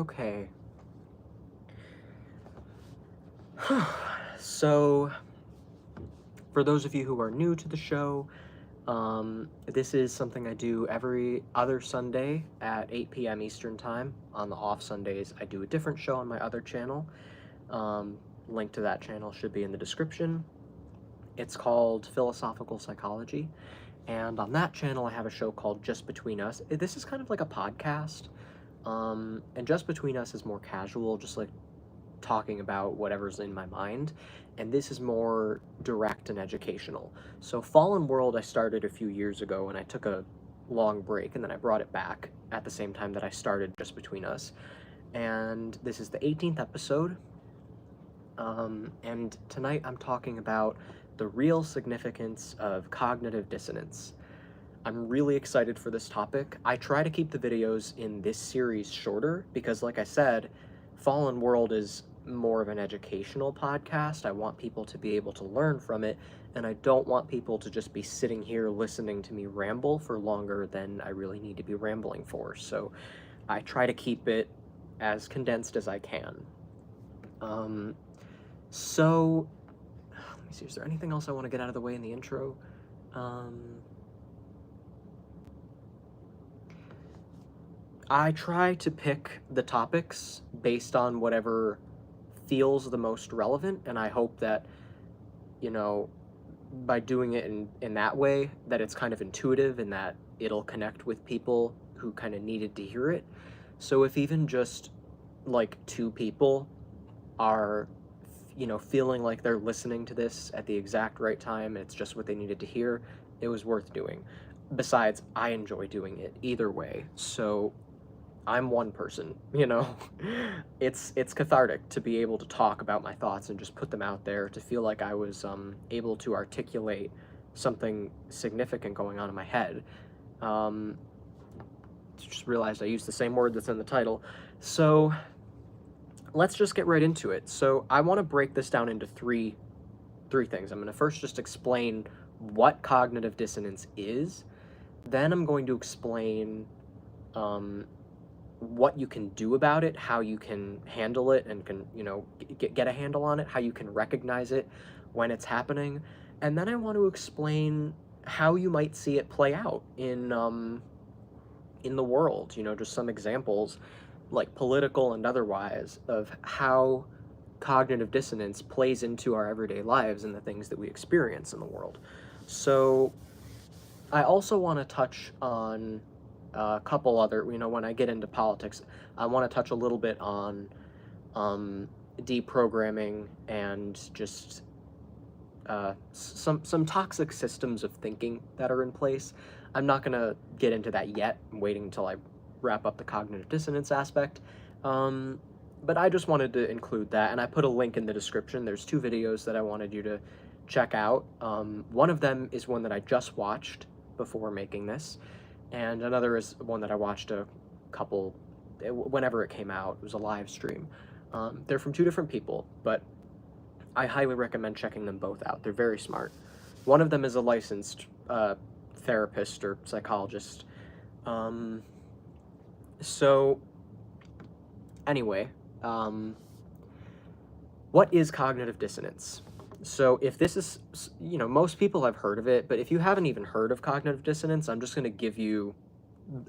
Okay. So, for those of you who are new to the show, this is something I do every other Sunday at 8 p.m. Eastern Time. On the off Sundays, I do a different show on my other channel. Um, Link to that channel should be in the description. It's called Philosophical Psychology. And on that channel, I have a show called Just Between Us. This is kind of like a podcast. And Just Between Us is more casual, just like talking about whatever's in my mind, and this is more direct and educational. So Fallen World I started a few years ago, and I took a long break, and then I brought it back at the same time that I started Just Between Us. And this is the 18th episode, and tonight I'm talking about the real significance of cognitive dissonance. I'm really excited for this topic. I try to keep the videos in this series shorter because, like I said, Fallen World is more of an educational podcast. I want people to be able to learn from it, and I don't want people to just be sitting here listening to me ramble for longer than I really need to be rambling for. So I try to keep it as condensed as I can. So, let me see, is there anything else I want to get out of the way in the intro? I try to pick the topics based on whatever feels the most relevant, and I hope that, by doing it in that way, that it's kind of intuitive and that it'll connect with people who kind of needed to hear it. So if even just like two people are, feeling like they're listening to this at the exact right time, it's just what they needed to hear, it was worth doing. Besides, I enjoy doing it either way. So I'm one person, It's cathartic to be able to talk about my thoughts and just put them out there, to feel like I was able to articulate something significant going on in my head. Just realized I used the same word that's in the title. So let's just get right into it. So I want to break this down into three things. I'm going to first just explain what cognitive dissonance is. Then I'm going to explain what you can do about it, how you can handle it and can, get a handle on it, how you can recognize it when it's happening. And then I want to explain how you might see it play out in the world, just some examples, like political and otherwise, of how cognitive dissonance plays into our everyday lives and the things that we experience in the world. So I also want to touch on a couple other, when I get into politics, I want to touch a little bit on deprogramming and just some toxic systems of thinking that are in place. I'm not going to get into that yet. I'm waiting until I wrap up the cognitive dissonance aspect. But I just wanted to include that, and I put a link in the description. There's two videos that I wanted you to check out. One of them is one that I just watched before making this, and another is one that I watched whenever it came out. It was a live stream. They're from two different people, but I highly recommend checking them both out. They're very smart. One of them is a licensed therapist or psychologist. So, anyway, what is cognitive dissonance? So if this is, most people have heard of it, but if you haven't even heard of cognitive dissonance, I'm just going to give you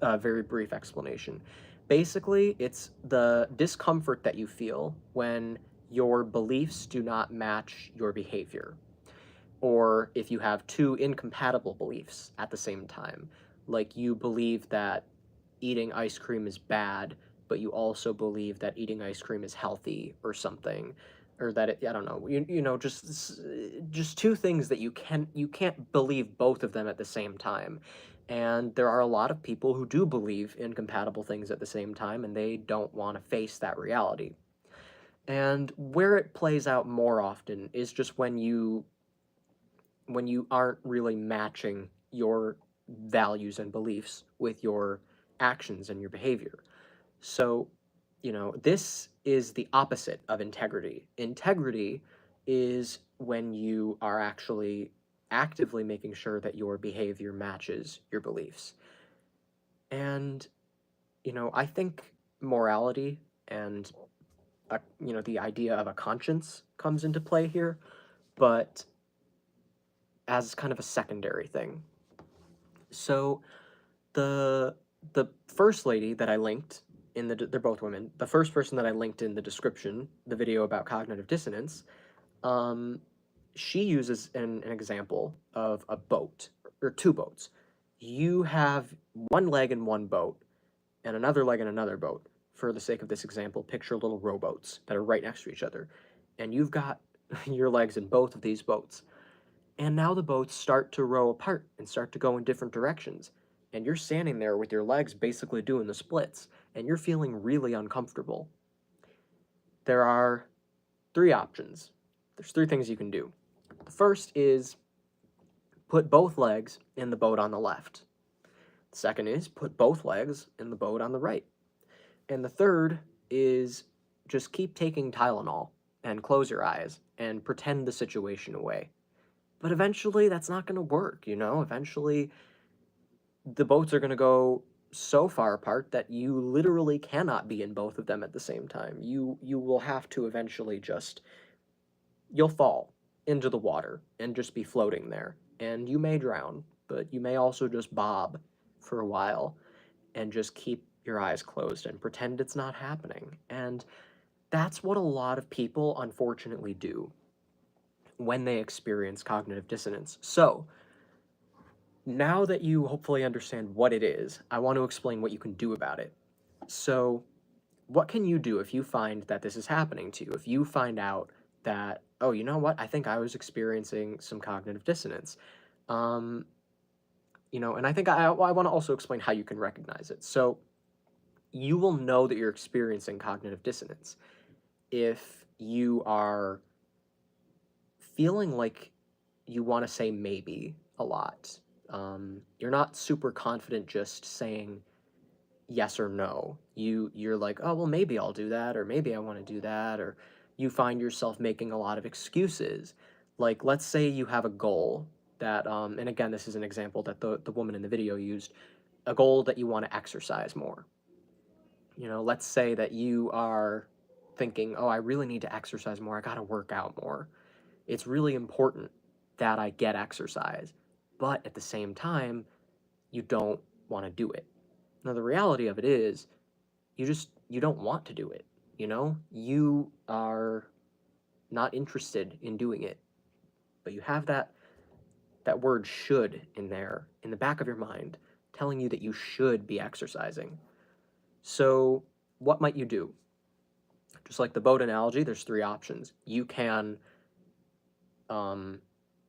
a very brief explanation. Basically, it's the discomfort that you feel when your beliefs do not match your behavior, or if you have two incompatible beliefs at the same time. Like, you believe that eating ice cream is bad, but you also believe that eating ice cream is healthy or something, or that I don't know, just two things that you can't believe both of them at the same time. And there are a lot of people who do believe incompatible things at the same time, and they don't want to face that reality. And where it plays out more often is just when you aren't really matching your values and beliefs with your actions and your behavior. So, this is the opposite of integrity. Integrity is when you are actually actively making sure that your behavior matches your beliefs. And, I think morality and the idea of a conscience comes into play here, but as kind of a secondary thing. So the the first lady that I linked in they're both women. The first person that I linked in the description, the video about cognitive dissonance, um, she uses an example of a boat or two boats. You have one leg in one boat and another leg in another boat. For the sake of this example, picture little rowboats that are right next to each other, and you've got your legs in both of these boats. And now the boats start to row apart and start to go in different directions. And you're standing there with your legs basically doing the splits, and you're feeling really uncomfortable. There are three options. There's three things you can do. The first is put both legs in the boat on the left. The second is put both legs in the boat on the right. And the third is just keep taking Tylenol and close your eyes and pretend the situation away. But eventually that's not going to work, Eventually the boats are going to go so far apart that you literally cannot be in both of them at the same time. You will have to eventually you'll fall into the water and just be floating there. And you may drown, but you may also just bob for a while and just keep your eyes closed and pretend it's not happening. And that's what a lot of people unfortunately do when they experience cognitive dissonance. So, now that you hopefully understand what it is, I want to explain what you can do about it. So, what can you do if you find that this is happening to you? If you find out that, oh, you know what, I think I was experiencing some cognitive dissonance. Um, and I think I want to also explain how you can recognize it. So, you will know that you're experiencing cognitive dissonance if you are feeling like you want to say maybe a lot. You're not super confident just saying yes or no. You're like, oh well, maybe I'll do that, or maybe I want to do that, or you find yourself making a lot of excuses. Like, let's say you have a goal that, and again, this is an example that the woman in the video used, a goal that you want to exercise more. Let's say that you are thinking, oh, I really need to exercise more. I got to work out more. It's really important that I get exercise. But at the same time, you don't want to do it. Now, the reality of it is, you don't want to do it. You are not interested in doing it. But you have that word should in there, in the back of your mind, telling you that you should be exercising. So, what might you do? Just like the boat analogy, there's three options. You can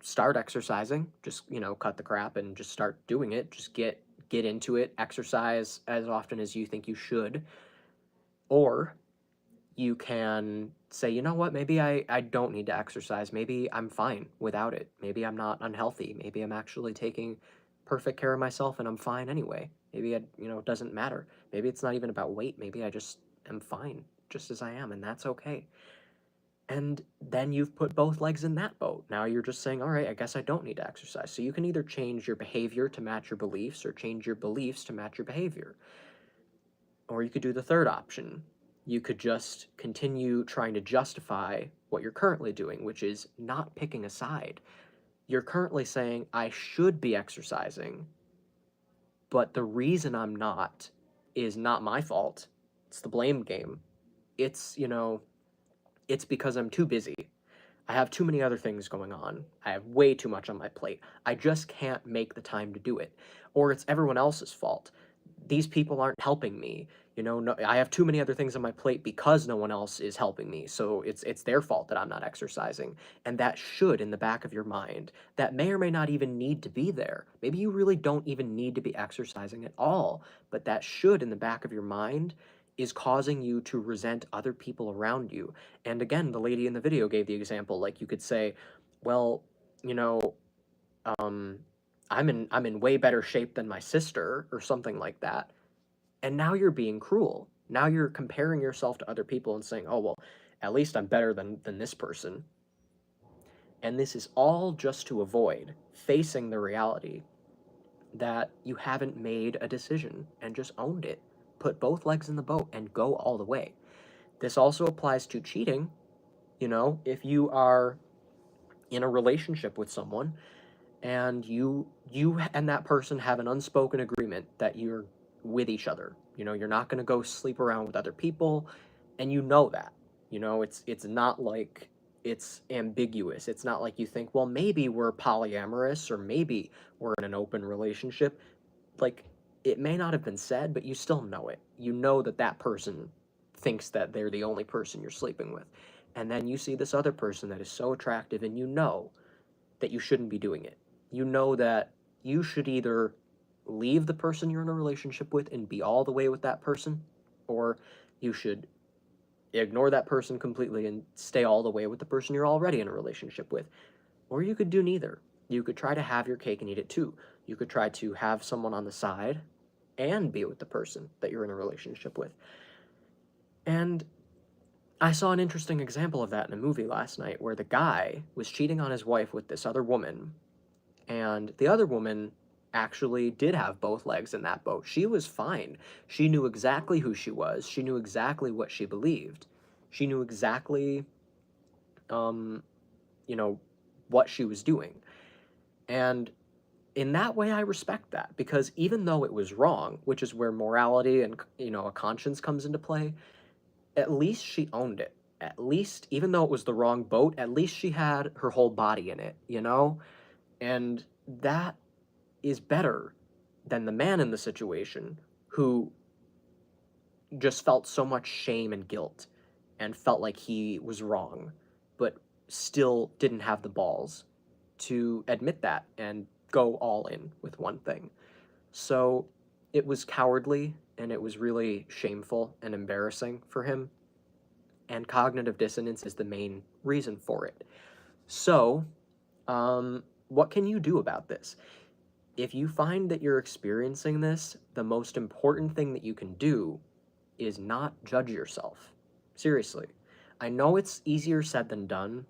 start exercising, just, cut the crap and just start doing it. Just get into it, exercise as often as you think you should. Or you can say, you know what, maybe I don't need to exercise. Maybe I'm fine without it. Maybe I'm not unhealthy. Maybe I'm actually taking perfect care of myself and I'm fine anyway. Maybe it doesn't matter. Maybe it's not even about weight. Maybe I just am fine just as I am, and that's okay. And then you've put both legs in that boat. Now you're just saying, all right, I guess I don't need to exercise. So you can either change your behavior to match your beliefs or change your beliefs to match your behavior. Or you could do the third option. You could just continue trying to justify what you're currently doing, which is not picking a side. You're currently saying, I should be exercising, but the reason I'm not is not my fault. It's the blame game. It's, it's because I'm too busy. I have too many other things going on. I have way too much on my plate. I just can't make the time to do it. Or it's everyone else's fault. These people aren't helping me. No, I have too many other things on my plate because no one else is helping me. So it's their fault that I'm not exercising. And that should in the back of your mind. That may or may not even need to be there. Maybe you really don't even need to be exercising at all, but that should in the back of your mind is causing you to resent other people around you. And again, the lady in the video gave the example, like you could say, well, you know, um, I'm in way better shape than my sister or something like that. And now you're being cruel. Now you're comparing yourself to other people and saying, oh, well, at least I'm better than this person. And this is all just to avoid facing the reality that you haven't made a decision and just owned it. Put both legs in the boat and go all the way. This also applies to cheating. You know, if you are in a relationship with someone and you and that person have an unspoken agreement that you're with each other. You know, you're not going to go sleep around with other people, and you know that. You know, it's not like it's ambiguous. It's not like you think, well, maybe we're polyamorous or maybe we're in an open relationship. Like, it may not have been said, but you still know it. You know that that person thinks that they're the only person you're sleeping with. And then you see this other person that is so attractive, and you know that you shouldn't be doing it. You know that you should either leave the person you're in a relationship with and be all the way with that person, or you should ignore that person completely and stay all the way with the person you're already in a relationship with. Or you could do neither. You could try to have your cake and eat it too. You could try to have someone on the side and be with the person that you're in a relationship with. And I saw an interesting example of that in a movie last night where the guy was cheating on his wife with this other woman, and the other woman actually did have both legs in that boat. She was fine. She knew exactly who she was. She knew exactly what she believed. She knew exactly, um, you know, what she was doing. And in that way, I respect that, because even though it was wrong, which is where morality and, you know, a conscience comes into play, at least she owned it. At least, even though it was the wrong boat, at least she had her whole body in it, you know? And that is better than the man in the situation who just felt so much shame and guilt and felt like he was wrong, but still didn't have the balls to admit that and go all in with one thing. So it was cowardly, and it was really shameful and embarrassing for him. And cognitive dissonance is the main reason for it. So, what can you do about this? If you find that you're experiencing this, the most important thing that you can do is not judge yourself. Seriously. I know it's easier said than done.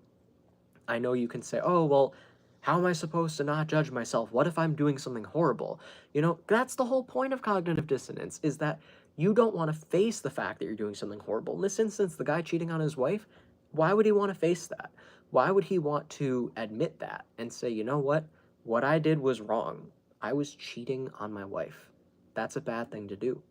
I know you can say, oh, well, how am I supposed to not judge myself? What if I'm doing something horrible? You know, that's the whole point of cognitive dissonance, is that you don't want to face the fact that you're doing something horrible. In this instance, the guy cheating on his wife, why would he want to face that? Why would he want to admit that and say, you know what? What I did was wrong. I was cheating on my wife. That's a bad thing to do.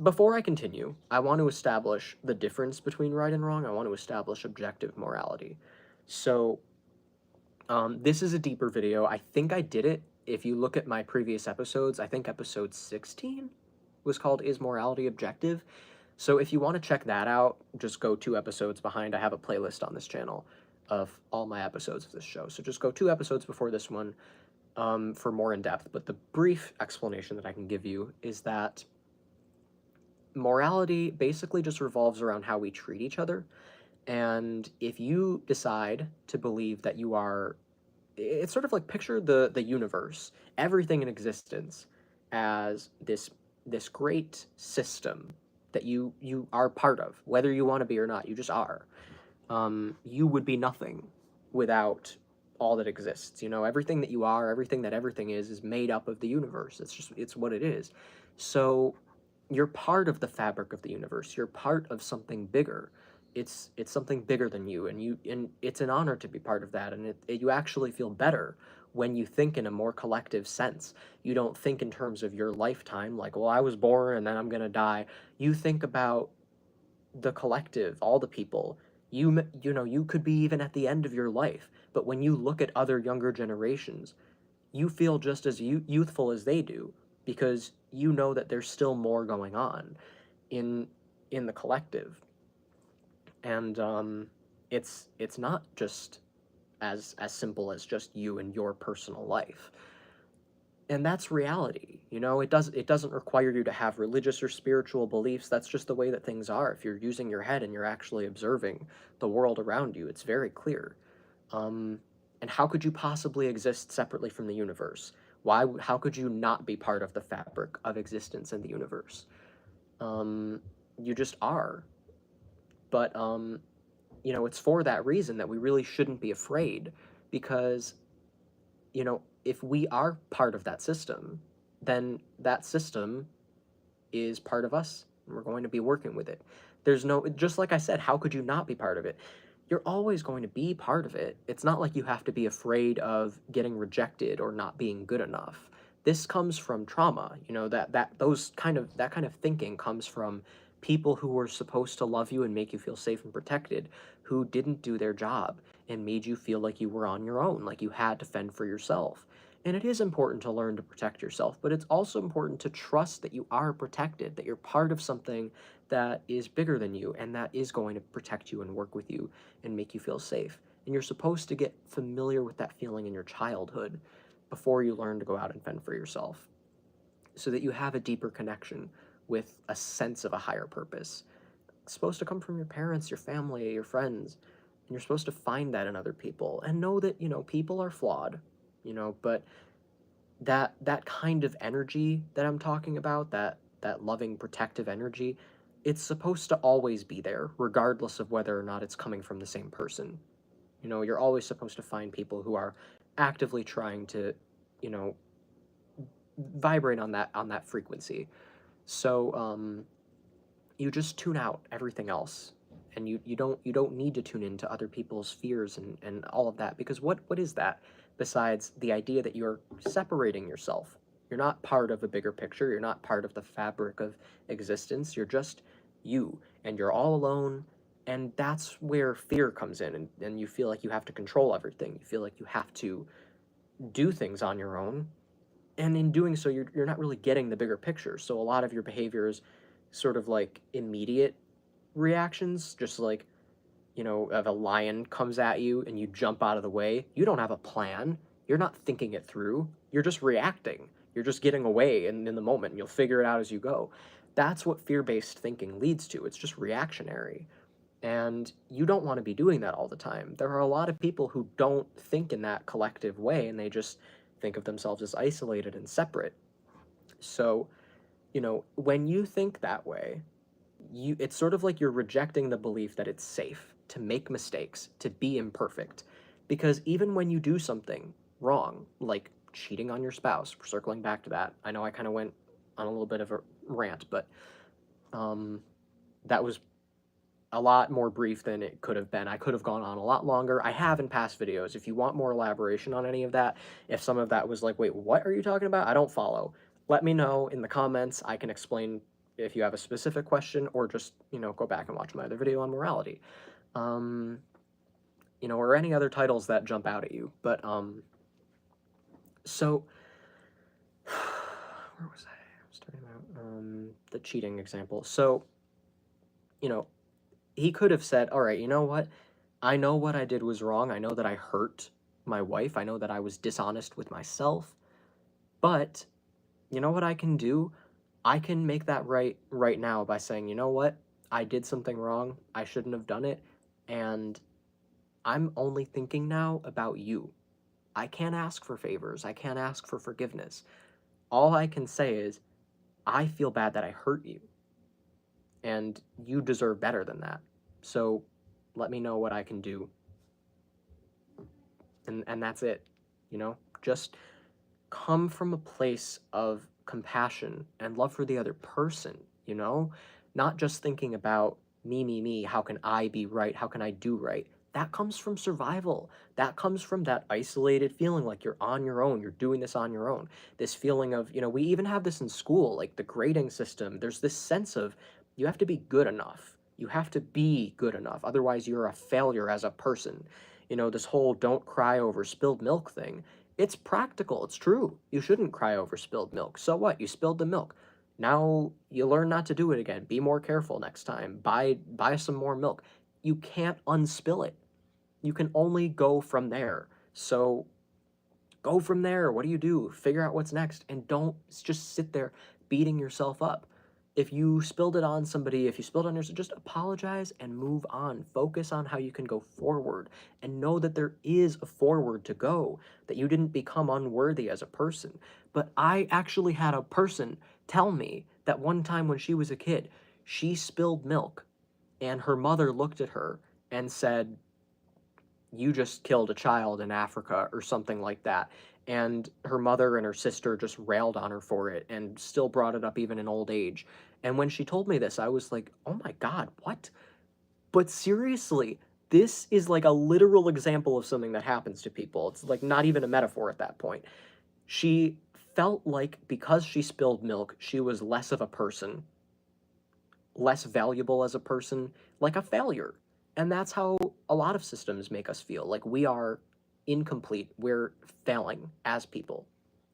Before I continue, I want to establish the difference between right and wrong. I want to establish objective morality. So, this is a deeper video. I think I did it. If you look at my previous episodes, I think episode 16 was called Is Morality Objective? So if you want to check that out, just go 2 episodes behind. I have a playlist on this channel of all my episodes of this show. So just go 2 episodes before this one for more in depth. But the brief explanation that I can give you is that morality basically just revolves around how we treat each other. And if you decide to believe that you are, it's sort of like, picture the universe, everything in existence, as this great system that you are part of, whether you want to be or not. You just are. You would be nothing without all that exists. You know, everything that you are, everything that everything is made up of the universe. It's what it is. So you're part of the fabric of the universe. You're part of something bigger. It's something bigger than you, and it's an honor to be part of that. And you actually feel better when you think in a more collective sense. You don't think in terms of your lifetime, like, well, I was born and then I'm gonna die. You think about the collective, all the people. You know, you could be even at the end of your life, but when you look at other younger generations, you feel just as youthful as they do, because you know that there's still more going on in the collective. And it's not just as simple as just you and your personal life. And that's reality. You know, it doesn't require you to have religious or spiritual beliefs. That's just the way that things are. If you're using your head and you're actually observing the world around you, it's very clear. And how could you possibly exist separately from the universe? How could you not be part of the fabric of existence in the universe? You just are. But, you know, it's for that reason that we really shouldn't be afraid, because, you know, if we are part of that system, then that system is part of us. and we're going to be working with it. There's no, just like I said, how could you not be part of it? You're always going to be part of it. It's not like you have to be afraid of getting rejected or not being good enough. This comes from trauma, you know, that kind of thinking comes from people who were supposed to love you and make you feel safe and protected, who didn't do their job and made you feel like you were on your own, like you had to fend for yourself. And it is important to learn to protect yourself, but it's also important to trust that you are protected, that you're part of something that is bigger than you and that is going to protect you and work with you and make you feel safe. And you're supposed to get familiar with that feeling in your childhood before you learn to go out and fend for yourself, so that you have a deeper connection with a sense of a higher purpose. It's supposed to come from your parents, your family, your friends, and you're supposed to find that in other people and know that, you know, people are flawed, you know, but that kind of energy that I'm talking about, that loving, protective energy, it's supposed to always be there, regardless of whether or not it's coming from the same person. You know, you're always supposed to find people who are actively trying to, you know, vibrate on that frequency. So you just tune out everything else, and you don't need to tune into other people's fears and all of that, because what is that besides the idea that you're separating yourself? You're not part of a bigger picture, you're not part of the fabric of existence, you're just you, and you're all alone. And that's where fear comes in, and you feel like you have to control everything, you feel like you have to do things on your own, and in doing so you're not really getting the bigger picture. So a lot of your behaviors sort of like immediate reactions, just like, you know, if a lion comes at you and you jump out of the way, you don't have a plan, you're not thinking it through, you're just reacting, you're just getting away in the moment, and you'll figure it out as you go. That's what fear-based thinking leads to. It's just reactionary. And you don't want to be doing that all the time. There are a lot of people who don't think in that collective way, and they just think of themselves as isolated and separate. So, you know, when you think that way, it's sort of like you're rejecting the belief that it's safe to make mistakes, to be imperfect. Because even when you do something wrong, like cheating on your spouse, circling back to that, I know I kind of went on a little bit of a rant, but that was a lot more brief than it could have been. I could have gone on a lot longer. I have in past videos. If you want more elaboration on any of that, if some of that was like, wait, what are you talking about? I don't follow. Let me know in the comments. I can explain if you have a specific question, or just, you know, go back and watch my other video on morality. You know, or any other titles that jump out at you. But, so, where was I? I was talking about, the cheating example. So, you know, he could have said, all right, you know what? I know what I did was wrong. I know that I hurt my wife. I know that I was dishonest with myself. But you know what I can do? I can make that right now by saying, you know what? I did something wrong. I shouldn't have done it. And I'm only thinking now about you. I can't ask for favors. I can't ask for forgiveness. All I can say is, I feel bad that I hurt you, and you deserve better than that. So let me know what I can do. And that's it. You know, just come from a place of compassion and love for the other person, you know? Not just thinking about me, how can I be right? How can I do right? That comes from survival. That comes from that isolated feeling like you're on your own, you're doing this on your own. This feeling of, you know, we even have this in school, like the grading system. There's this sense of you have to be good enough. You have to be good enough. Otherwise, you're a failure as a person. You know, this whole don't cry over spilled milk thing. It's practical. It's true. You shouldn't cry over spilled milk. So what? You spilled the milk. Now you learn not to do it again. Be more careful next time. Buy some more milk. You can't unspill it. You can only go from there. So go from there. What do you do? Figure out what's next, and don't just sit there beating yourself up. If you spilled it on somebody, if you spilled on yourself, just apologize and move on. Focus on how you can go forward, and know that there is a forward to go, that you didn't become unworthy as a person. But I actually had a person tell me that one time when she was a kid, she spilled milk, and her mother looked at her and said, you just killed a child in Africa, or something like that. and her mother and her sister just railed on her for it and still brought it up even in old age. And when she told me this, I was like, oh my God, what? But seriously, this is like a literal example of something that happens to people. It's like not even a metaphor at that point. She felt like because she spilled milk, she was less of a person, less valuable as a person, like a failure. And that's how a lot of systems make us feel like we are incomplete, we're failing as people.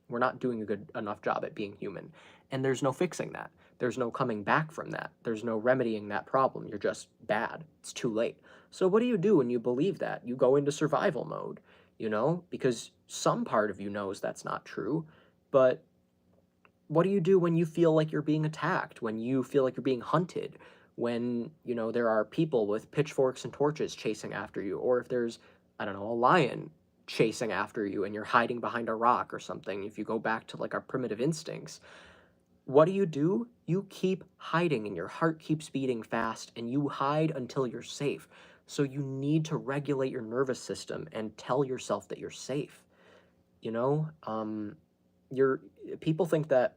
We're not doing a good enough job at being human. And there's no fixing that. There's no coming back from that. There's no remedying that problem. You're just bad. It's too late. So what do you do when you believe that? You go into survival mode, because some part of you knows that's not true. But what do you do when you feel like you're being attacked, when you feel like you're being hunted, when, there are people with pitchforks and torches chasing after you, or if there's, I don't know, a lion chasing after you and you're hiding behind a rock or something, if you go back to like our primitive instincts, what do? You keep hiding and your heart keeps beating fast and you hide until you're safe. So you need to regulate your nervous system and tell yourself that you're safe. You know, your people think that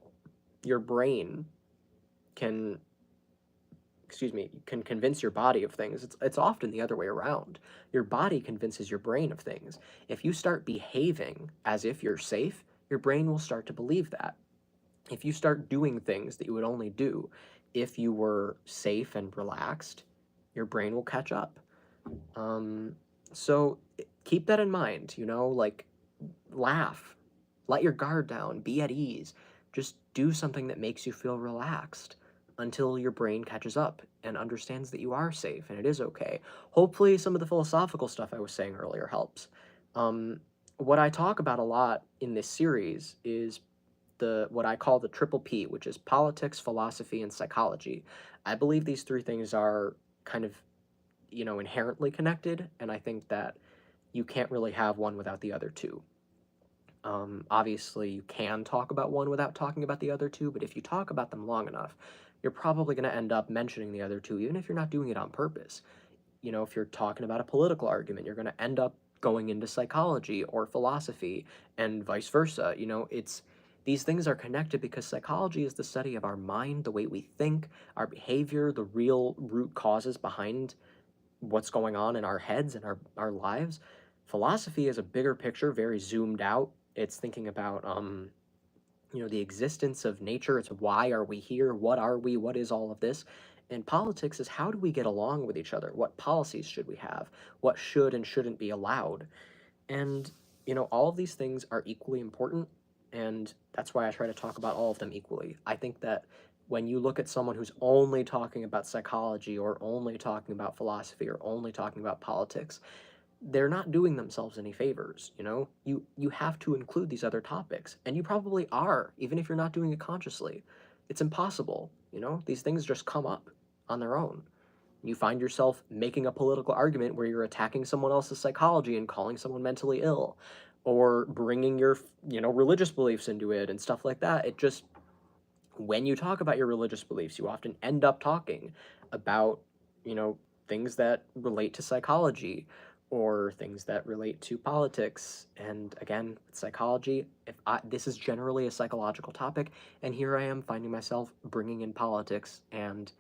your brain can can convince your body of things. It's often the other way around. Your body convinces your brain of things. If you start behaving as if you're safe, your brain will start to believe that. If you start doing things that you would only do if you were safe and relaxed, your brain will catch up. So keep that in mind, like laugh, let your guard down, be at ease. Just do something that makes you feel relaxed until your brain catches up and understands that you are safe and it is okay. Hopefully, some of the philosophical stuff I was saying earlier helps. What I talk about a lot in this series is what I call the triple P, which is politics, philosophy, and psychology. I believe these three things are kind of, inherently connected, and I think that you can't really have one without the other two. Obviously, you can talk about one without talking about the other two, but if you talk about them long enough, you're probably going to end up mentioning the other two, even if you're not doing it on purpose. If you're talking about a political argument, you're going to end up going into psychology or philosophy and vice versa. These things are connected because psychology is the study of our mind, the way we think, our behavior, the real root causes behind what's going on in our heads and our lives. Philosophy is a bigger picture, very zoomed out. It's thinking about the existence of nature. It's why are we here? What are we? What is all of this? And politics is how do we get along with each other? What policies should we have? What should and shouldn't be allowed? And all of these things are equally important, and that's why I try to talk about all of them equally. I think that when you look at someone who's only talking about psychology or only talking about philosophy or only talking about politics, they're not doing themselves any favors. You have to include these other topics, and you probably are, even if you're not doing it consciously. It's impossible. These things just come up on their own. You find yourself making a political argument where you're attacking someone else's psychology and calling someone mentally ill, or bringing your religious beliefs into it and stuff like that. It just, when you talk about your religious beliefs, you often end up talking about things that relate to psychology or things that relate to politics. And again, with psychology, this is generally a psychological topic, and here I am finding myself bringing in politics and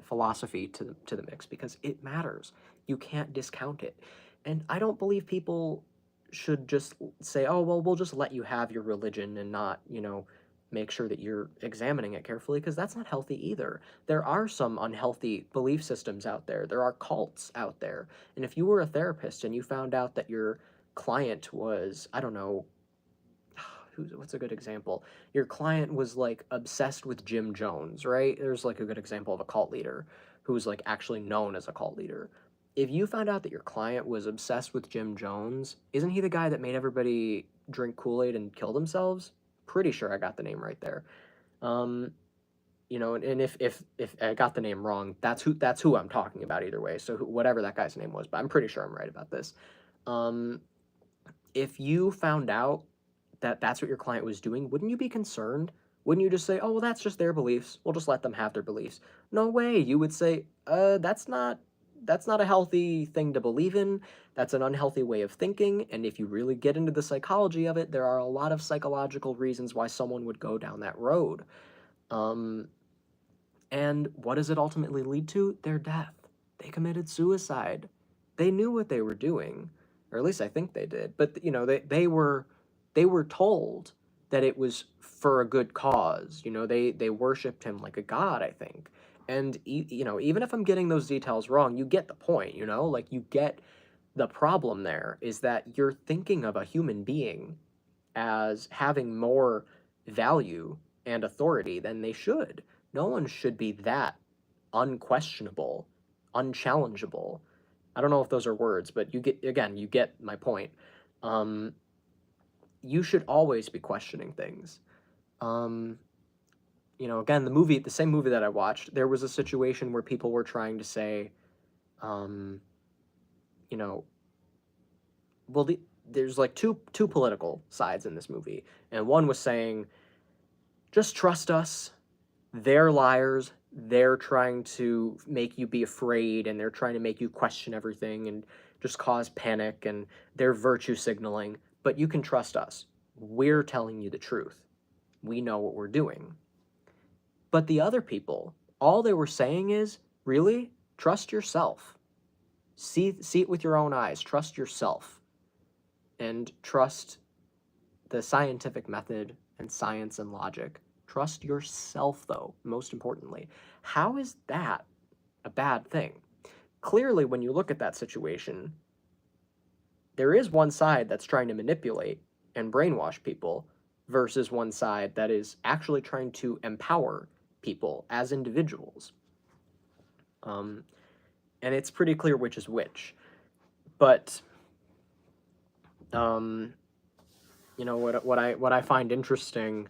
philosophy to the mix because it matters. You can't discount it. And I don't believe people should just say, oh, well, we'll just let you have your religion and not, make sure that you're examining it carefully, because that's not healthy either. There are some unhealthy belief systems out there. There are cults out there. And if you were a therapist and you found out that your client was, I don't know, what's a good example? Your client was like obsessed with Jim Jones, right? There's like a good example of a cult leader who's like actually known as a cult leader. If you found out that your client was obsessed with Jim Jones, isn't he the guy that made everybody drink Kool-Aid and kill themselves? Pretty sure I got the name right there. Um, and if I got the name wrong, that's who I'm talking about either way. So whatever that guy's name was, but I'm pretty sure I'm right about this. Um, if you found out that that's what your client was doing, wouldn't you be concerned? Wouldn't you just say, oh, well, that's just their beliefs. We'll just let them have their beliefs. No way. You would say, that's not that's not a healthy thing to believe in. That's an unhealthy way of thinking, and if you really get into the psychology of it, there are a lot of psychological reasons why someone would go down that road. Um, and what does it ultimately lead to? Their death. They committed suicide. They knew what they were doing, or at least I think they did. But you know, they were told that it was for a good cause. You know, they worshipped him like a god, I think. And you know, even if I'm getting those details wrong, you get the point. You know, like you get the problem there is that you're thinking of a human being as having more value and authority than they should. No one should be that unquestionable, unchallengeable. I don't know if those are words, but you get my point. Um, you should always be questioning things. Um, you know, again, the same movie that I watched, there was a situation where people were trying to say, um, you know, well, there's like two political sides in this movie, and one was saying, just trust us. They're liars. They're trying to make you be afraid, and they're trying to make you question everything and just cause panic, and they're virtue signaling. But you can trust us. We're telling you the truth. We know what we're doing. But the other people, all they were saying is, really, trust yourself. See it with your own eyes. Trust yourself. And trust the scientific method and science and logic. Trust yourself, though, most importantly. How is that a bad thing? Clearly, when you look at that situation, there is one side that's trying to manipulate and brainwash people versus one side that is actually trying to empower people as individuals. Um, and it's pretty clear which is which. But um, you know what I find interesting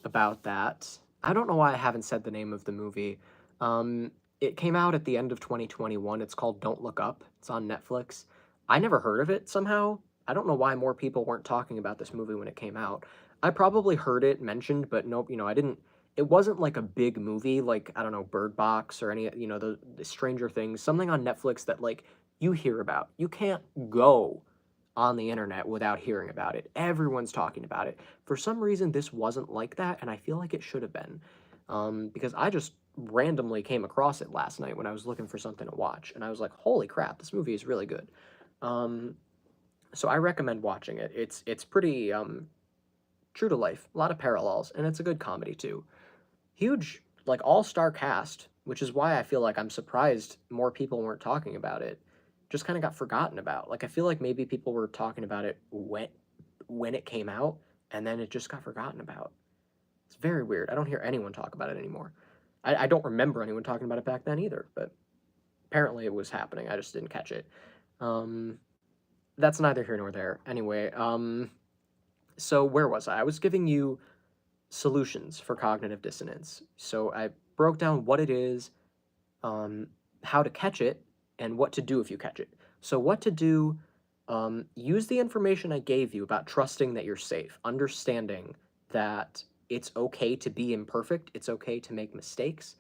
about that. I don't know why I haven't said the name of the movie. Um, it came out at the end of 2021. It's called Don't Look Up. It's on Netflix. I never heard of it somehow. I don't know why more people weren't talking about this movie when it came out. I probably heard it mentioned, but nope, you know, I didn't. It wasn't like a big movie, like, I don't know, Bird Box or any, you know, the Stranger Things, something on Netflix that, like, you hear about. You can't go on the internet without hearing about it. Everyone's talking about it. For some reason, this wasn't like that, and I feel like it should have been. Because I just randomly came across it last night when I was looking for something to watch, and I was like, holy crap, this movie is really good. Um, so I recommend watching it. It's pretty true to life, a lot of parallels, and it's a good comedy too. Huge, like, all-star cast, which is why I feel like I'm surprised more people weren't talking about it. Just kind of got forgotten about. Like, I feel like maybe people were talking about it when it came out, and then it just got forgotten about. It's very weird. I don't hear anyone talk about it anymore. I don't remember anyone talking about it back then either, but apparently it was happening. I just didn't catch it. Um, that's neither here nor there. Anyway, so where was I? I was giving you solutions for cognitive dissonance. So I broke down what it is, um, how to catch it, and what to do if you catch it. So what to do, use the information I gave you about trusting that you're safe, understanding that it's okay to be imperfect, it's okay to make mistakes,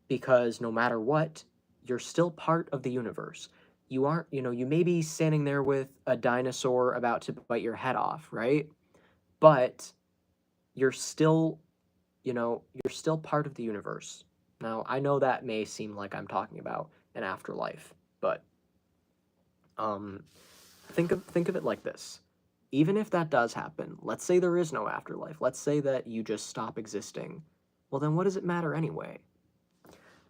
because no matter what, you're still part of the universe. You aren't, you know, you may be standing there with a dinosaur about to bite your head off, right? But you're still, you know, you're still part of the universe. Now, I know that may seem like I'm talking about an afterlife, but um, think of it like this. Even if that does happen, let's say there is no afterlife. Let's say that you just stop existing. Well, then what does it matter anyway?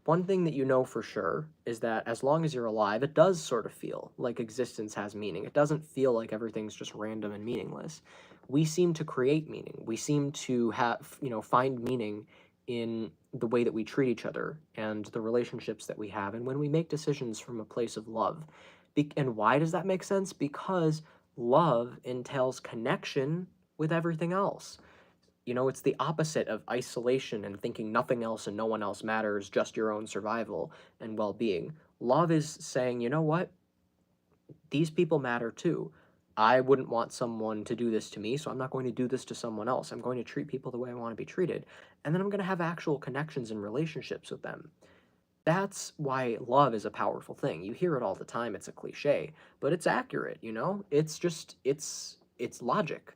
One thing that you know for sure is that as long as you're alive, it does sort of feel like existence has meaning. It doesn't feel like everything's just random and meaningless. We seem to create meaning. We seem to have, you know, find meaning in the way that we treat each other and the relationships that we have, and when we make decisions from a place of love. And why does that make sense? Because love entails connection with everything else. You know, it's the opposite of isolation and thinking nothing else and no one else matters, just your own survival and well being. Love is saying, you know what? These people matter too. I wouldn't want someone to do this to me, so I'm not going to do this to someone else. I'm going to treat people the way I want to be treated. And then I'm going to have actual connections and relationships with them. That's why love is a powerful thing. You hear it all the time. It's a cliche, but it's accurate, you know? It's logic.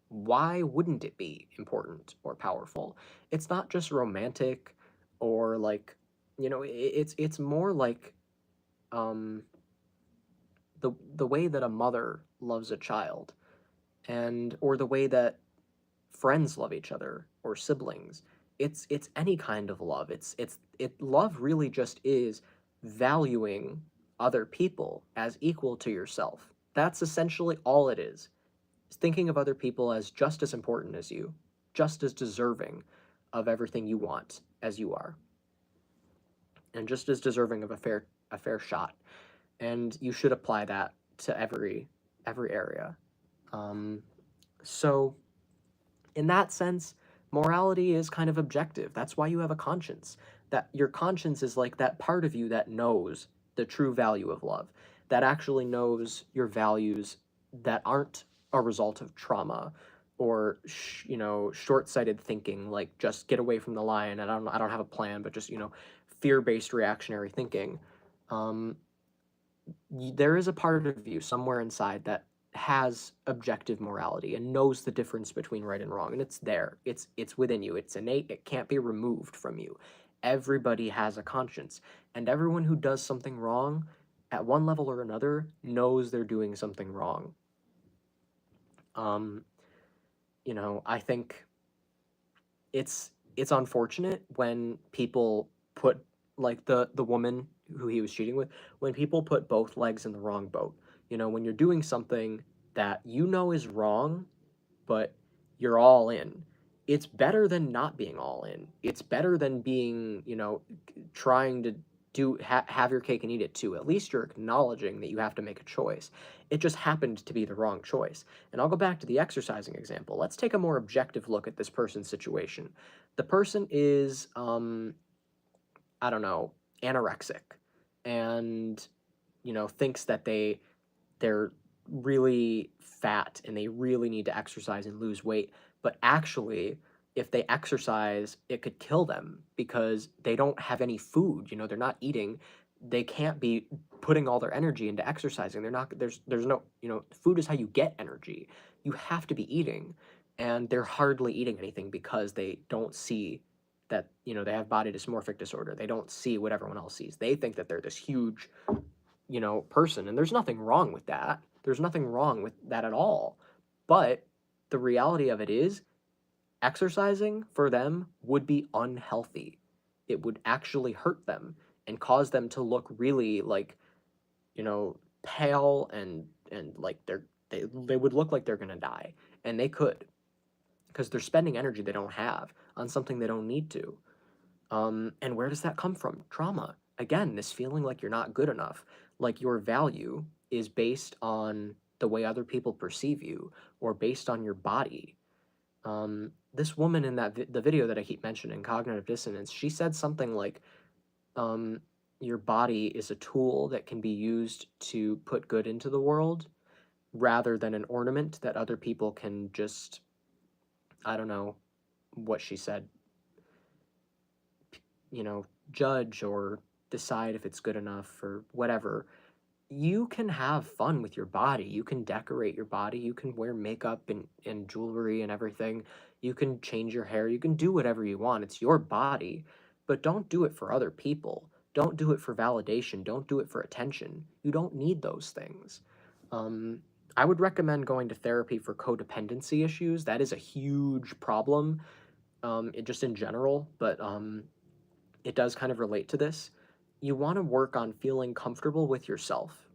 Why wouldn't it be important or powerful? It's not just romantic or like, it's more like um the way that a mother loves a child, and or the way that friends love each other or siblings. It's any kind of love. It love really just is valuing other people as equal to yourself. That's essentially all it is. It's thinking of other people as just as important as you, just as deserving of everything you want as you are, and just as deserving of a fair shot. And you should apply that to every area. Um, so in that sense, morality is kind of objective. That's why you have a conscience. That your conscience is like that part of you that knows the true value of love, that actually knows your values that aren't a result of trauma or short-sighted thinking, like just get away from the lion and I don't have a plan, but just fear-based reactionary thinking. Um, there is a part of you somewhere inside that has objective morality and knows the difference between right and wrong, and it's there. It's within you. It's innate. It can't be removed from you. Everybody has a conscience, and everyone who does something wrong at one level or another knows they're doing something wrong. um I think it's unfortunate when people put, like, the woman who he was cheating with, when people put both legs in the wrong boat. When you're doing something that is wrong, but you're all in. It's better than not being all in. It's better than being, trying to have your cake and eat it too. At least you're acknowledging that you have to make a choice. It just happened to be the wrong choice. And I'll go back to the exercising example. Let's take a more objective look at this person's situation. The person is, I don't know, anorexic, and thinks that they're really fat and they really need to exercise and lose weight. But actually, if they exercise, it could kill them because they don't have any food. They're not eating. They can't be putting all their energy into exercising. They're not, there's no, food is how you get energy. You have to be eating. And they're hardly eating anything because they don't see that, they have body dysmorphic disorder. They don't see what everyone else sees. They think that they're this huge person. And there's nothing wrong with that. There's nothing wrong with that at all. But the reality of it is, exercising for them would be unhealthy. It would actually hurt them and cause them to look really like, pale, and like they would look like they're gonna die. And they could, because they're spending energy they don't have on something they don't need to. And where does that come from? Trauma. Again, this feeling like you're not good enough, like your value is based on the way other people perceive you or based on your body. This woman in the video that I keep mentioning, Cognitive Dissonance, she said something like, your body is a tool that can be used to put good into the world rather than an ornament that other people can just, I don't know what she said, judge or decide if it's good enough or whatever. You can have fun with your body. You can decorate your body. You can wear makeup and jewelry and everything. You can change your hair. You can do whatever you want. It's your body. But don't do it for other people. Don't do it for validation. Don't do it for attention. You don't need those things. Um, I would recommend going to therapy for codependency issues. That is a huge problem, just in general. But it does kind of relate to this. You want to work on feeling comfortable with yourself.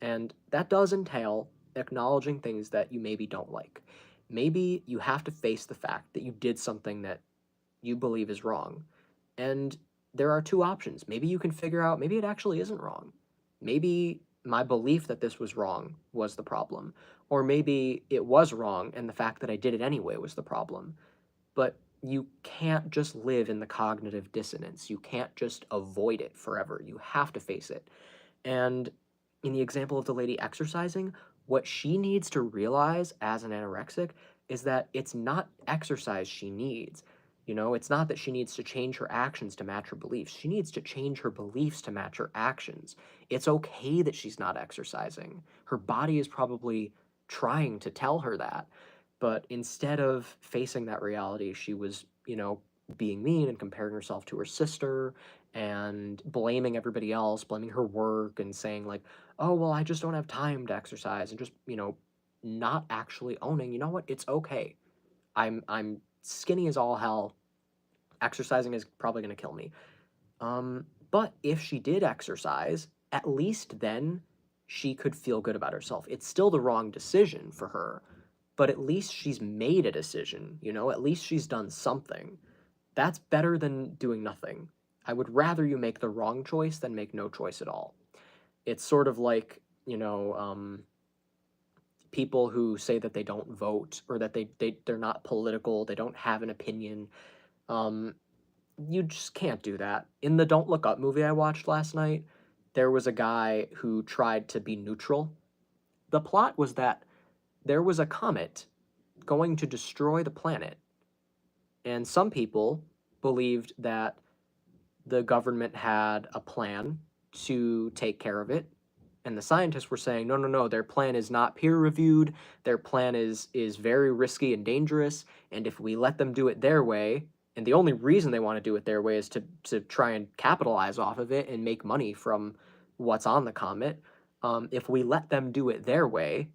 And that does entail acknowledging things that you maybe don't like. Maybe you have to face the fact that you did something that you believe is wrong. And there are two options. Maybe you can figure out, maybe it actually isn't wrong. Maybe my belief that this was wrong was the problem. Or maybe it was wrong and the fact that I did it anyway was the problem. But you can't just live in the cognitive dissonance. You can't just avoid it forever. You have to face it. And in the example of the lady exercising, what she needs to realize as an anorexic is that it's not exercise she needs. It's not that she needs to change her actions to match her beliefs. She needs to change her beliefs to match her actions. It's okay that she's not exercising. Her body is probably trying to tell her that. But instead of facing that reality, she was, being mean and comparing herself to her sister and blaming everybody else, blaming her work and saying, like, oh, well, I just don't have time to exercise, and just, not actually owning, you know what? It's okay. I'm skinny as all hell. Exercising is probably going to kill me. But if she did exercise, at least then she could feel good about herself. It's still the wrong decision for her, but at least she's made a decision, At least she's done something. That's better than doing nothing. I would rather you make the wrong choice than make no choice at all. It's sort of like, people who say that they don't vote, or that they're not political, they don't have an opinion. Um, you just can't do that. In the Don't Look Up movie I watched last night, there was a guy who tried to be neutral. The plot was that there was a comet going to destroy the planet, and some people believed that the government had a plan to take care of it, and the scientists were saying, no, no, no, their plan is not peer reviewed, their plan is very risky and dangerous, and if we let them do it their way, and the only reason they want to do it their way is to try and capitalize off of it and make money from what's on the comet. If we let them do it their way,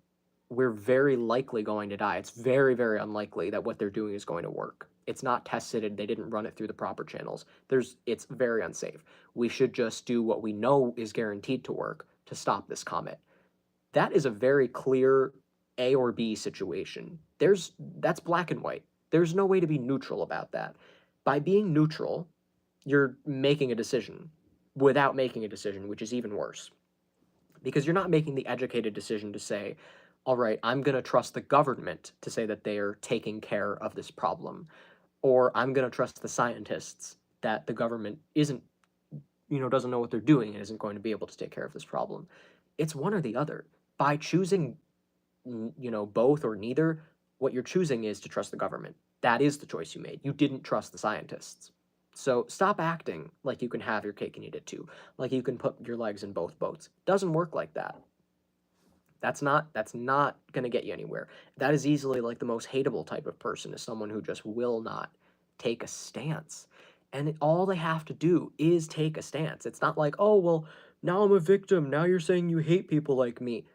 we're very likely going to die. It's very, very unlikely that what they're doing is going to work. It's not tested. They didn't run it through the proper channels. It's very unsafe. We should just do what we know is guaranteed to work to stop this comet. That is a very clear A or B situation. That's black and white. There's no way to be neutral about that. By being neutral, you're making a decision without making a decision, which is even worse. Because you're not making the educated decision to say, all right, I'm going to trust the government to say that they are taking care of this problem, or I'm going to trust the scientists that the government doesn't know what they're doing and isn't going to be able to take care of this problem. It's one or the other. By choosing, both or neither, what you're choosing is to trust the government. That is the choice you made. You didn't trust the scientists. So stop acting like you can have your cake and eat it too, like you can put your legs in both boats. Doesn't work like that. That's not going to get you anywhere. That is easily like the most hateable type of person, is someone who just will not take a stance. And all they have to do is take a stance. It's not like, oh, well, now I'm a victim. Now you're saying you hate people like me.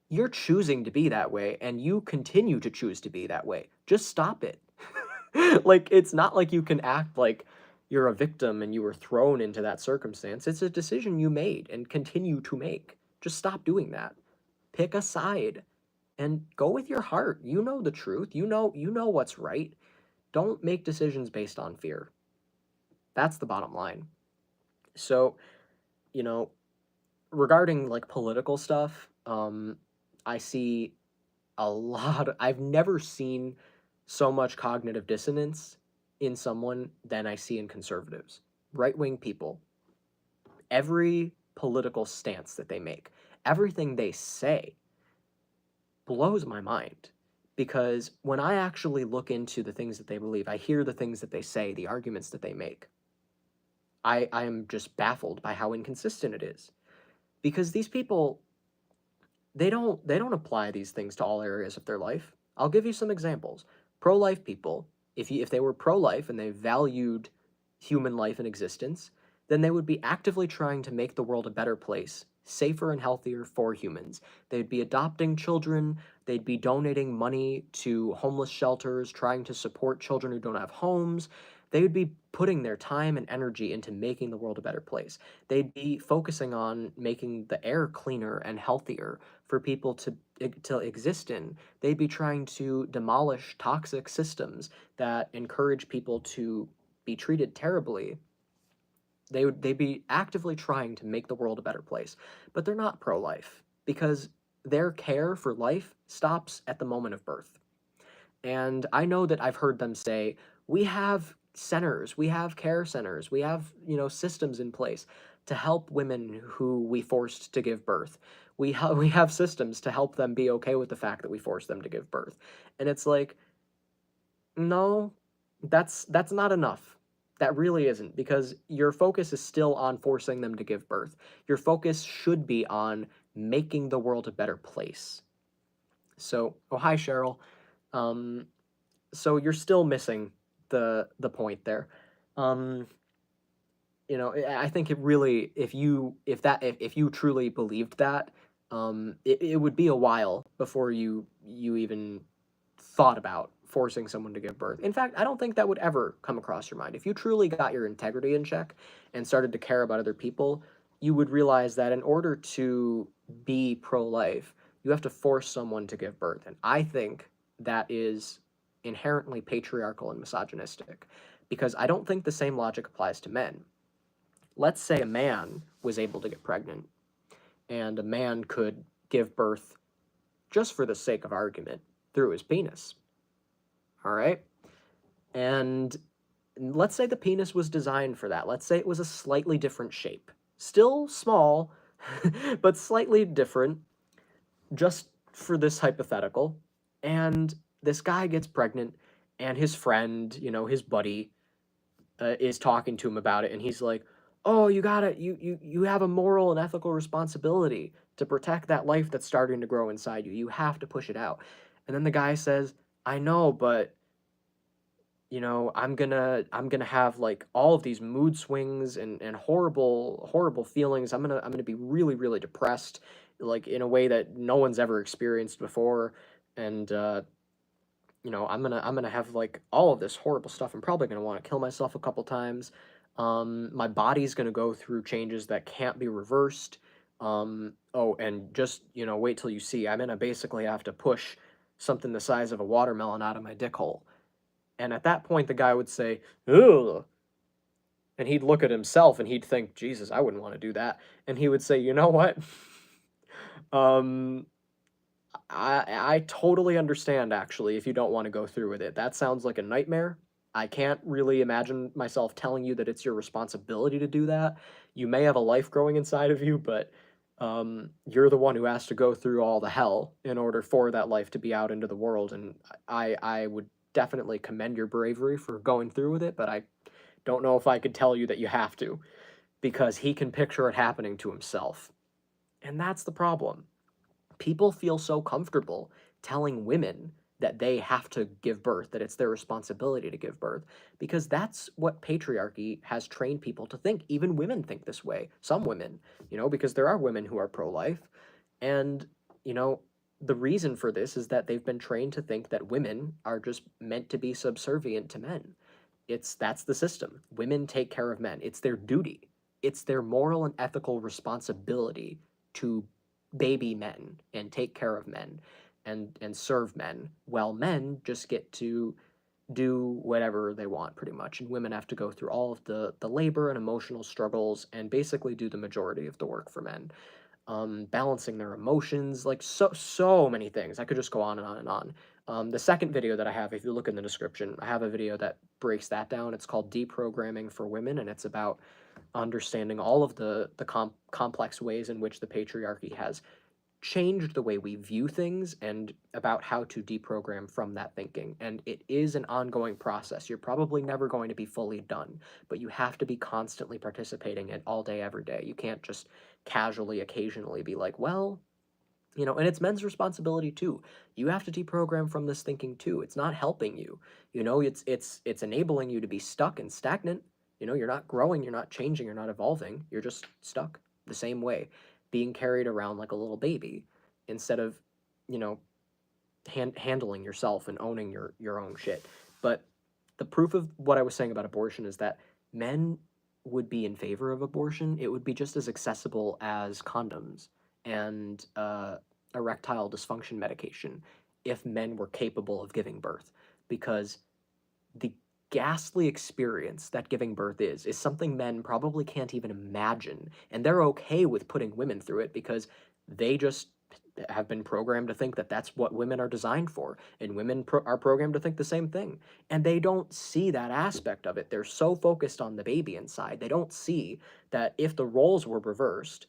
You're choosing to be that way, and you continue to choose to be that way. Just stop it. Like, it's not like you can act like you're a victim and you were thrown into that circumstance. It's a decision you made and continue to make. Just stop doing that. Pick a side and go with your heart. You know the truth. You know what's right. Don't make decisions based on fear. That's the bottom line. So, you know, regarding like political stuff, I see I've never seen so much cognitive dissonance in someone than I see in conservatives. Right-wing people, every political stance that they make, everything they say blows my mind, because when I actually look into the things that they believe, I hear the things that they say, the arguments that they make, I am just baffled by how inconsistent it is. Because these people, they don't apply these things to all areas of their life. I'll give you some examples. Pro-life people, if they were pro-life and they valued human life and existence, then they would be actively trying to make the world a better place, safer and healthier for humans. They'd be adopting children, they'd be donating money to homeless shelters, trying to support children who don't have homes. They would be putting their time and energy into making the world a better place. They'd be focusing on making the air cleaner and healthier for people to exist in. They'd be trying to demolish toxic systems that encourage people to be treated terribly. They'd be actively trying to make the world a better place. But they're not pro-life, because their care for life stops at the moment of birth. And I know that I've heard them say, we have centers, we have care centers, we have, systems in place to help women who we forced to give birth. We have systems to help them be okay with the fact that we forced them to give birth. And it's like, no, That's not enough. That really isn't, because your focus is still on forcing them to give birth. Your focus should be on making the world a better place. So, oh hi Cheryl. Um, so you're still missing the point there. Um, I think it really, if you truly believed that, it would be a while before you even thought about forcing someone to give birth. In fact, I don't think that would ever come across your mind. If you truly got your integrity in check and started to care about other people, you would realize that in order to be pro-life, you have to force someone to give birth. And I think that is inherently patriarchal and misogynistic, because I don't think the same logic applies to men. Let's say a man was able to get pregnant, and a man could give birth, just for the sake of argument, through his penis. All right? And let's say the penis was designed for that. Let's say it was a slightly different shape. Still small, but slightly different, just for this hypothetical. And this guy gets pregnant, and his friend, his buddy, is talking to him about it, and he's like, "Oh, you have a moral and ethical responsibility to protect that life that's starting to grow inside you. You have to push it out." And then the guy says, "I know, but I'm gonna have like all of these mood swings and horrible feelings. I'm gonna be really, really depressed, like in a way that no one's ever experienced before. And I'm gonna have like all of this horrible stuff. I'm probably gonna want to kill myself a couple times. My body's gonna go through changes that can't be reversed. Oh, and just wait till you see. I'm gonna basically have to push something the size of a watermelon out of my dick hole." And at that point, the guy would say, "Ugh." And he'd look at himself and he'd think, "Jesus, I wouldn't want to do that." And he would say, "You know what? um, I totally understand, actually, if you don't want to go through with it. That sounds like a nightmare. I can't really imagine myself telling you that it's your responsibility to do that. You may have a life growing inside of you, but you're the one who has to go through all the hell in order for that life to be out into the world. And I would definitely commend your bravery for going through with it, but I don't know if I could tell you that you have to, because he can picture it happening to himself. And that's the problem. People feel so comfortable telling women that they have to give birth, that it's their responsibility to give birth, because that's what patriarchy has trained people to think. Even women think this way. Some women, because there are women who are pro-life. And, you know, the reason for this is that they've been trained to think that women are just meant to be subservient to men. That's the system. Women take care of men. It's their duty. It's their moral and ethical responsibility to baby men and take care of men and serve men, while men just get to do whatever they want, pretty much. And women have to go through all of the labor and emotional struggles and basically do the majority of the work for men. Balancing their emotions, like so many things. I could just go on and on and on. The second video that I have, if you look in the description, I have a video that breaks that down. It's called Deprogramming for Women, and it's about understanding all of the complex ways in which the patriarchy has changed the way we view things and about how to deprogram from that thinking. And it is an ongoing process. You're probably never going to be fully done, but you have to be constantly participating in it all day, every day. You can't just casually, occasionally be like, well, and it's men's responsibility too. You have to deprogram from this thinking too. It's not helping you. It's enabling you to be stuck and stagnant. You're not growing, you're not changing, you're not evolving. You're just stuck the same way, being carried around like a little baby instead of, you know, handling yourself and owning your own shit. But the proof of what I was saying about abortion is that men would be in favor of abortion. It would be just as accessible as condoms and erectile dysfunction medication if men were capable of giving birth, because the ghastly experience that giving birth is something men probably can't even imagine, and they're okay with putting women through it because they just have been programmed to think that that's what women are designed for, and women are programmed to think the same thing, and they don't see that aspect of it. They're so focused on the baby inside, they don't see that if the roles were reversed,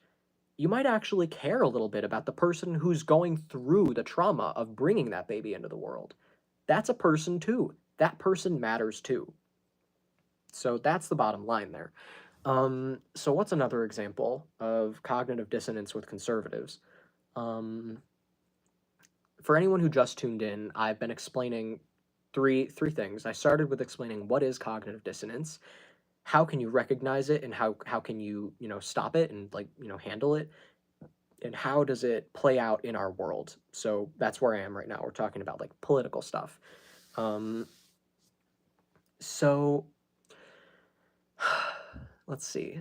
you might actually care a little bit about the person who's going through the trauma of bringing that baby into the world. That's a person too. that person matters too. So that's the bottom line there. So what's another example of cognitive dissonance with conservatives? Um, for anyone who just tuned in, I've been explaining three things. I started with explaining what is cognitive dissonance, how can you recognize it, and how can you, stop it and, like, handle it, and how does it play out in our world. So that's where I am right now. We're talking about, like, political stuff. Um, so let's see.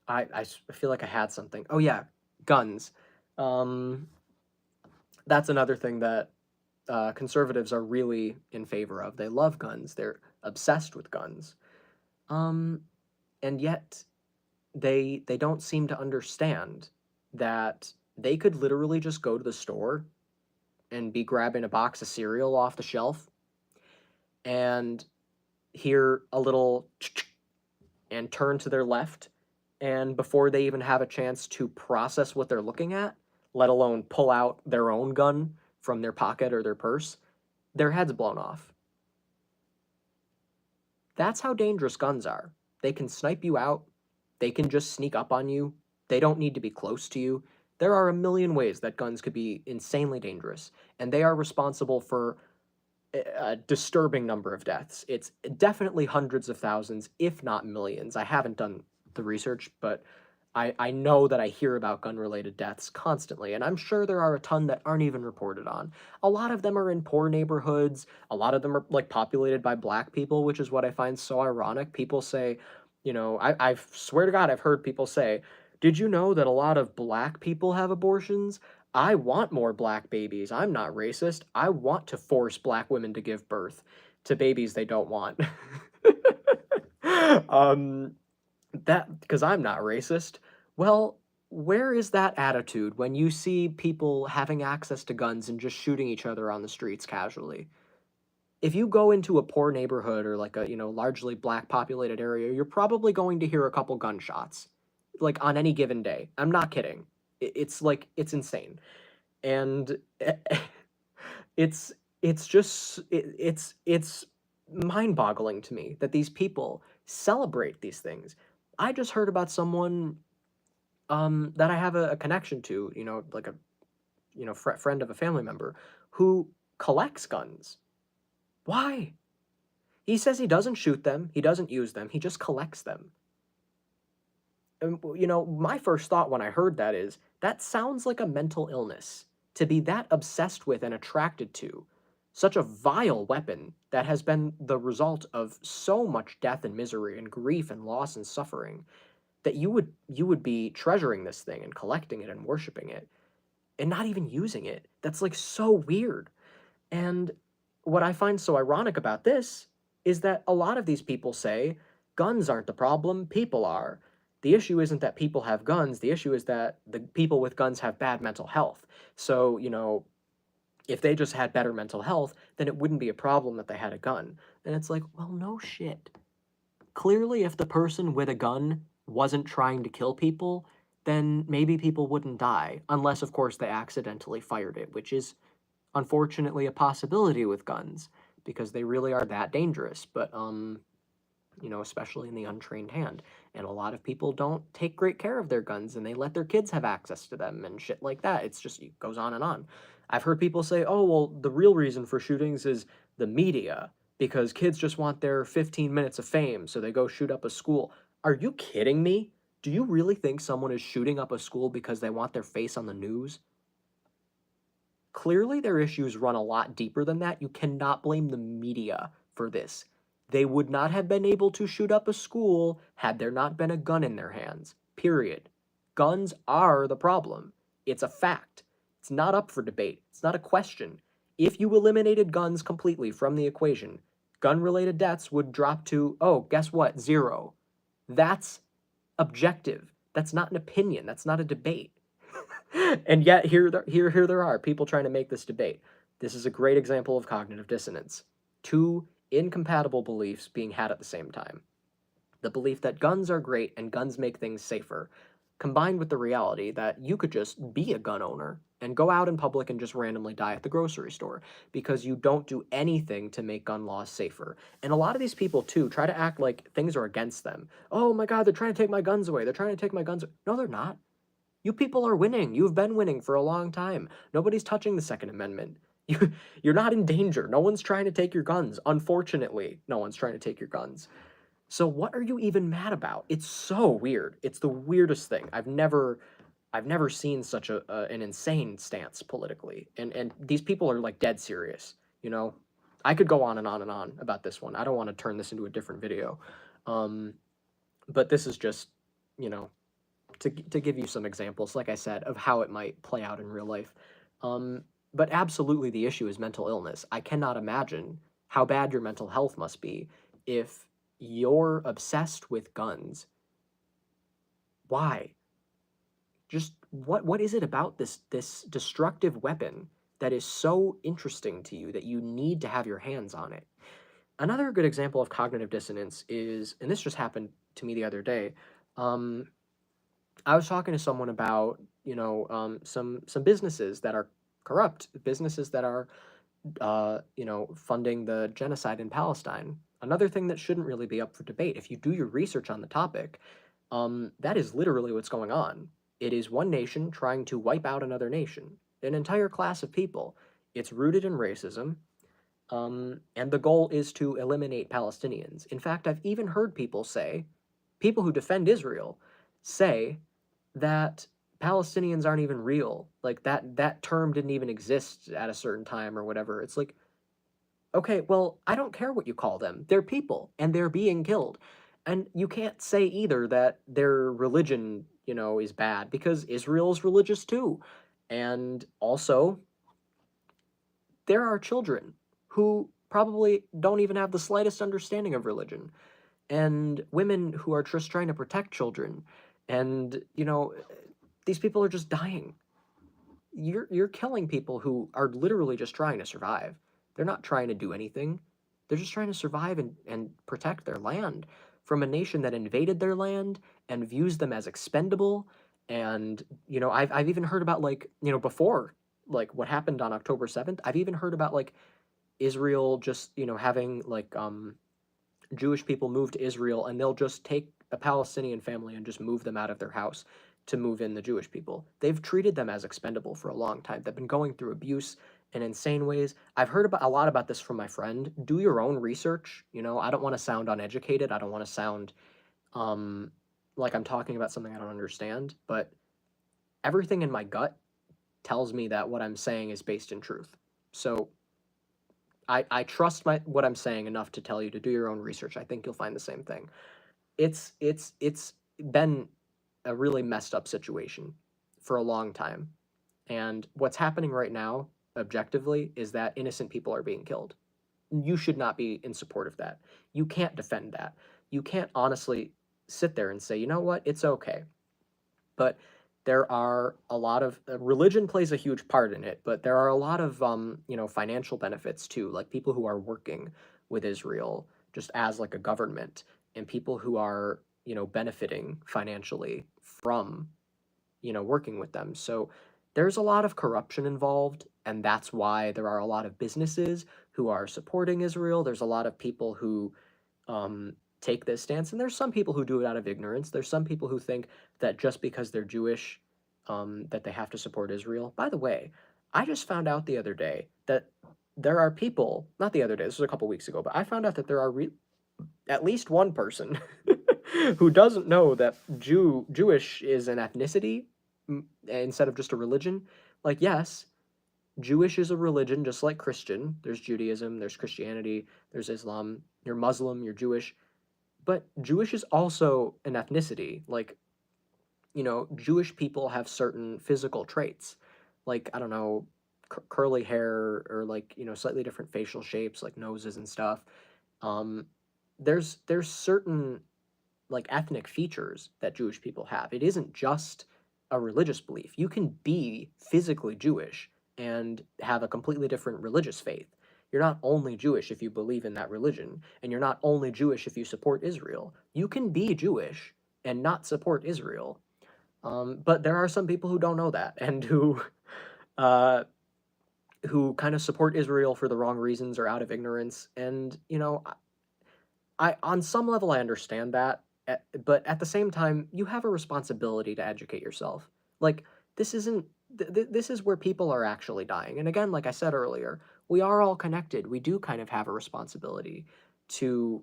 I feel like I had something. Oh yeah, guns. Um, that's another thing that conservatives are really in favor of. They love guns. They're obsessed with guns. Um, and yet they don't seem to understand that they could literally just go to the store and be grabbing a box of cereal off the shelf and hear a little and turn to their left, and before they even have a chance to process what they're looking at, let alone pull out their own gun from their pocket or their purse, their head's blown off. That's how dangerous guns are. They can snipe you out. They can just sneak up on you. They don't need to be close to you. There are a million ways that guns could be insanely dangerous, and they are responsible for a disturbing number of deaths. It's definitely hundreds of thousands, if not millions. I haven't done the research, but I know that I hear about gun-related deaths constantly, and I'm sure there are a ton that aren't even reported on. A lot of them are in poor neighborhoods. A lot of them are, like, populated by black people, which is what I find so ironic. People say, I swear to God, I've heard people say, "Did you know that a lot of black people have abortions? I want more black babies. I'm not racist. I want to force black women to give birth to babies they don't want." um, that because I'm not racist. Well, where is that attitude when you see people having access to guns and just shooting each other on the streets casually? If you go into a poor neighborhood or, like, a, largely black populated area, you're probably going to hear a couple gunshots, like, on any given day. I'm not kidding. It's like, it's insane. And it's it's mind-boggling to me that these people celebrate these things. I just heard about someone that I have a connection to, like a friend of a family member who collects guns. Why? He says he doesn't shoot them, he doesn't use them, he just collects them. And, my first thought when I heard that is, that sounds like a mental illness, to be that obsessed with and attracted to such a vile weapon that has been the result of so much death and misery and grief and loss and suffering, that you would be treasuring this thing and collecting it and worshiping it and not even using it. That's, like, so weird. And what I find so ironic about this is that a lot of these people say guns aren't the problem, people are. The issue isn't that people have guns, the issue is that the people with guns have bad mental health. So, if they just had better mental health, then it wouldn't be a problem that they had a gun. And it's like, well, no shit. Clearly, if the person with a gun wasn't trying to kill people, then maybe people wouldn't die, unless, of course, they accidentally fired it, which is unfortunately a possibility with guns, because they really are that dangerous. But especially in the untrained hand. And a lot of people don't take great care of their guns, and they let their kids have access to them and shit like that. It's just, it goes on and on. I've heard people say, "Oh, well, the real reason for shootings is the media, because kids just want their 15 minutes of fame, so they go shoot up a school." Are you kidding me? Do you really think someone is shooting up a school because they want their face on the news? Clearly, their issues run a lot deeper than that. You cannot blame the media for this. They would not have been able to shoot up a school had there not been a gun in their hands. Period. Guns are the problem. It's a fact. It's not up for debate. It's not a question. If you eliminated guns completely from the equation, gun-related deaths would drop to, oh, guess what? 0. That's objective. That's not an opinion. That's not a debate. And yet here there are people trying to make this debate. This is a great example of cognitive dissonance. Two incompatible beliefs being had at the same time. The belief that guns are great and guns make things safer, combined with the reality that you could just be a gun owner and go out in public and just randomly die at the grocery store because you don't do anything to make gun laws safer. And a lot of these people, too, try to act like things are against them. Oh my God, they're trying to take my guns away. They're trying to take my guns away. No, they're not. You people are winning. You've been winning for a long time. Nobody's touching the Second Amendment. You, you're not in danger. No one's trying to take your guns. Unfortunately, no one's trying to take your guns. So what are you even mad about? It's so weird. It's the weirdest thing. I've never seen such an insane stance politically. And these people are like dead serious, you know? I could go on and on and on about this one. I don't want to turn this into a different video. Um, but this is just, you know, to give you some examples, like I said, of how it might play out in real life. Um, but absolutely the issue is mental illness. I cannot imagine how bad your mental health must be if you're obsessed with guns. Why? Just what is it about this destructive weapon that is so interesting to you that you need to have your hands on it? Another good example of cognitive dissonance is, and this just happened to me the other day. Um, I was talking to someone about, some businesses that are corrupt, businesses that are, funding the genocide in Palestine. Another thing that shouldn't really be up for debate. If you do your research on the topic, that is literally what's going on. It is one nation trying to wipe out another nation, an entire class of people. It's rooted in racism, and the goal is to eliminate Palestinians. In fact, I've even heard people who defend Israel, say that Palestinians aren't even real. Like that term didn't even exist at a certain time or whatever. It's like, okay, well, I don't care what you call them. They're people and they're being killed. And you can't say either that their religion, is bad because Israel's religious too. And also, there are children who probably don't even have the slightest understanding of religion, and women who are just trying to protect children. And, these people are just dying. You're killing people who are literally just trying to survive. They're not trying to do anything. They're just trying to survive and protect their land from a nation that invaded their land and views them as expendable. And, I've even heard about, like, before, like, what happened on October 7th, I've even heard about, like, Israel just, having, like, Jewish people move to Israel and they'll just take a Palestinian family and just move them out of their house to move in the Jewish people. They've treated them as expendable for a long time. They've been going through abuse in insane ways. I've heard about a lot about this from my friend. Do your own research. I don't want to sound uneducated. I don't want to sound um, like I'm talking about something I don't understand. But everything in my gut tells me that what I'm saying is based in truth. So I trust what I'm saying enough to tell you to do your own research. I think you'll find the same thing. It's been a really messed up situation for a long time. And what's happening right now, objectively, is that innocent people are being killed. You should not be in support of that. You can't defend that. You can't honestly sit there and say, you know what, it's okay. But there are a lot of religion plays a huge part in it, but there are a lot of financial benefits too, like people who are working with Israel just as like a government, and people who are benefiting financially from working with them. So there's a lot of corruption involved, and that's why there are a lot of businesses who are supporting Israel. There's a lot of people who take this stance, and there's some people who do it out of ignorance. There's some people who think that just because they're Jewish, that they have to support Israel. By the way, I just found out the other day that there are people, not the other day, this was a couple weeks ago, but I found out that there are at least one person who doesn't know that Jewish is an ethnicity instead of just a religion. Like, yes, Jewish is a religion just like Christian. There's Judaism, there's Christianity, there's Islam. You're Muslim, you're Jewish. But Jewish is also an ethnicity. Like, Jewish people have certain physical traits. Like, I don't know, curly hair, or like, slightly different facial shapes, like noses and stuff. Um, there's certain like ethnic features that Jewish people have. It isn't just a religious belief. You can be physically Jewish and have a completely different religious faith. You're not only Jewish if you believe in that religion, and you're not only Jewish if you support Israel. You can be Jewish and not support Israel. But there are some people who don't know that, and who uh, who kind of support Israel for the wrong reasons or out of ignorance. And, I on some level I understand that, but at the same time, you have a responsibility to educate yourself. Like this isn't this is where people are actually dying. And again, like I said earlier, we are all connected. We do kind of have a responsibility to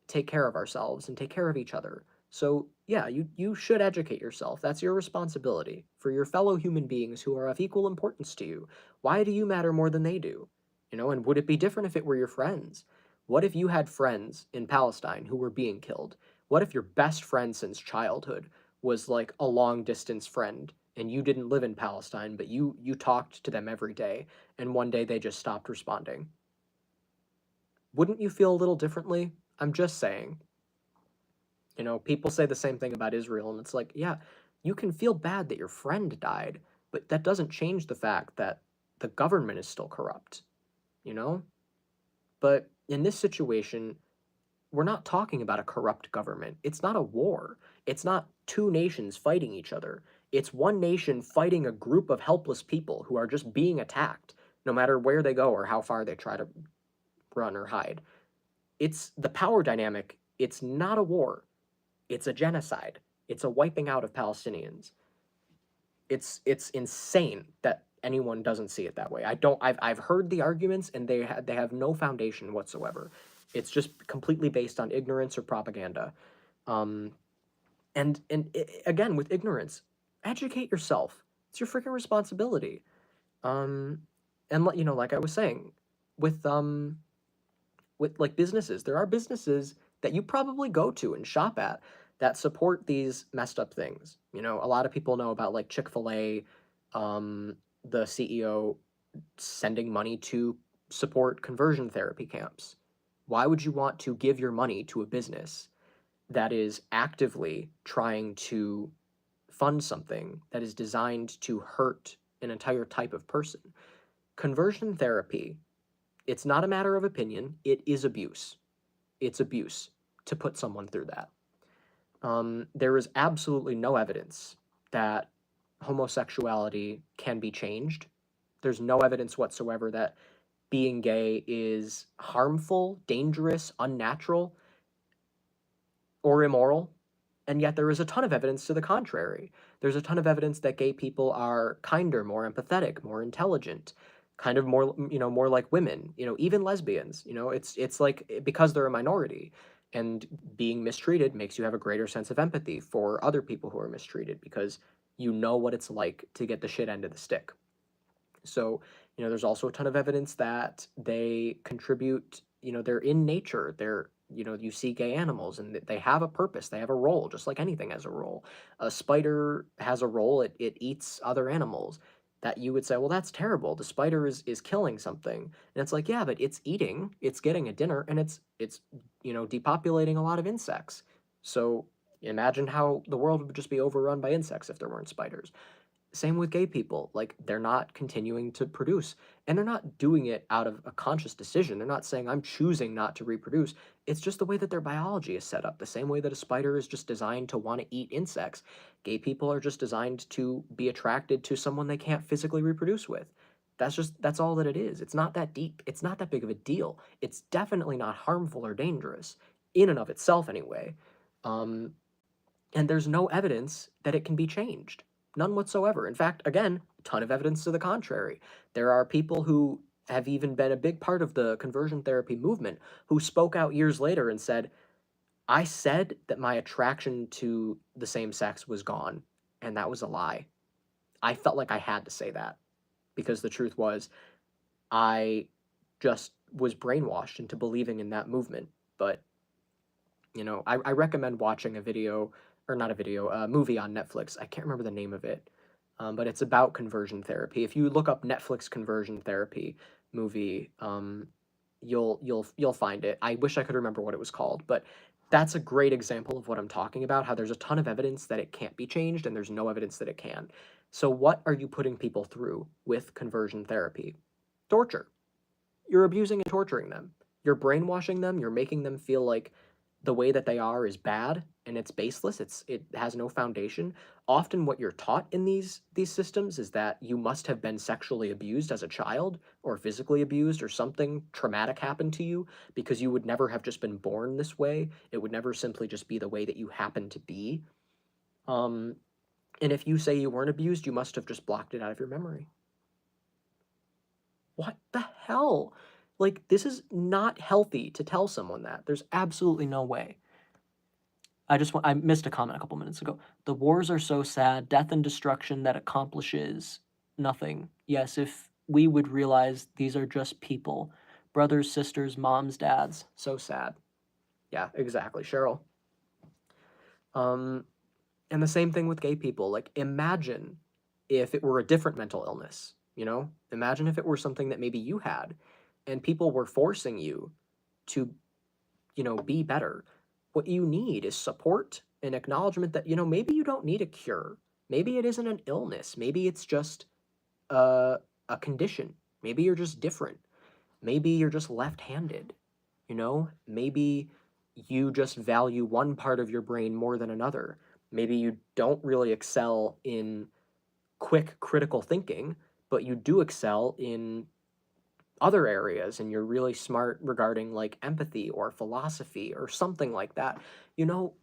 take care of ourselves and take care of each other. So, yeah, you should educate yourself. That's your responsibility for your fellow human beings who are of equal importance to you. Why do you matter more than they do? And would it be different if it were your friends? What if you had friends in Palestine who were being killed? What if your best friend since childhood was like a long distance friend and you didn't live in Palestine, but you talked to them every day and one day they just stopped responding? Wouldn't you feel a little differently? I'm just saying. People say the same thing about Israel, and it's like, yeah, you can feel bad that your friend died, but that doesn't change the fact that the government is still corrupt, you know? But in this situation, we're not talking about a corrupt government. It's not a war. It's not two nations fighting each other. It's one nation fighting a group of helpless people who are just being attacked, no matter where they go or how far they try to run or hide. It's the power dynamic. It's not a war. It's a genocide. It's a wiping out of Palestinians. It's insane that anyone doesn't see it that way. I've heard the arguments and they have no foundation whatsoever. It's just completely based on ignorance or propaganda. Um, again, with ignorance, educate yourself. It's your freaking responsibility. Um, and like I was saying, with like businesses. There are businesses that you probably go to and shop at that support these messed up things. A lot of people know about like Chick-fil-A, the CEO sending money to support conversion therapy camps. Why would you want to give your money to a business that is actively trying to fund something that is designed to hurt an entire type of person? Conversion therapy, it's not a matter of opinion, it is abuse. It's abuse to put someone through that. There is absolutely no evidence that homosexuality can be changed. There's no evidence whatsoever that being gay is harmful, dangerous, unnatural, or immoral. And yet there is a ton of evidence to the contrary. There's a ton of evidence that gay people are kinder, more empathetic, more intelligent, kind of more like women, even lesbians. It's like because they're a minority and being mistreated makes you have a greater sense of empathy for other people who are mistreated because you know what it's like to get the shit end of the stick. So, there's also a ton of evidence that they contribute, they're in nature. You see gay animals and they have a purpose, they have a role, just like anything has a role. A spider has a role, it eats other animals. That you would say, well, that's terrible. The spider is killing something. And it's like, yeah, but it's eating, it's getting a dinner, and it's depopulating a lot of insects. So imagine how the world would just be overrun by insects if there weren't spiders. Same with gay people. Like, they're not continuing to produce, and they're not doing it out of a conscious decision. They're not saying, I'm choosing not to reproduce. It's just the way that their biology is set up. The same way that a spider is just designed to want to eat insects. Gay people are just designed to be attracted to someone they can't physically reproduce with. That's all that it is. It's not that deep. It's not that big of a deal. It's definitely not harmful or dangerous, in and of itself, anyway. Um, and there's no evidence that it can be changed. None whatsoever. In fact, again, a ton of evidence to the contrary. There are people who have even been a big part of the conversion therapy movement who spoke out years later and said, I said that my attraction to the same sex was gone, and that was a lie. I felt like I had to say that because the truth was, I just was brainwashed into believing in that movement. But I recommend watching a video, or not a video, a movie on Netflix. I can't remember the name of it, but it's about conversion therapy. If you look up Netflix conversion therapy movie, you'll find it. I wish I could remember what it was called, but that's a great example of what I'm talking about, how there's a ton of evidence that it can't be changed and there's no evidence that it can. So what are you putting people through with conversion therapy? Torture. You're abusing and torturing them. You're brainwashing them. You're making them feel like the way that they are is bad and it's baseless, it has no foundation. Often what you're taught in these systems is that you must have been sexually abused as a child or physically abused or something traumatic happened to you, because you would never have just been born this way. It would never simply just be the way that you happen to be. Um, and if you say you weren't abused, you must have just blocked it out of your memory. What the hell? Like, this is not healthy to tell someone that. There's absolutely no way. I missed a comment a couple minutes ago. The wars are so sad, death and destruction that accomplishes nothing. Yes, if we would realize these are just people, brothers, sisters, moms, dads. So sad. Yeah, exactly, Cheryl. Um, and the same thing with gay people. Like, imagine if it were a different mental illness, you know? Imagine if it were something that maybe you had and people were forcing you to, be better. What you need is support and acknowledgement that, maybe you don't need a cure. Maybe it isn't an illness. Maybe it's just a, a condition. Maybe you're just different. Maybe you're just left-handed. Maybe you just value one part of your brain more than another. Maybe you don't really excel in quick critical thinking, but you do excel in other areas and you're really smart regarding like empathy or philosophy or something like that.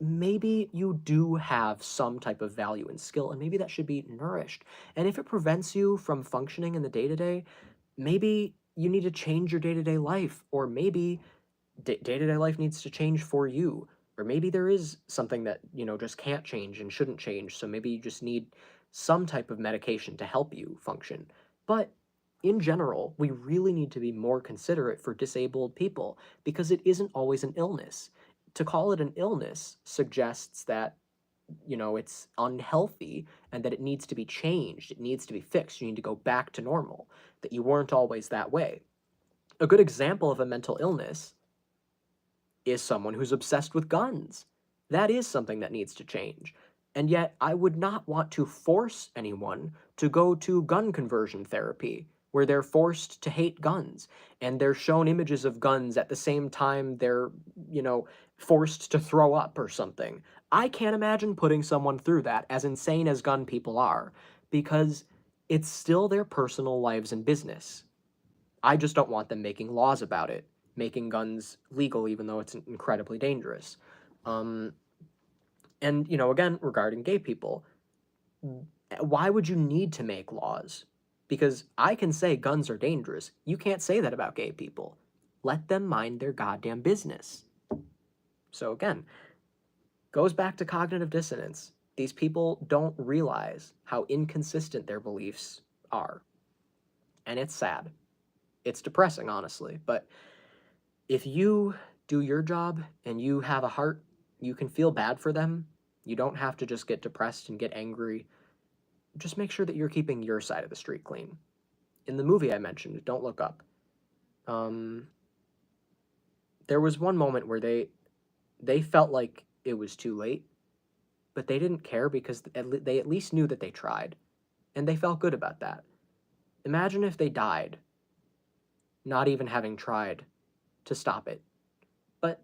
Maybe you do have some type of value and skill, and maybe that should be nourished. And if it prevents you from functioning in the day-to-day, maybe you need to change your day-to-day life, or maybe day-to-day life needs to change for you, or maybe there is something that just can't change and shouldn't change, so maybe you just need some type of medication to help you function. But in general, we really need to be more considerate for disabled people, because it isn't always an illness. To call it an illness suggests that it's unhealthy and that it needs to be changed, it needs to be fixed, you need to go back to normal, that you weren't always that way. A good example of a mental illness is someone who's obsessed with guns. That is something that needs to change. And yet, I would not want to force anyone to go to gun conversion therapy, where they're forced to hate guns, and they're shown images of guns at the same time they're, forced to throw up or something. I can't imagine putting someone through that, as insane as gun people are, because it's still their personal lives and business. I just don't want them making laws about it, making guns legal, even though it's incredibly dangerous. Um, and, again, regarding gay people, why would you need to make laws? Because I can say guns are dangerous. You can't say that about gay people. Let them mind their goddamn business. So again, goes back to cognitive dissonance. These people don't realize how inconsistent their beliefs are. And it's sad. It's depressing, honestly, but if you do your job and you have a heart, you can feel bad for them. You don't have to just get depressed and get angry. Just make sure that you're keeping your side of the street clean. In the movie I mentioned, Don't Look Up, um, there was one moment where they felt like it was too late, but they didn't care because they at least knew that they tried, and they felt good about that. Imagine if they died, not even having tried to stop it. But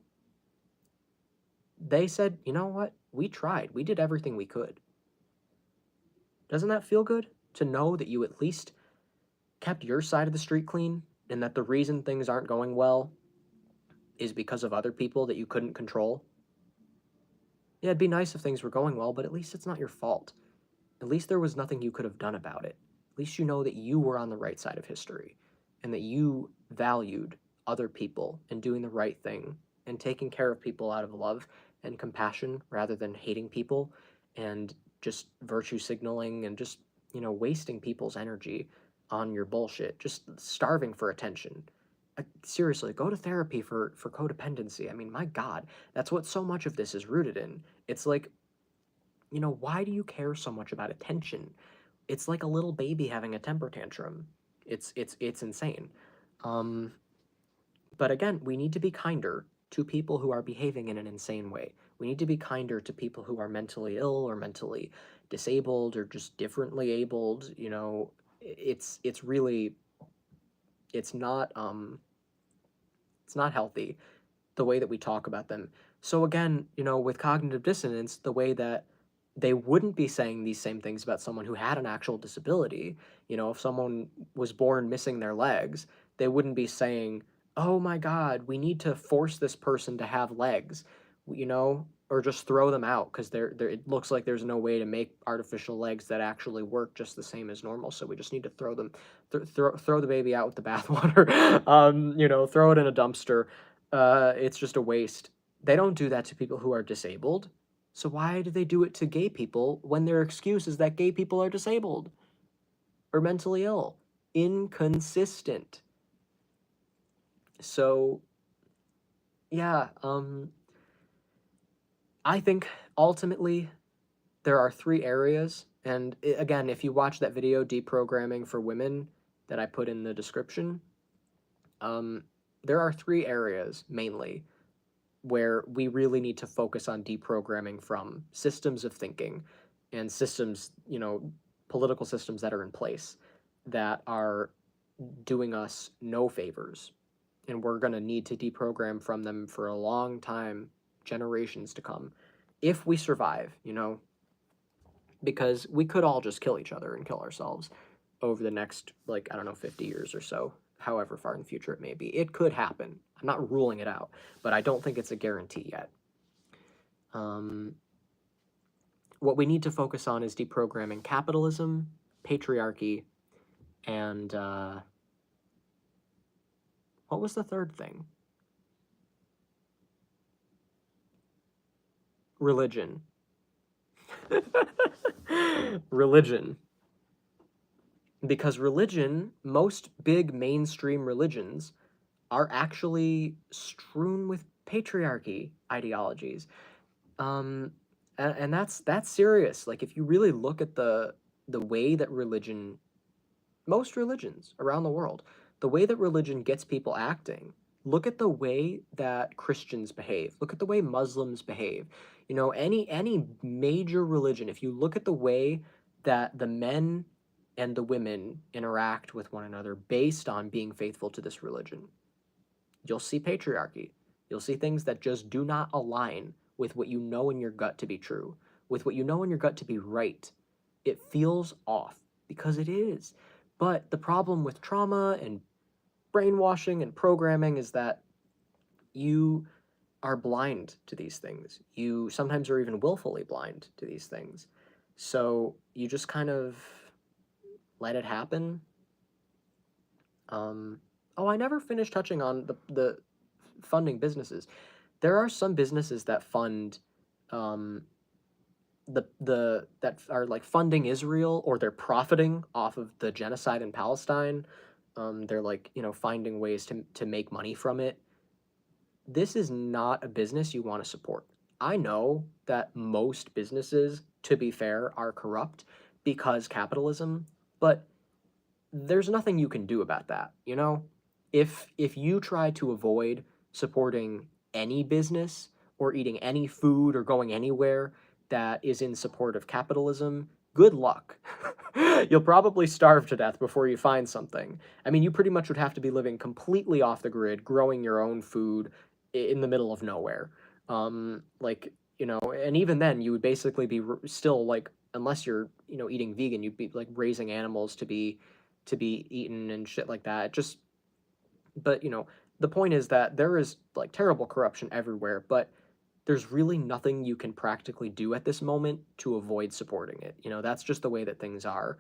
they said, you know what? We tried. We did everything we could. Doesn't that feel good? To know that you at least kept your side of the street clean, and that the reason things aren't going well is because of other people that you couldn't control? Yeah, it'd be nice if things were going well, but at least it's not your fault. At least there was nothing you could have done about it. At least you know that you were on the right side of history, and that you valued other people and doing the right thing and taking care of people out of love and compassion rather than hating people and just virtue signaling and just, wasting people's energy on your bullshit, just starving for attention. Seriously, go to therapy for codependency. I mean, my God, that's what so much of this is rooted in. It's like, why do you care so much about attention? It's like a little baby having a temper tantrum. It's insane. Um, but again, we need to be kinder to people who are behaving in an insane way. We need to be kinder to people who are mentally ill or mentally disabled or just differently abled. It's really it's not it's not healthy the way that we talk about them. So again, with cognitive dissonance, the way that they wouldn't be saying these same things about someone who had an actual disability, if someone was born missing their legs, they wouldn't be saying, "Oh my God, we need to force this person to have legs," or just throw them out because it looks like there's no way to make artificial legs that actually work just the same as normal. So we just need to throw the baby out with the bathwater, throw it in a dumpster. It's just a waste. They don't do that to people who are disabled. So why do they do it to gay people when their excuse is that gay people are disabled or mentally ill? Inconsistent. So, yeah, I think ultimately there are three areas. And again, if you watch that video, Deprogramming for Women, that I put in the description, there are three areas mainly where we really need to focus on deprogramming from systems of thinking and systems, political systems that are in place that are doing us no favors. And we're going to need to deprogram from them for a long time, generations to come, if we survive, because we could all just kill each other and kill ourselves over the next, 50 years or so, however far in the future it may be. It could happen. I'm not ruling it out, but I don't think it's a guarantee yet. What we need to focus on is deprogramming capitalism, patriarchy, and what was the third thing? Religion. Religion. Because religion, most big mainstream religions, are actually strewn with patriarchy ideologies. And that's serious. Like, if you really look at the way that most religions around the world, the way that religion gets people acting, look at the way that Christians behave, look at the way Muslims behave. Any major religion, if you look at the way that the men and the women interact with one another based on being faithful to this religion, you'll see patriarchy. You'll see things that just do not align with what you know in your gut to be true, with what you know in your gut to be right. It feels off because it is. But the problem with trauma and brainwashing and programming is that you are blind to these things. You sometimes are even willfully blind to these things. So you just kind of let it happen. I never finished touching on the funding businesses. There are some businesses that fund that are like funding Israel, or they're profiting off of the genocide in Palestine. They're like, finding ways to make money from it. This is not a business you want to support. I know that most businesses, to be fair, are corrupt because capitalism, but there's nothing you can do about that, If you try to avoid supporting any business or eating any food or going anywhere that is in support of capitalism, good luck. You'll probably starve to death before you find something. I mean, you pretty much would have to be living completely off the grid, growing your own food in the middle of nowhere. And even then, you would basically be still like, unless you're, eating vegan, you'd be like raising animals to be eaten and shit like that. But the point is that there is like terrible corruption everywhere, but there's really nothing you can practically do at this moment to avoid supporting it. That's just the way that things are.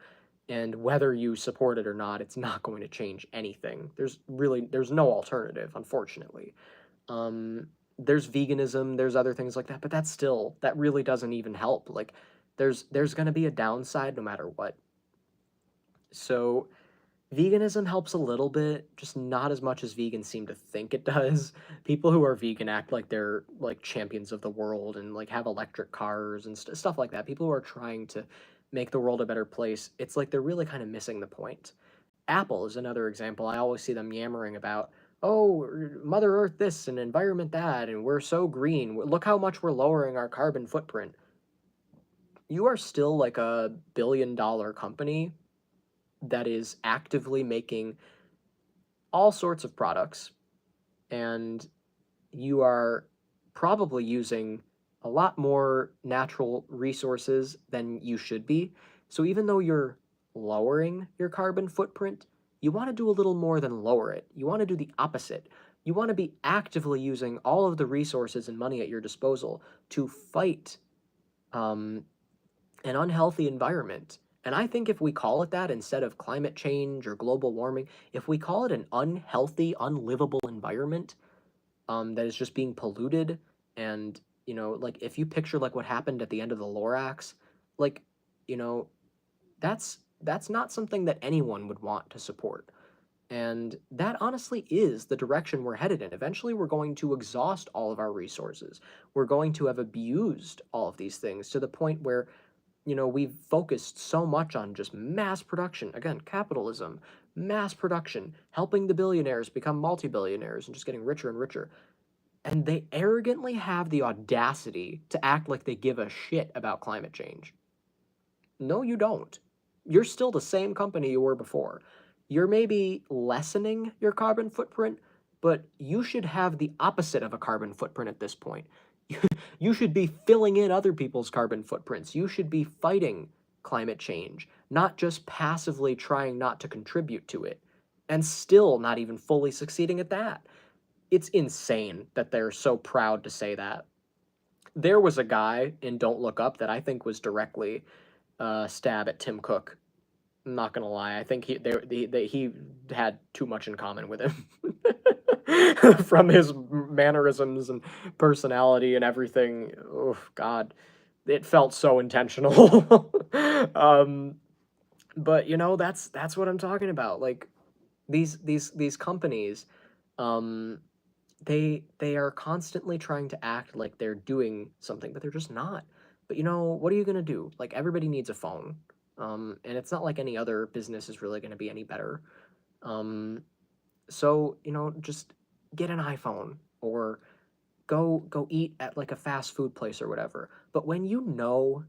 And whether you support it or not, it's not going to change anything. There's no alternative, unfortunately. There's veganism, there's other things like that, but that really doesn't even help. Like, there's going to be a downside no matter what. So veganism helps a little bit, just not as much as vegans seem to think it does. People who are vegan act like they're like champions of the world and like have electric cars and stuff like that. People who are trying to make the world a better place, it's like they're really kind of missing the point. Apple is another example. I always see them yammering about, oh, Mother Earth this and environment that, and we're so green. Look how much we're lowering our carbon footprint. You are still like a $1 billion company that is actively making all sorts of products, and you are probably using a lot more natural resources than you should be. So even though you're lowering your carbon footprint, you want to do a little more than lower it. You want to do the opposite. You want to be actively using all of the resources and money at your disposal to fight um, an unhealthy environment. And I think if we call it that instead of climate change or global warming, if we call it an unhealthy, unlivable environment, that is just being polluted, and like if you picture like what happened at the end of the Lorax, like you know, that's not something that anyone would want to support. And that honestly is the direction we're headed in. Eventually, we're going to exhaust all of our resources. We're going to have abused all of these things to the point where we've focused so much on just mass production. Again, capitalism, mass production, helping the billionaires become multi-billionaires and just getting richer and richer. And they arrogantly have the audacity to act like they give a shit about climate change. No, you don't. You're still the same company you were before. You're maybe lessening your carbon footprint, but you should have the opposite of a carbon footprint at this point. You should be filling in other people's carbon footprints. You should be fighting climate change, not just passively trying not to contribute to it, and still not even fully succeeding at that. It's insane that they're so proud to say that. There was a guy in Don't Look Up that I think was directly stab at Tim Cook. I'm not gonna lie, I think he had too much in common with him. From his mannerisms and personality and everything. Oh God, it felt so intentional. um, but that's what I'm talking about. Like these companies, um, they are constantly trying to act like they're doing something, but they're just not. But what are you gonna do? Like everybody needs a phone, and it's not like any other business is really gonna be any better. Um, so just get an iPhone or go eat at like a fast food place or whatever. But when you know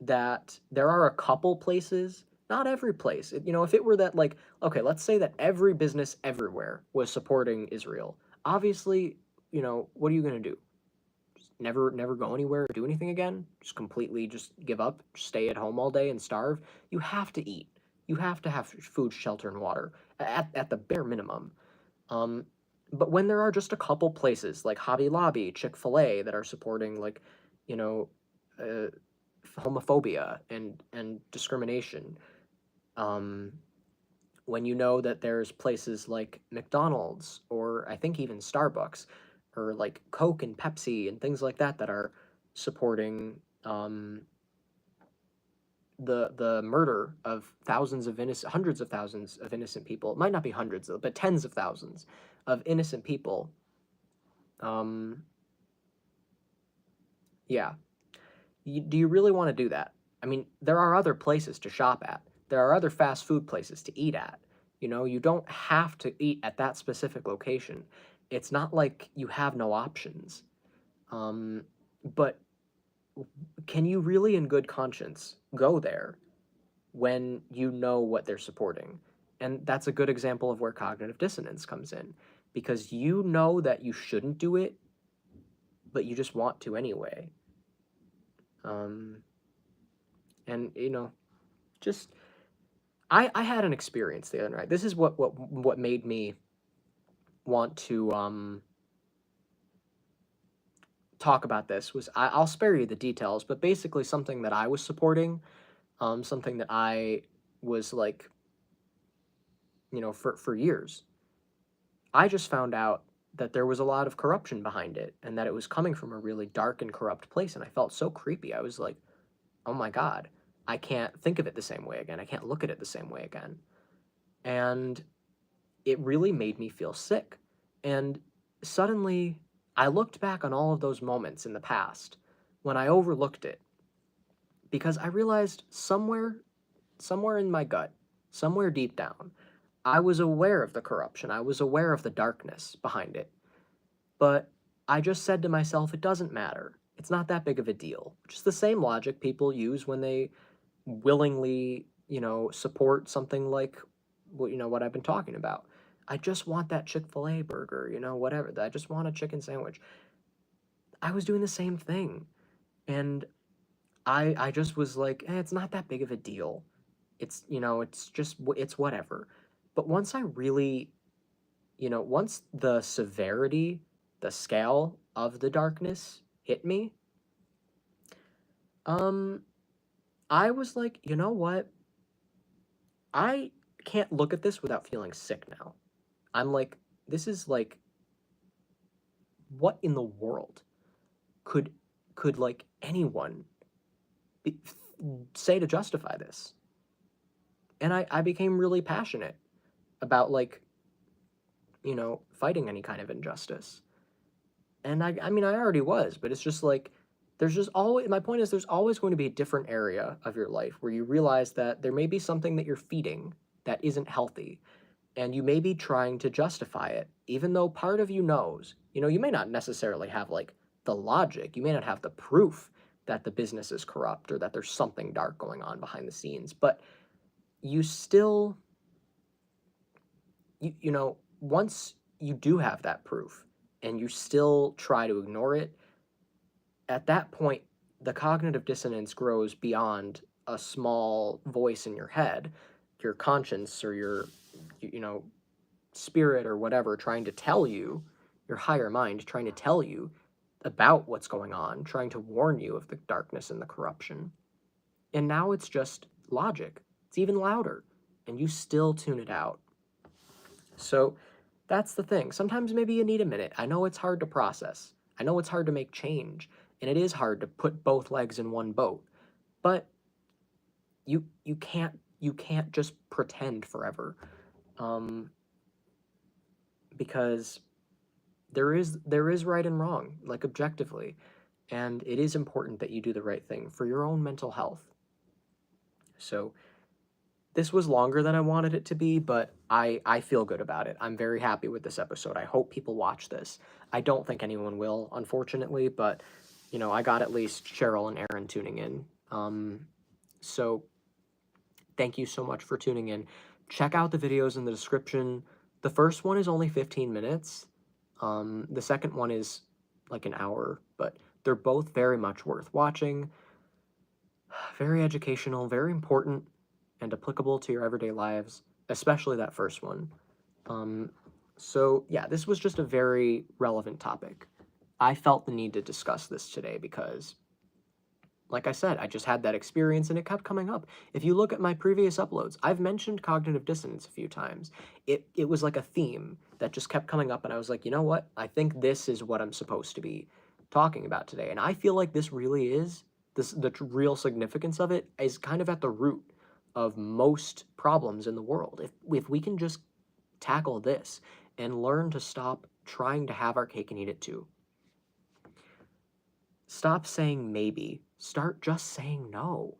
that there are a couple places, not every place. If it were that, like, okay, let's say that every business everywhere was supporting Israel. Obviously, what are you going to do? Just never go anywhere or do anything again? Just completely just give up, stay at home all day and starve? You have to eat. You have to have food, shelter, and water at the bare minimum. Um, but when there are just a couple places like Hobby Lobby, Chick-fil-A that are supporting like, you know, uh, homophobia and discrimination, um, when you know that there's places like McDonald's or I think even Starbucks or like Coke and Pepsi and things like that that are supporting the murder of hundreds of thousands of innocent people. It might not be hundreds, but tens of thousands of innocent people. Um, yeah. Do you really want to do that? I mean, there are other places to shop at. There are other fast food places to eat at. You don't have to eat at that specific location. It's not like you have no options. But can you really, in good conscience, go there when you know what they're supporting? And that's a good example of where cognitive dissonance comes in, because you know that you shouldn't do it, but you just want to anyway. Um, and just I had an experience the other night. This is what made me want to talk about this. I'll spare you the details, but basically something that I was supporting, something that I was like, for years. I just found out that there was a lot of corruption behind it and that it was coming from a really dark and corrupt place, and I felt so creepy. I was like, oh my God, I can't think of it the same way again. I can't look at it the same way again. And it really made me feel sick. And suddenly, I looked back on all of those moments in the past when I overlooked it, because I realized somewhere in my gut, somewhere deep down, I was aware of the corruption. I was aware of the darkness behind it. But I just said to myself, it doesn't matter. It's not that big of a deal. Which is the same logic people use when they willingly, support something like what I've been talking about. I just want that Chick-fil-A burger, whatever. I just want a chicken sandwich. I was doing the same thing. And I just was like, it's not that big of a deal. It's, it's just, it's whatever. But once I really, once the severity, the scale of the darkness hit me, um, I was like, you know what? I can't look at this without feeling sick now. I'm like, this is like, what in the world could like anyone be, say to justify this? And I became really passionate about like, fighting any kind of injustice. And I mean, I already was, but it's just like, there's just always, my point is, there's always going to be a different area of your life where you realize that there may be something that you're feeding that isn't healthy, and you may be trying to justify it, even though part of you knows, you may not necessarily have like the logic, you may not have the proof that the business is corrupt or that there's something dark going on behind the scenes, but you still, once you do have that proof and you still try to ignore it, at that point, the cognitive dissonance grows beyond a small voice in your head, your conscience or your, you know, spirit or whatever trying to tell you, your higher mind trying to tell you about what's going on, trying to warn you of the darkness and the corruption. And now it's just logic. It's even louder, and you still tune it out. So that's the thing. Sometimes maybe you need a minute. I know it's hard to process. I know it's hard to make change, and it is hard to put both legs in one boat. But you can't just pretend forever, because there is right and wrong, like objectively, and it is important that you do the right thing for your own mental health. So this was longer than I wanted it to be, but I feel good about it. I'm very happy with this episode. I hope people watch this. I don't think anyone will, unfortunately, but I got at least Cheryl and Aaron tuning in. So thank you so much for tuning in. Check out the videos in the description. The first one is only 15 minutes. The second one is like an hour, but they're both very much worth watching. Very educational, very important, and applicable to your everyday lives, especially that first one. So yeah, this was just a very relevant topic. I felt the need to discuss this today because, like I said, I just had that experience and it kept coming up. If you look at my previous uploads, I've mentioned cognitive dissonance a few times. It was like a theme that just kept coming up, and I was like, you know what? I think this is what I'm supposed to be talking about today. And I feel like this really is, the real significance of it is kind of at the root of most problems in the world. If we can just tackle this and learn to stop trying to have our cake and eat it too. Stop saying maybe. Start just saying no.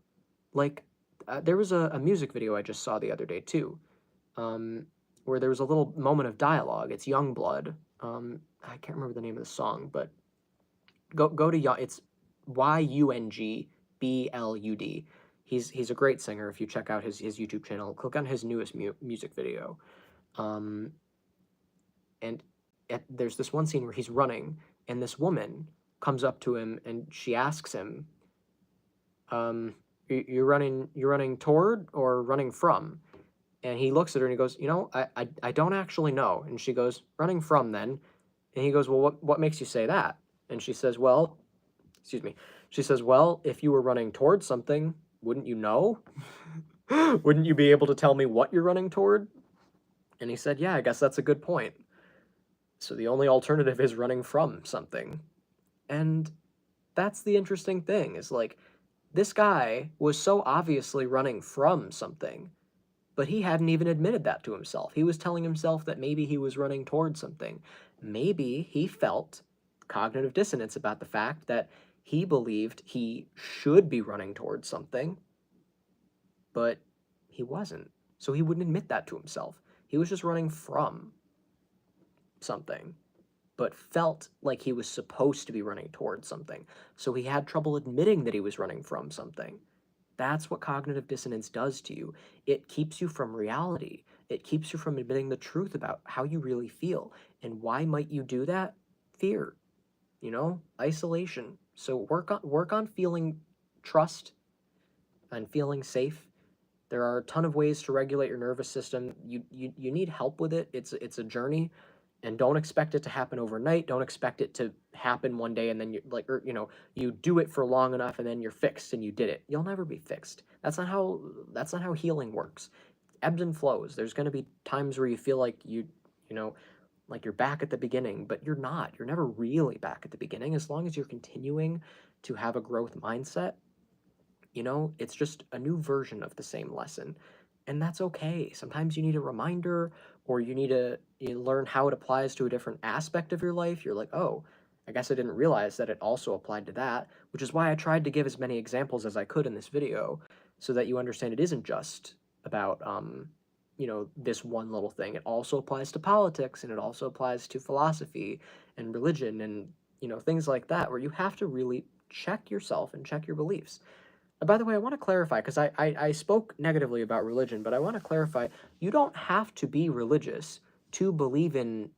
Like, there was a music video I just saw the other day too, where there was a little moment of dialogue. It's Youngblood. I can't remember the name of the song, but go to it's Youngblud. He's a great singer. If you check out his YouTube channel, click on his newest music video. And there's this one scene where he's running, and this woman comes up to him and she asks him, you're running toward or running from? And he looks at her and he goes, I don't actually know. And she goes, running from then. And he goes, well, what makes you say that? And she says, well, if you were running towards something, wouldn't you know? Wouldn't you be able to tell me what you're running toward? And he said, yeah, I guess that's a good point. So the only alternative is running from something. And that's the interesting thing, is like, this guy was so obviously running from something, but he hadn't even admitted that to himself. He was telling himself that maybe he was running towards something. Maybe he felt cognitive dissonance about the fact that he believed he should be running towards something, but he wasn't. So he wouldn't admit that to himself. He was just running from something, but felt like he was supposed to be running towards something. So he had trouble admitting that he was running from something. That's what cognitive dissonance does to you. It keeps you from reality. It keeps you from admitting the truth about how you really feel. And why might you do that? Fear. isolation. So work on feeling trust and feeling safe. There are a ton of ways to regulate your nervous system. You need help with it. It's a journey, and don't expect it to happen overnight. Don't expect it to happen one day and then you like, or you do it for long enough and then you're fixed and you did it. You'll never be fixed. That's not how healing works. Ebbs and flows. There's going to be times where you feel like you know like you're back at the beginning, but you're not. You're never really back at the beginning as long as you're continuing to have a growth mindset. It's just a new version of the same lesson. And that's okay. Sometimes you need a reminder, or you learn how it applies to a different aspect of your life. You're like, oh, I guess I didn't realize that it also applied to that, which is why I tried to give as many examples as I could in this video so that you understand it isn't just about, this one little thing. It also applies to politics, and it also applies to philosophy and religion and, things like that, where you have to really check yourself and check your beliefs. By the way, I want to clarify because I spoke negatively about religion, but I want to clarify you don't have to be religious to believe in,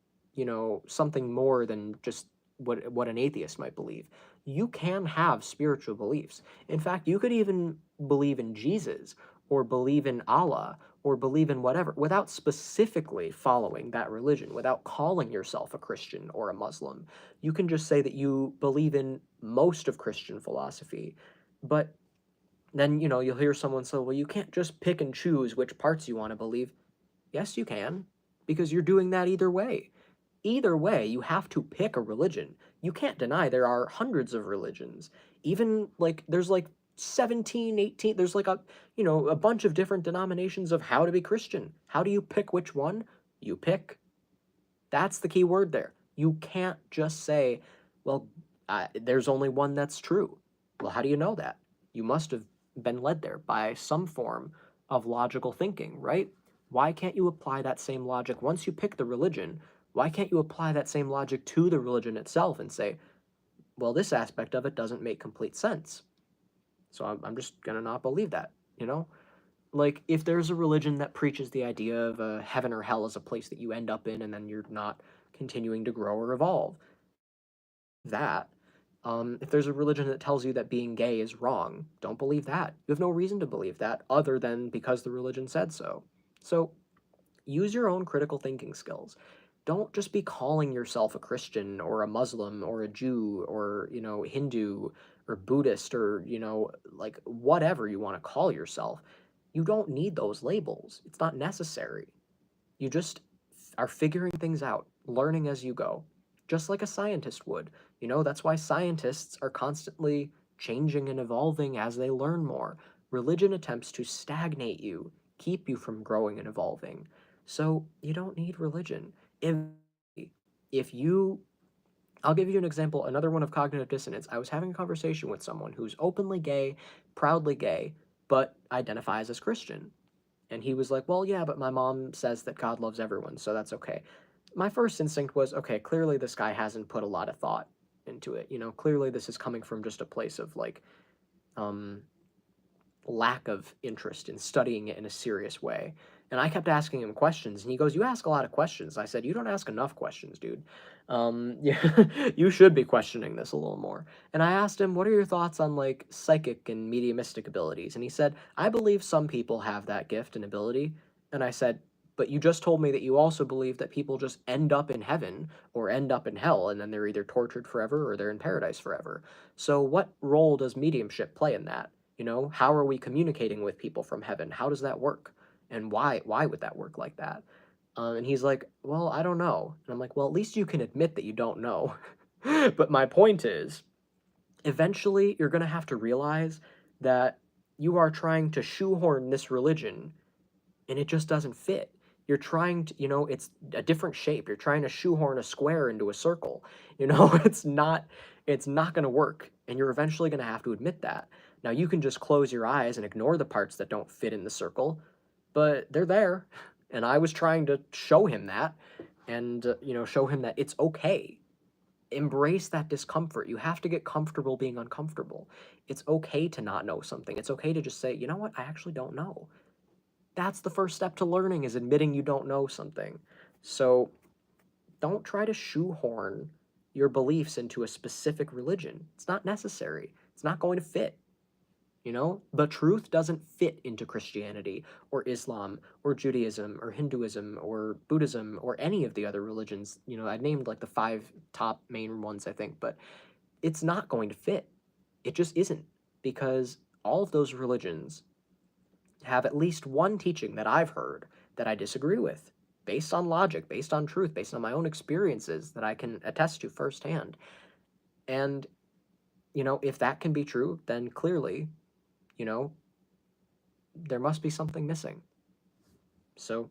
something more than just what an atheist might believe. You can have spiritual beliefs. In fact, you could even believe in Jesus or believe in Allah or believe in whatever without specifically following that religion, without calling yourself a Christian or a Muslim. You can just say that you believe in most of Christian philosophy, but then you'll hear someone say, well, you can't just pick and choose which parts you want to believe. Yes, you can, because you're doing that either way. Either way, you have to pick a religion. You can't deny there are hundreds of religions. Even like there's like 17, 18, there's like a bunch of different denominations of how to be Christian. How do you pick which one? You pick. That's the key word there. You can't just say, well, there's only one that's true. Well, how do you know that? You must have been led there by some form of logical thinking, right? Why can't you apply that same logic once you pick the religion? Why can't you apply that same logic to the religion itself and say, well, this aspect of it doesn't make complete sense. So I'm just going to not believe that, you know? Like, if there's a religion that preaches the idea of heaven or hell as a place that you end up in and then you're not continuing to grow or evolve, that. If there's a religion that tells you that being gay is wrong, don't believe that. You have no reason to believe that other than because the religion said so. So use your own critical thinking skills. Don't just be calling yourself a Christian or a Muslim or a Jew or, Hindu or Buddhist or, like whatever you want to call yourself. You don't need those labels. It's not necessary. You just are figuring things out, learning as you go, just like a scientist would. That's why scientists are constantly changing and evolving as they learn more. Religion attempts to stagnate you, keep you from growing and evolving. So you don't need religion. If you, I'll give you an example, another one of cognitive dissonance. I was having a conversation with someone who's openly gay, proudly gay, but identifies as Christian. And he was like, well, yeah, but my mom says that God loves everyone, so that's okay. My first instinct was, okay, clearly this guy hasn't put a lot of thought into it. Clearly this is coming from just a place of like, um, lack of interest in studying it in a serious way. And I kept asking him questions, and he goes, you ask a lot of questions. I said, you don't ask enough questions, dude. Yeah, you should be questioning this a little more. And I asked him, what are your thoughts on like psychic and mediumistic abilities? And he said, I believe some people have that gift and ability. And I said, but you just told me that you also believe that people just end up in heaven or end up in hell, and then they're either tortured forever or they're in paradise forever. So what role does mediumship play in that? How are we communicating with people from heaven? How does that work? And why would that work like that? And he's like, well, I don't know. And I'm like, well, at least you can admit that you don't know. But my point is, eventually you're going to have to realize that you are trying to shoehorn this religion and it just doesn't fit. You're trying to, it's a different shape. You're trying to shoehorn a square into a circle. It's not going to work. And you're eventually going to have to admit that. Now, you can just close your eyes and ignore the parts that don't fit in the circle, but they're there. And I was trying to show him that and, show him that it's okay. Embrace that discomfort. You have to get comfortable being uncomfortable. It's okay to not know something. It's okay to just say, you know what? I actually don't know. That's the first step to learning, is admitting you don't know something. So don't try to shoehorn your beliefs into a specific religion. It's not necessary. It's not going to fit. You know, the truth doesn't fit into Christianity or Islam or Judaism or Hinduism or Buddhism or any of the other religions. You know, I named like the 5 top main ones, I think, but it's not going to fit. It just isn't, because all of those religions have at least one teaching that I've heard that I disagree with, based on logic, based on truth, based on my own experiences that I can attest to firsthand. And, you know, if that can be true, then clearly, you know, there must be something missing. So,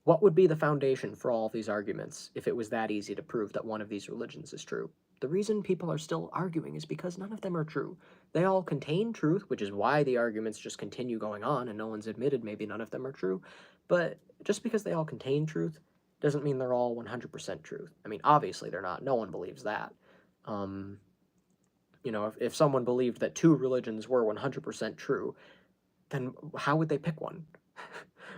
what would be the foundation for all of these arguments if it was that easy to prove that one of these religions is true? The reason people are still arguing is because none of them are true. They all contain truth, which is why the arguments just continue going on and no one's admitted maybe none of them are true. But just because they all contain truth doesn't mean they're all 100% truth. I mean, obviously they're not. No one believes that. You know, if someone believed that 2 religions were 100% true, then how would they pick one?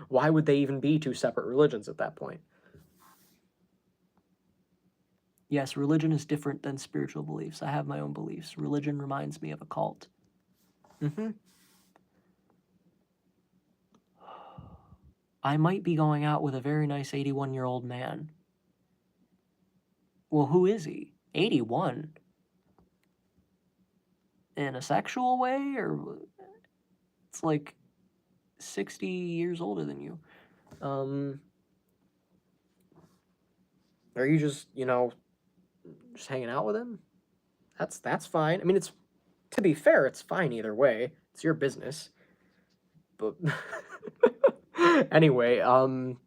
Why would they even be 2 separate religions at that point? Yes, religion is different than spiritual beliefs. I have my own beliefs. Religion reminds me of a cult. I might be going out with a very nice 81-year-old man. Well, who is he? 81? In a sexual way? Or it's like 60 years older than you. Are you just, you know, just hanging out with him? That's fine. I mean, it's, to be fair, it's fine either way. It's your business. But anyway, you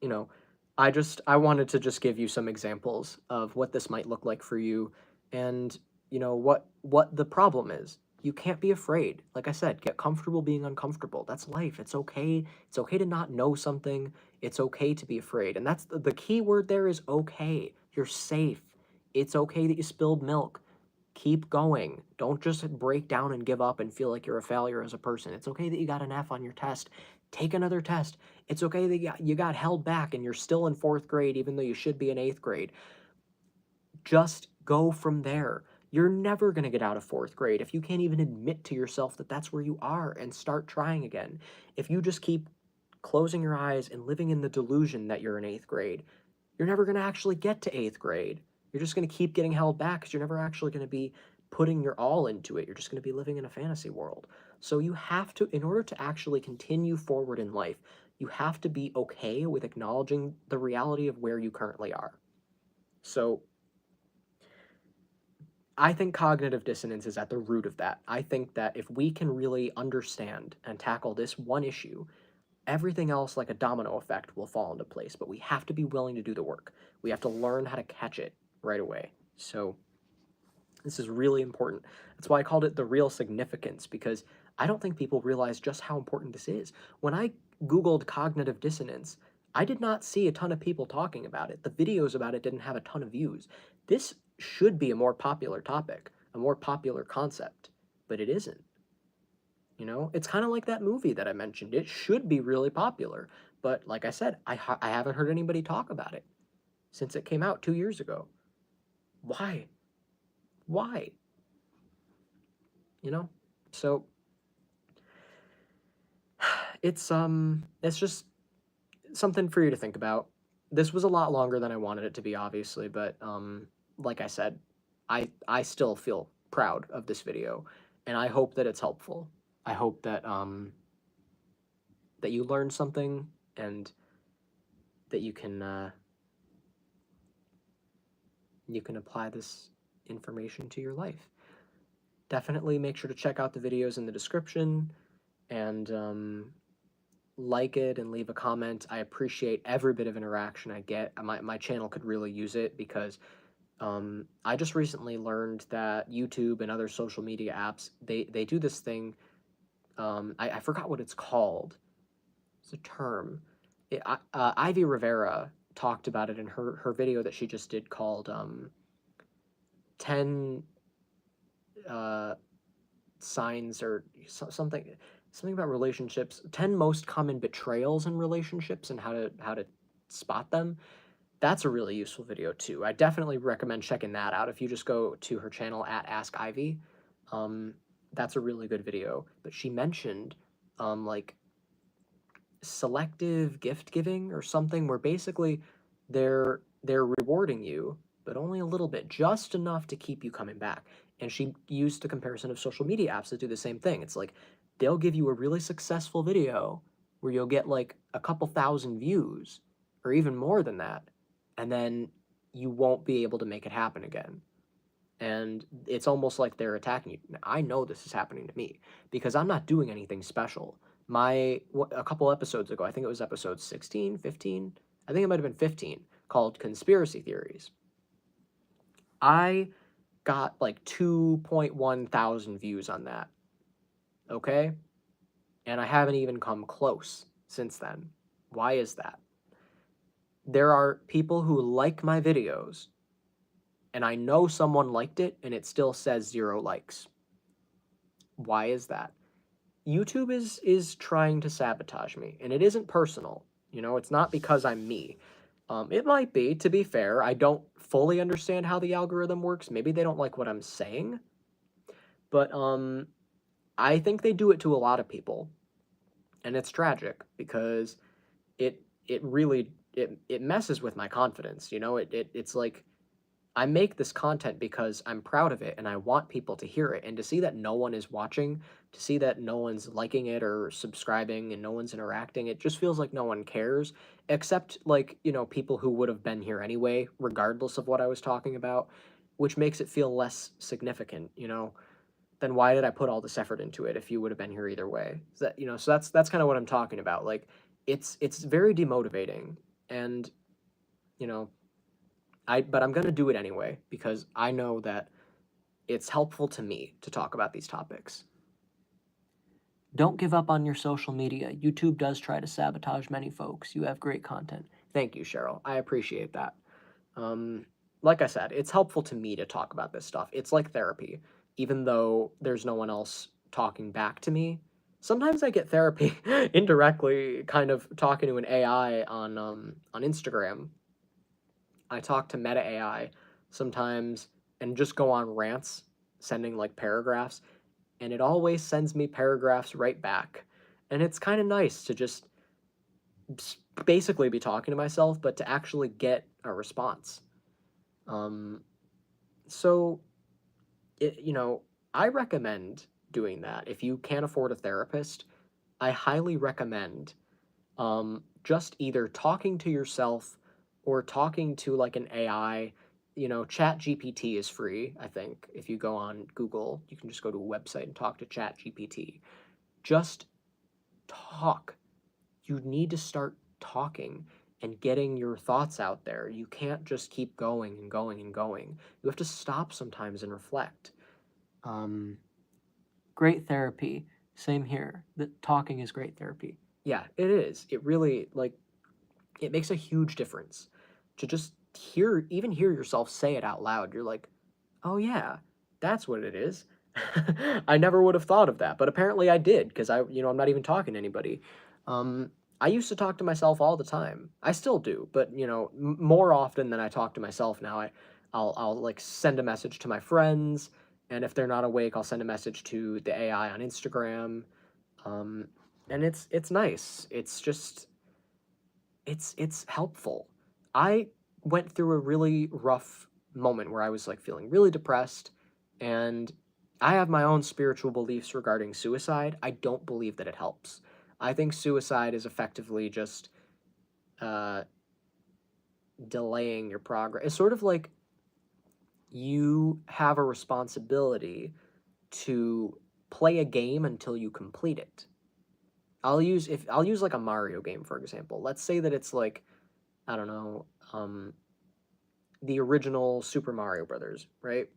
know, I wanted to just give you some examples of what this might look like for you, and you know what the problem is. You can't be afraid. Like I said, get comfortable being uncomfortable. That's life. It's okay. It's okay to not know something. It's okay to be afraid. And that's the key word there is okay. You're safe. It's okay that you spilled milk. Keep going. Don't just break down and give up and feel like you're a failure as a person. It's okay that you got an F on your test. Take another test. It's okay that you got held back and you're still in 4th grade even though you should be in 8th grade. Just go from there. You're never going to get out of 4th grade if you can't even admit to yourself that that's where you are and start trying again. If you just keep closing your eyes and living in the delusion that you're in 8th grade, you're never going to actually get to 8th grade. You're just going to keep getting held back because you're never actually going to be putting your all into it. You're just going to be living in a fantasy world. So you have to, in order to actually continue forward in life, you have to be okay with acknowledging the reality of where you currently are. So I think cognitive dissonance is at the root of that. I think that if we can really understand and tackle this one issue, everything else, like a domino effect, will fall into place. But we have to be willing to do the work. We have to learn how to catch it right away. So this is really important. That's why I called it the real significance, because I don't think people realize just how important this is. When I Googled cognitive dissonance, I did not see a ton of people talking about it. The videos about it didn't have a ton of views. This should be a more popular topic, a more popular concept, but it isn't. You know, it's kind of like that movie that I mentioned. It should be really popular, but like I said, I haven't heard anybody talk about it since it came out 2 years ago. Why? Why? You know? So it's just something for you to think about. This was a lot longer than I wanted it to be, obviously, but like I said, I still feel proud of this video, and I hope that it's helpful. I hope that that you learned something and that you can apply this information to your life. Definitely make sure to check out the videos in the description and like it and leave a comment. I appreciate every bit of interaction I get. My channel could really use it because I just recently learned that YouTube and other social media apps, they do this thing. I forgot what it's called. It's a term. Ivy Rivera talked about it in her video that she just did called 10 signs or something about relationships, 10 most common betrayals in relationships and how to spot them. That's a really useful video too. I definitely recommend checking that out. If you just go to her channel at Ask Ivy, um, that's a really good video. But she mentioned like selective gift giving or something where basically they're rewarding you, but only a little bit, just enough to keep you coming back. And she used the comparison of social media apps that do the same thing. It's like they'll give you a really successful video where you'll get like a couple thousand views or even more than that, and then you won't be able to make it happen again. And it's almost like they're attacking you. I know this is happening to me because I'm not doing anything special. A couple episodes ago, I think it was episode 16, 15, I think it might have been 15, called Conspiracy Theories. I got like 2.1 thousand views on that, okay? And I haven't even come close since then. Why is that? There are people who like my videos, and I know someone liked it, and it still says 0 likes. Why is that? YouTube is trying to sabotage me, and it isn't personal. You know, it's not because I'm me. It might be, to be fair. I don't fully understand how the algorithm works. Maybe they don't like what I'm saying, but I think they do it to a lot of people, and it's tragic because it really it messes with my confidence. You know, it's like I make this content because I'm proud of it and I want people to hear it. And to see that no one is watching, to see that no one's liking it or subscribing and no one's interacting, it just feels like no one cares, except like, you know, people who would have been here anyway, regardless of what I was talking about, which makes it feel less significant, you know? Then why did I put all this effort into it if you would have been here either way? Is that, you know, so that's kind of what I'm talking about. Like it's very demotivating and, you know, but I'm gonna do it anyway because I know that it's helpful to me to talk about these topics. Don't give up on your social media. YouTube does try to sabotage many folks. You have great content. Thank you, Cheryl. I appreciate that. Um, like I said, it's helpful to me to talk about this stuff. It's like therapy, even though there's no one else talking back to me. Sometimes I get therapy indirectly, kind of talking to an AI on Instagram. I talk to Meta AI sometimes and just go on rants, sending like paragraphs, and it always sends me paragraphs right back. And it's kind of nice to just basically be talking to myself, but to actually get a response. Um, so, you know, I recommend doing that. If you can't afford a therapist, I highly recommend just either talking to yourself or talking to like an AI. You know, Chat GPT is free, I think. If you go on Google, you can just go to a website and talk to Chat GPT. Just talk. You need to start talking and getting your thoughts out there. You can't just keep going and going and going. You have to stop sometimes and reflect. Um, Great therapy. Same here. The talking is great therapy. Yeah, it is. It really like it makes a huge difference to just even hear yourself say it out loud. You're like, "Oh yeah, that's what it is." I never would have thought of that, but apparently I did because you know, I'm not even talking to anybody. Um, I used to talk to myself all the time. I still do, but you know, more often than I talk to myself now. I'll like send a message to my friends, and if they're not awake, I'll send a message to the AI on Instagram. Um, and it's nice. It's just it's helpful. I went through a really rough moment where I was like feeling really depressed, and I have my own spiritual beliefs regarding suicide. I don't believe that it helps. I think suicide is effectively just uh, delaying your progress. It's sort of like you have a responsibility to play a game until you complete it. I'll use like a Mario game for example. Let's say that it's like I don't know, um, the original Super Mario Brothers, right?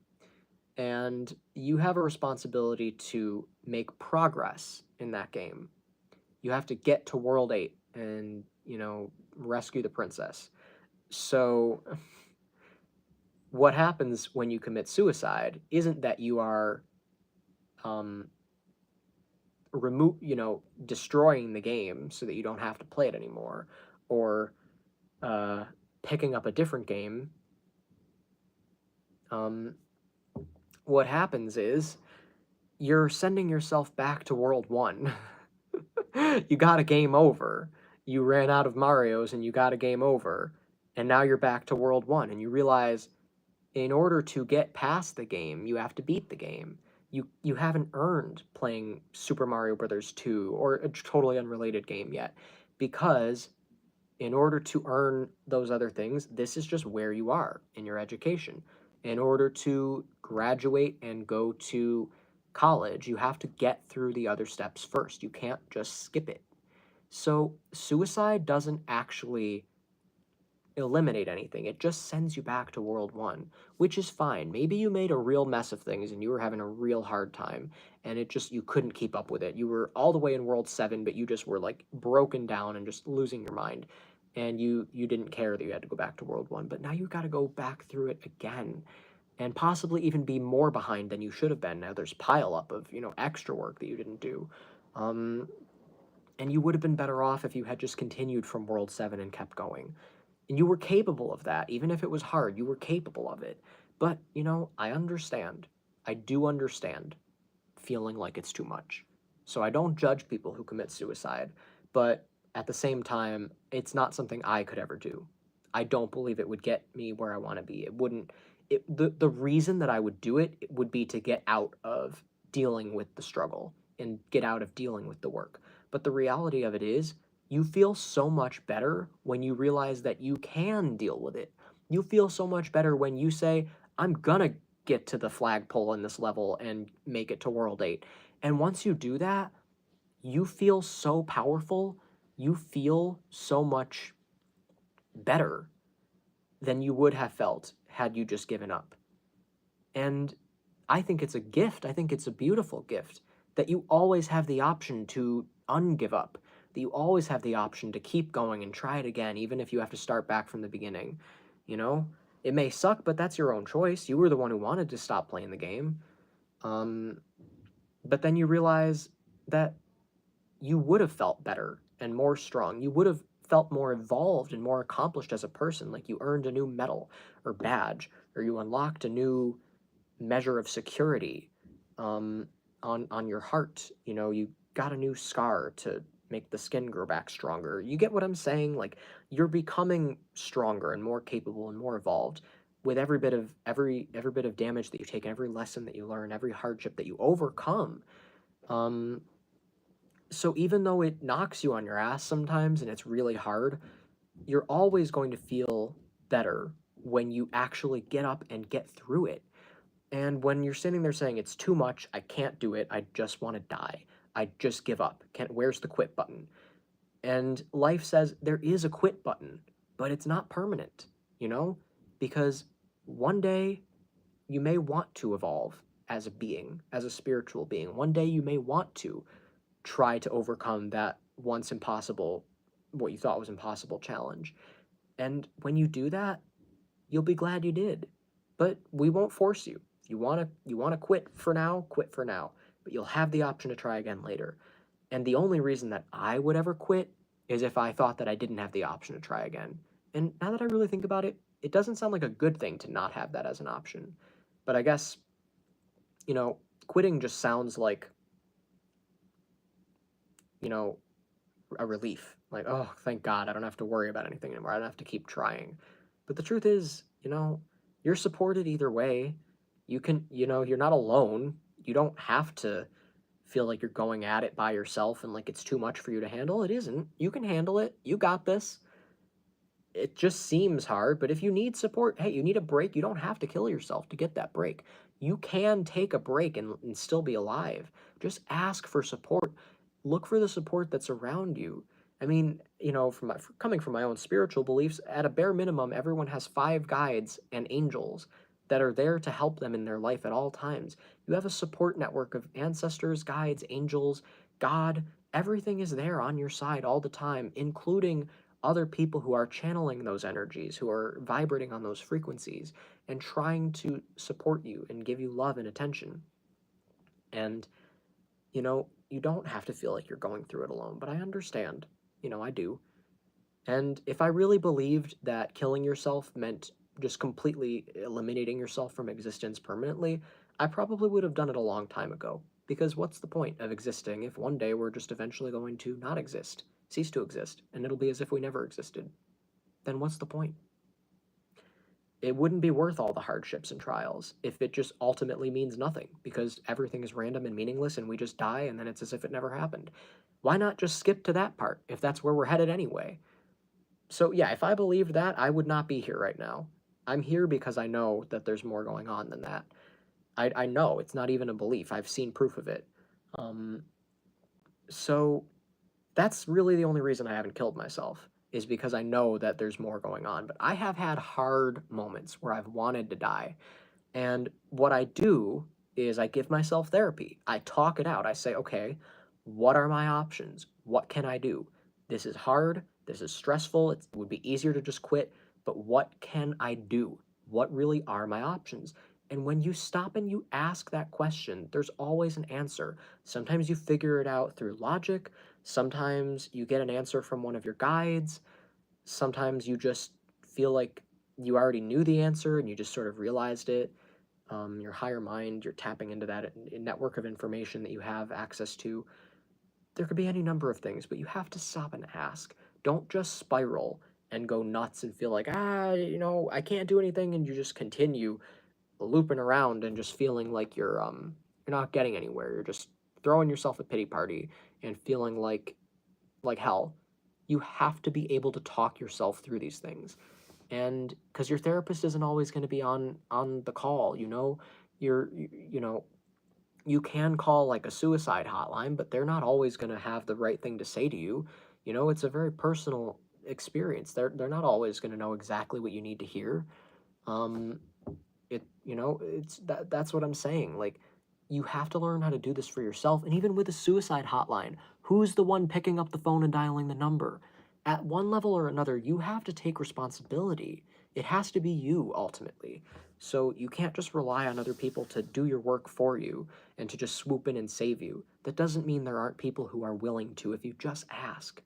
And you have a responsibility to make progress in that game. You have to get to World 8 and, you know, rescue the princess. So, what happens when you commit suicide isn't that you are um, destroying the game so that you don't have to play it anymore, or uh, picking up a different game, what happens is you're sending yourself back to World 1. You got a game over. You ran out of Marios and you got a game over. And now you're back to World 1 and you realize in order to get past the game, you have to beat the game. You haven't earned playing Super Mario Brothers 2 or a totally unrelated game yet, because in order to earn those other things, this is just where you are in your education. In order to graduate and go to college, you have to get through the other steps first. You can't just skip it. So suicide doesn't actually eliminate anything. It just sends you back to World 1, which is fine. Maybe you made a real mess of things and you were having a real hard time and you couldn't keep up with it. You were all the way in World 7, but you just were like broken down and just losing your mind. And you didn't care that you had to go back to World 1, but now you got to go back through it again and possibly even be more behind than you should have been. Now there's pile up of, extra work that you didn't do. And you would have been better off if you had just continued from World 7 and kept going. And you were capable of that. Even if it was hard, you were capable of it. But, I understand. I do understand feeling like it's too much. So I don't judge people who commit suicide. But at the same time, it's not something I could ever do. I don't believe it would get me where I want to be. It wouldn't. The reason that I would do it would be to get out of dealing with the struggle and get out of dealing with the work. But the reality of it is, you feel so much better when you realize that you can deal with it. You feel so much better when you say, I'm gonna get to the flagpole in this level and make it to World 8. And once you do that, you feel so powerful. You feel so much better than you would have felt had you just given up. And I think it's a gift. I think it's a beautiful gift that you always have the option to ungive up, that you always have the option to keep going and try it again, even if you have to start back from the beginning. You know, it may suck, but that's your own choice. You were the one who wanted to stop playing the game. But then you realize that you would have felt better and more strong. You would have felt more evolved and more accomplished as a person, like you earned a new medal or badge, or you unlocked a new measure of security on your heart. You got a new scar to make the skin grow back stronger. You get what I'm saying? Like, you're becoming stronger and more capable and more evolved with every bit of damage that you take, every lesson that you learn, every hardship that you overcome. So even though it knocks you on your ass sometimes and it's really hard, you're always going to feel better when you actually get up and get through it. And when you're sitting there saying, it's too much, I can't do it, I just want to die, I just give up, where's the quit button? And life says there is a quit button, but it's not permanent, because one day you may want to evolve as a being, as a spiritual being. One day you may want to try to overcome that once impossible, what you thought was impossible challenge. And when you do that, you'll be glad you did. But we won't force you. You want to quit for now, quit for now. But you'll have the option to try again later. And the only reason that I would ever quit is if I thought that I didn't have the option to try again. And now that I really think about it, it doesn't sound like a good thing to not have that as an option. But I guess, quitting just sounds like, a relief. Like, oh, thank God, I don't have to worry about anything anymore. I don't have to keep trying. But the truth is, you're supported either way. You can, you're not alone. You don't have to feel like you're going at it by yourself and like it's too much for you to handle. It isn't. You can handle it. You got this. It just seems hard, but if you need support, hey, you need a break, you don't have to kill yourself to get that break. You can take a break and still be alive. Just ask for support. Look for the support that's around you. I mean, coming from my own spiritual beliefs, at a bare minimum, everyone has 5 guides and angels that are there to help them in their life at all times. You have a support network of ancestors, guides, angels, God. Everything is there on your side all the time, including other people who are channeling those energies, who are vibrating on those frequencies and trying to support you and give you love and attention. And, you don't have to feel like you're going through it alone, but I understand. I do. And if I really believed that killing yourself meant just completely eliminating yourself from existence permanently, I probably would have done it a long time ago. Because what's the point of existing if one day we're just eventually going to not exist, cease to exist, and it'll be as if we never existed? Then what's the point? It wouldn't be worth all the hardships and trials if it just ultimately means nothing, because everything is random and meaningless and we just die and then it's as if it never happened. Why not just skip to that part if that's where we're headed anyway? So, yeah, if I believed that, I would not be here right now. I'm here because I know that there's more going on than that. I know it's not even a belief. I've seen proof of it. Um, so that's really the only reason I haven't killed myself, is because I know that there's more going on. But I have had hard moments where I've wanted to die. And what I do is I give myself therapy. I talk it out. I say, okay, what are my options? What can I do? This is hard. This is stressful. It would be easier to just quit. But what can I do? What really are my options? And when you stop and you ask that question, there's always an answer. Sometimes you figure it out through logic. Sometimes you get an answer from one of your guides. Sometimes you just feel like you already knew the answer and you just sort of realized it. Your higher mind, you're tapping into that network of information that you have access to. There could be any number of things, but you have to stop and ask. Don't just spiral and go nuts and feel like, I can't do anything, and you just continue looping around and just feeling like you're not getting anywhere. You're just throwing yourself a pity party and feeling like hell. You have to be able to talk yourself through these things. And because your therapist isn't always going to be on the call, you can call like a suicide hotline, but they're not always going to have the right thing to say to you. It's a very personal experience. They're not always going to know exactly what you need to hear. um that's what I'm saying. Like, you have to learn how to do this for yourself. And even with a suicide hotline, who's the one picking up the phone and dialing the number? At one level or another, you have to take responsibility. It has to be you ultimately. So you can't just rely on other people to do your work for you and to just swoop in and save you. That doesn't mean there aren't people who are willing to, if you just ask.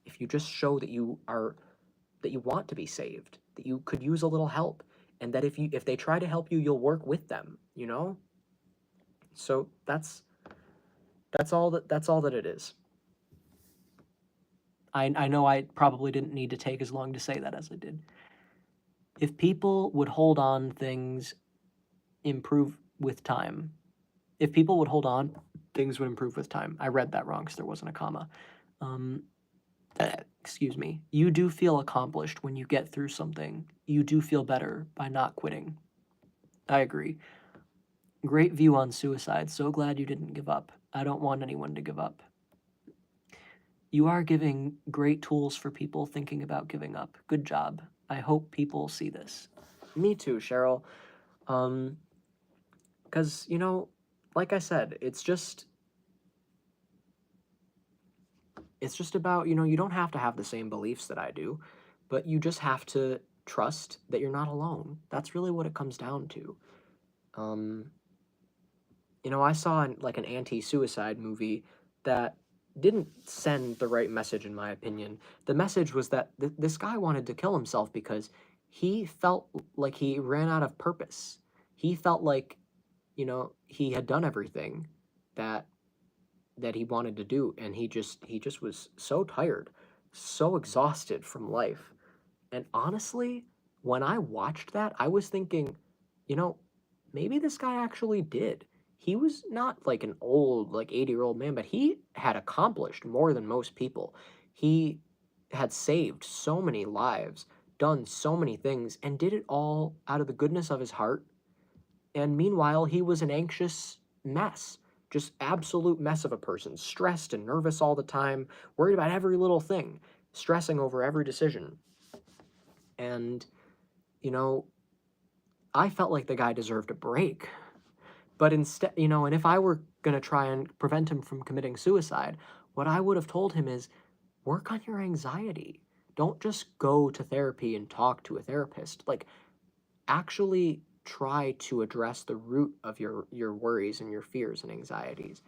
If you just show that you want to be saved, that you could use a little help, and that if they try to help you, you'll work with them. So that's all that it is. I know I probably didn't need to take as long to say that as I did. If people would hold on, things improve with time. If people would hold on, things would improve with time. I read that wrong because there wasn't a comma. Um, excuse me. You do feel accomplished when you get through something. You do feel better by not quitting. I agree. Great view on suicide. So glad you didn't give up. I don't want anyone to give up. You are giving great tools for people thinking about giving up. Good job. I hope people see this. Me too, Cheryl. Because, like I said, it's just about, you don't have to have the same beliefs that I do, but you just have to trust that you're not alone. That's really what it comes down to. I saw like an anti-suicide movie that didn't send the right message, in my opinion. The message was that this guy wanted to kill himself because he felt like he ran out of purpose. He felt like, he had done everything that he wanted to do, and he just was so tired, so exhausted from life. And honestly, when I watched that, I was thinking, you know, maybe this guy actually did. He was not like an old, like 80-year-old man, but he had accomplished more than most people. He had saved so many lives, done so many things, and did it all out of the goodness of his heart. And meanwhile, he was an anxious mess, just absolute mess of a person, stressed and nervous all the time, worried about every little thing, stressing over every decision. And, you know, I felt like the guy deserved a break. But instead, and if I were going to try and prevent him from committing suicide, what I would have told him is work on your anxiety. Don't just go to therapy and talk to a therapist. Like, actually try to address the root of your worries and your fears and anxieties.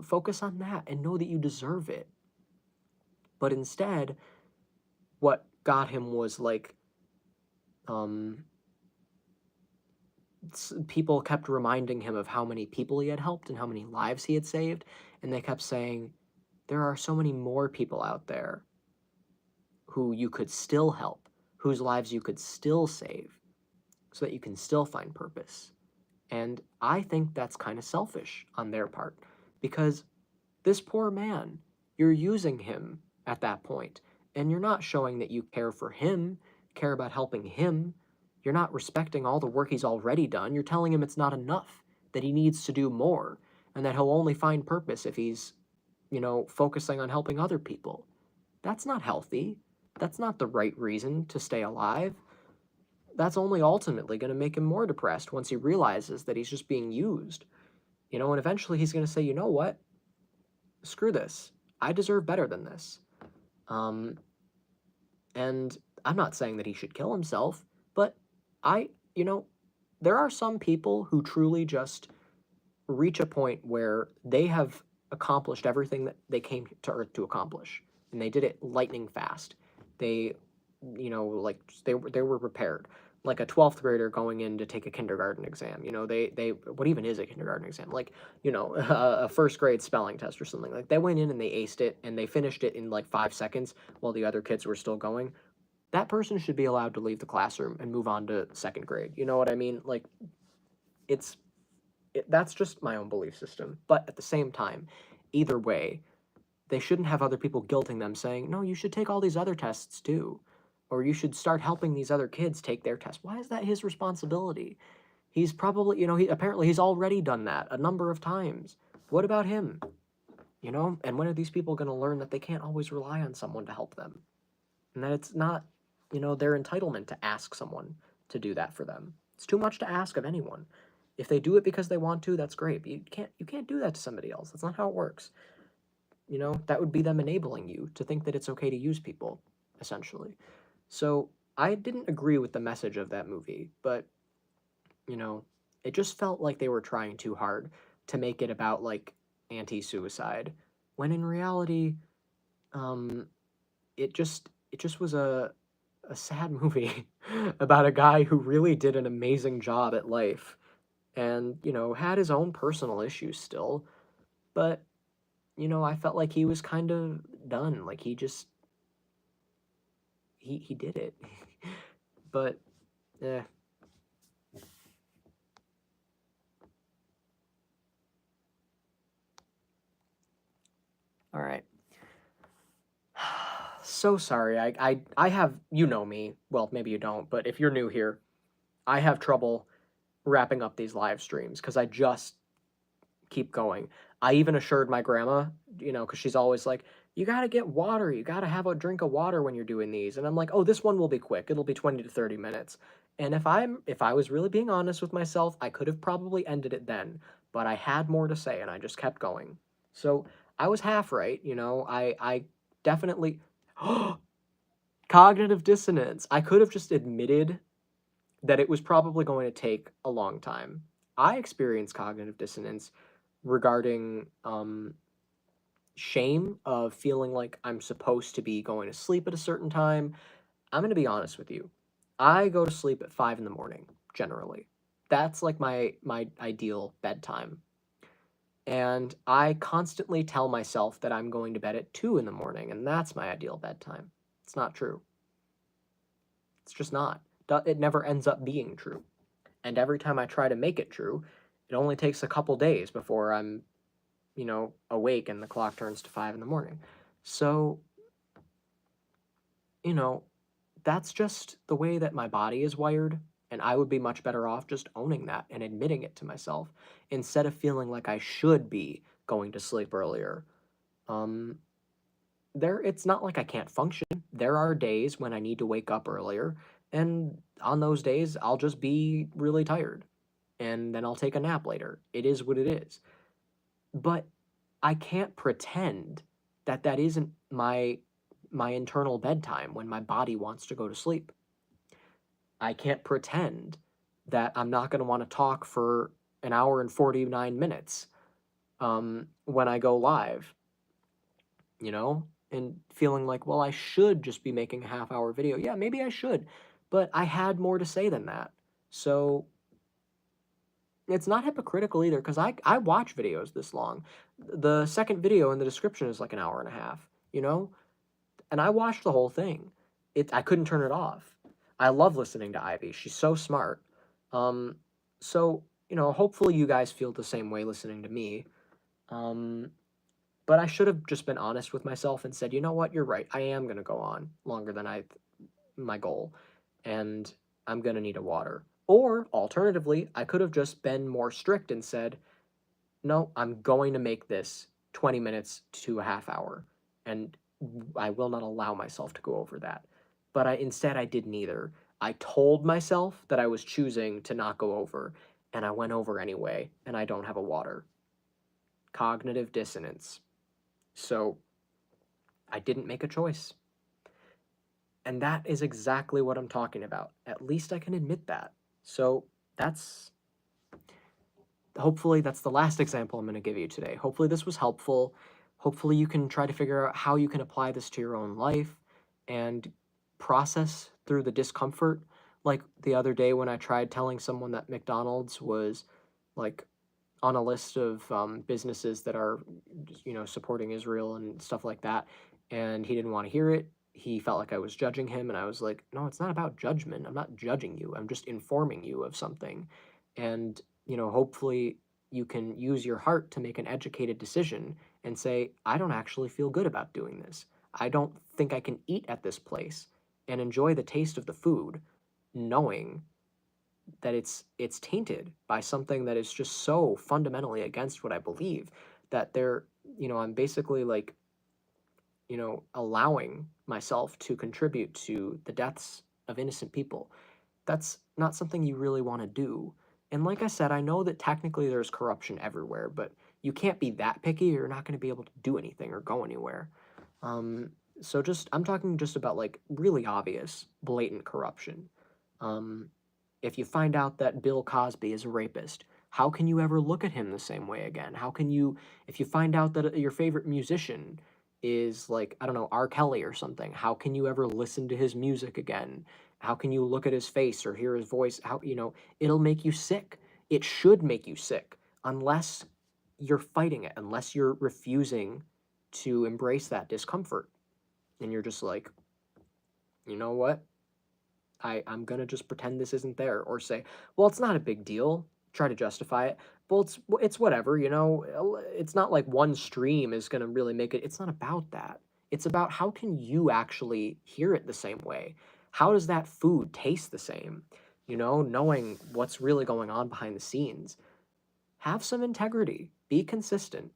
Focus on that and know that you deserve it. But instead, what got him was like, um, people kept reminding him of how many people he had helped and how many lives he had saved, and they kept saying, there are so many more people out there who you could still help, whose lives you could still save, so that you can still find purpose. And I think that's kind of selfish on their part, because this poor man, you're using him at that point, and you're not showing that you care for him, care about helping him. You're not respecting all the work he's already done. You're telling him it's not enough, that he needs to do more, and that he'll only find purpose if he's, focusing on helping other people. That's not healthy. That's not the right reason to stay alive. That's only ultimately going to make him more depressed once he realizes that he's just being used. And eventually he's going to say, you know what? Screw this. I deserve better than this. Um, and I'm not saying that he should kill himself, but I, you know, there are some people who truly just reach a point where they have accomplished everything that they came to Earth to accomplish, and they did it lightning fast. They, like they were prepared, like a 12th grader going in to take a kindergarten exam. They what even is a kindergarten exam? Like, a first grade spelling test or something. Like, they went in and they aced it, and they finished it in like 5 seconds while the other kids were still going. That person should be allowed to leave the classroom and move on to second grade. You know what I mean? Like, it's that's just my own belief system. But at the same time, either way, they shouldn't have other people guilting them, saying, no, you should take all these other tests too. Or you should start helping these other kids take their tests. Why is that his responsibility? He's probably, apparently he's already done that a number of times. What about him? And when are these people going to learn that they can't always rely on someone to help them? And that it's not, their entitlement to ask someone to do that for them. It's too much to ask of anyone. If they do it because they want to, that's great. But you can't do that to somebody else. That's not how it works. That would be them enabling you to think that it's okay to use people, essentially. So I didn't agree with the message of that movie, but, it just felt like they were trying too hard to make it about, like, anti-suicide, when in reality, um, it just was a sad movie about a guy who really did an amazing job at life and, had his own personal issues still, but, I felt like he was kind of done. Like, he did it. But, eh. All right. So sorry. I have, me. Well, maybe you don't, but if you're new here, I have trouble wrapping up these live streams because I just keep going. I even assured my grandma, because she's always like, you got to get water. You got to have a drink of water when you're doing these. And I'm like, oh, this one will be quick. It'll be 20 to 30 minutes. And if I was really being honest with myself, I could have probably ended it then, but I had more to say and I just kept going. So I was half right. I definitely cognitive dissonance. I could have just admitted that it was probably going to take a long time. I experienced cognitive dissonance regarding shame of feeling like I'm supposed to be going to sleep at a certain time. I'm going to be honest with you. I go to sleep at 5 in the morning, generally. That's like my ideal bedtime. And I constantly tell myself that I'm going to bed at 2 in the morning, and that's my ideal bedtime. It's not true. It's just not. It never ends up being true. And every time I try to make it true, it only takes a couple days before I'm, awake and the clock turns to 5 in the morning. So, that's just the way that my body is wired. And I would be much better off just owning that and admitting it to myself instead of feeling like I should be going to sleep earlier. Um, it's not like I can't function. There are days when I need to wake up earlier, and on those days I'll just be really tired and then I'll take a nap later. It is what it is. But I can't pretend that that isn't my internal bedtime when my body wants to go to sleep. I can't pretend that I'm not going to want to talk for an hour and 49 minutes when I go live. and feeling like, well, I should just be making a half-hour video. Yeah, maybe I should, but I had more to say than that. So it's not hypocritical either, because I watch videos this long. The second video in the description is like an hour and a half, you know? And I watched the whole thing. I couldn't turn it off. I love listening to Ivy. She's so smart. Um, so, hopefully you guys feel the same way listening to me. Um, but I should have just been honest with myself and said, you know what, you're right. I am going to go on longer than my goal, and I'm going to need a water. Or alternatively, I could have just been more strict and said, no, I'm going to make this 20 minutes to a half hour, and I will not allow myself to go over that. But instead I did neither. I told myself that I was choosing to not go over, and I went over anyway, and I don't have a water. Cognitive dissonance. So I didn't make a choice. And that is exactly what I'm talking about. At least I can admit that. So hopefully that's the last example I'm going to give you today. Hopefully this was helpful. Hopefully you can try to figure out how you can apply this to your own life and process through the discomfort. Like the other day when I tried telling someone that McDonald's was like on a list of businesses that are, supporting Israel and stuff like that, and he didn't want to hear it. He felt like I was judging him, and I was like, no, it's not about judgment. I'm not judging you. I'm just informing you of something. And, hopefully you can use your heart to make an educated decision and say, I don't actually feel good about doing this. I don't think I can eat at this place and enjoy the taste of the food, knowing that it's tainted by something that is just so fundamentally against what I believe, that I'm basically like, allowing myself to contribute to the deaths of innocent people. That's not something you really want to do. And like I said, I know that technically there's corruption everywhere, but you can't be that picky or you're not going to be able to do anything or go anywhere. Um, so I'm talking just about like really obvious, blatant corruption. Um, if you find out that Bill Cosby is a rapist, how can you ever look at him the same way again? If you find out that your favorite musician is like, I don't know, R. Kelly or something, how can you ever listen to his music again? How can you look at his face or hear his voice? It'll make you sick. It should make you sick unless you're fighting it, unless you're refusing to embrace that discomfort. And you're just like, you know what? I'm gonna just pretend this isn't there, or say, well, it's not a big deal. Try to justify it. Well, it's whatever, It's not like one stream is gonna really make it. It's not about that. It's about how can you actually hear it the same way? How does that food taste the same? Knowing what's really going on behind the scenes. Have some integrity. Be consistent.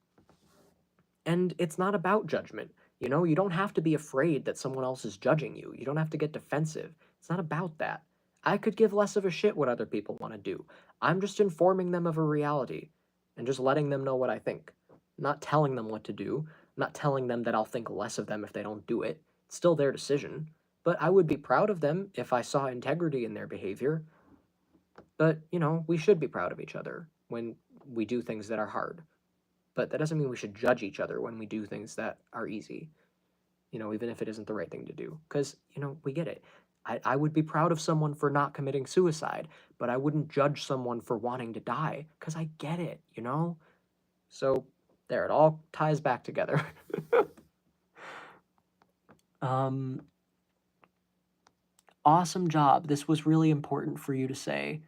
And it's not about judgment. You don't have to be afraid that someone else is judging you. You don't have to get defensive. It's not about that. I could give less of a shit what other people want to do. I'm just informing them of a reality and just letting them know what I think. Not telling them what to do. Not telling them that I'll think less of them if they don't do it. It's still their decision. But I would be proud of them if I saw integrity in their behavior. But, we should be proud of each other when we do things that are hard. But that doesn't mean we should judge each other when we do things that are easy, even if it isn't the right thing to do. Because, we get it. I would be proud of someone for not committing suicide, but I wouldn't judge someone for wanting to die, because I get it, So, there, it all ties back together. Awesome job. This was really important for you to say.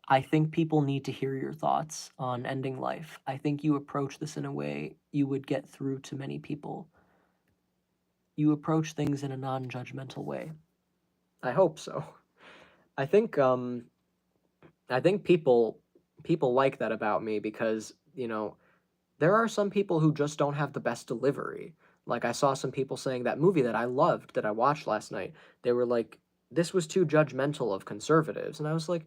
I think people need to hear your thoughts on ending life. I think you approach this in a way you would get through to many people. You approach things in a non-judgmental way. I hope so. I think people like that about me because, there are some people who just don't have the best delivery. Like I saw some people saying that movie that I loved that I watched last night, they were like, this was too judgmental of conservatives. And I was like,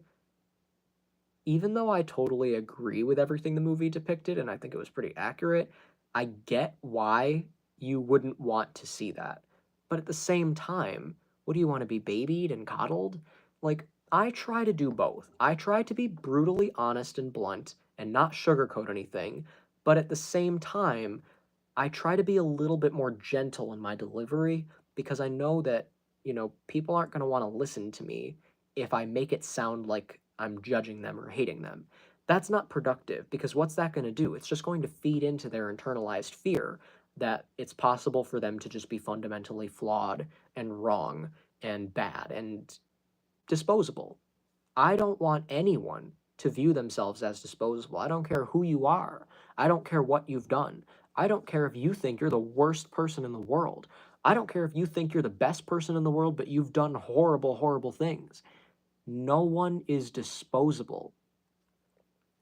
even though I totally agree with everything the movie depicted, and I think it was pretty accurate, I get why you wouldn't want to see that. But at the same time, what do you want to be babied and coddled? Like, I try to do both. I try to be brutally honest and blunt and not sugarcoat anything, but at the same time, I try to be a little bit more gentle in my delivery because I know that, people aren't going to want to listen to me if I make it sound like I'm judging them or hating them. That's not productive because what's that going to do? It's just going to feed into their internalized fear that it's possible for them to just be fundamentally flawed and wrong and bad and disposable. I don't want anyone to view themselves as disposable. I don't care who you are. I don't care what you've done. I don't care if you think you're the worst person in the world. I don't care if you think you're the best person in the world, but you've done horrible, horrible things. No one is disposable,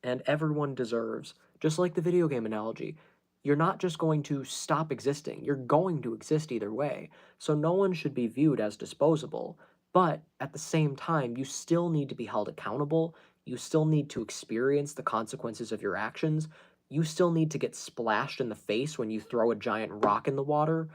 and everyone deserves, just like the video game analogy, you're not just going to stop existing, you're going to exist either way. So no one should be viewed as disposable, but at the same time, you still need to be held accountable. You still need to experience the consequences of your actions. You still need to get splashed in the face when you throw a giant rock in the water,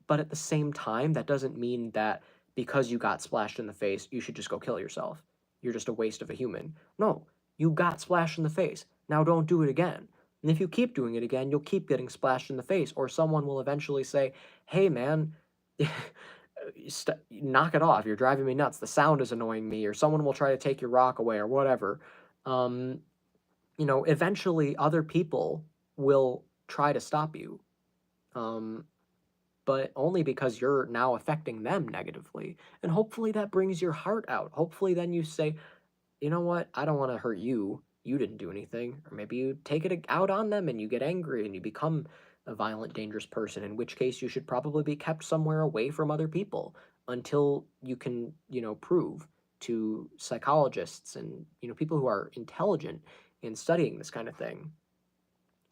But at the same time, that doesn't mean that because you got splashed in the face, you should just go kill yourself. You're just a waste of a human. No, you got splashed in the face. Now don't do it again. And if you keep doing it again, you'll keep getting splashed in the face, or someone will eventually say, hey man, knock it off. You're driving me nuts. The sound is annoying me, or someone will try to take your rock away, or whatever. Um, Eventually other people will try to stop you. But only because you're now affecting them negatively. And hopefully that brings your heart out. Hopefully then you say, you know what? I don't want to hurt you. You didn't do anything. Or maybe you take it out on them and you get angry and you become a violent, dangerous person, in which case you should probably be kept somewhere away from other people until you can, prove to psychologists and, people who are intelligent in studying this kind of thing.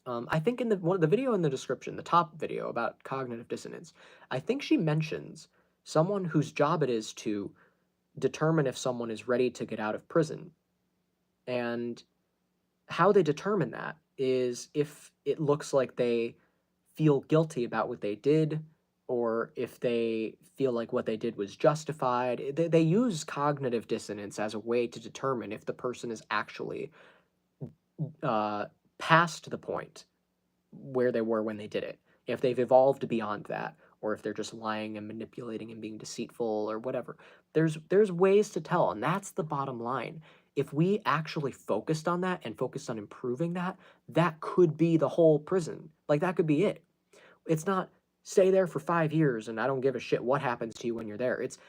I think in the video in the description, the top video about cognitive dissonance, I think she mentions someone whose job it is to determine if someone is ready to get out of prison. And how they determine that is if it looks like they feel guilty about what they did, or if they feel like what they did was justified. They use cognitive dissonance as a way to determine if the person is actually uh, past the point where they were when they did it, if they've evolved beyond that, or if they're just lying and manipulating and being deceitful or whatever. There's ways to tell, and that's the bottom line. If we actually focused on that and focused on improving that, that could be the whole prison. Like that could be it. It's not stay there for 5 years and I don't give a shit what happens to you when you're there. It's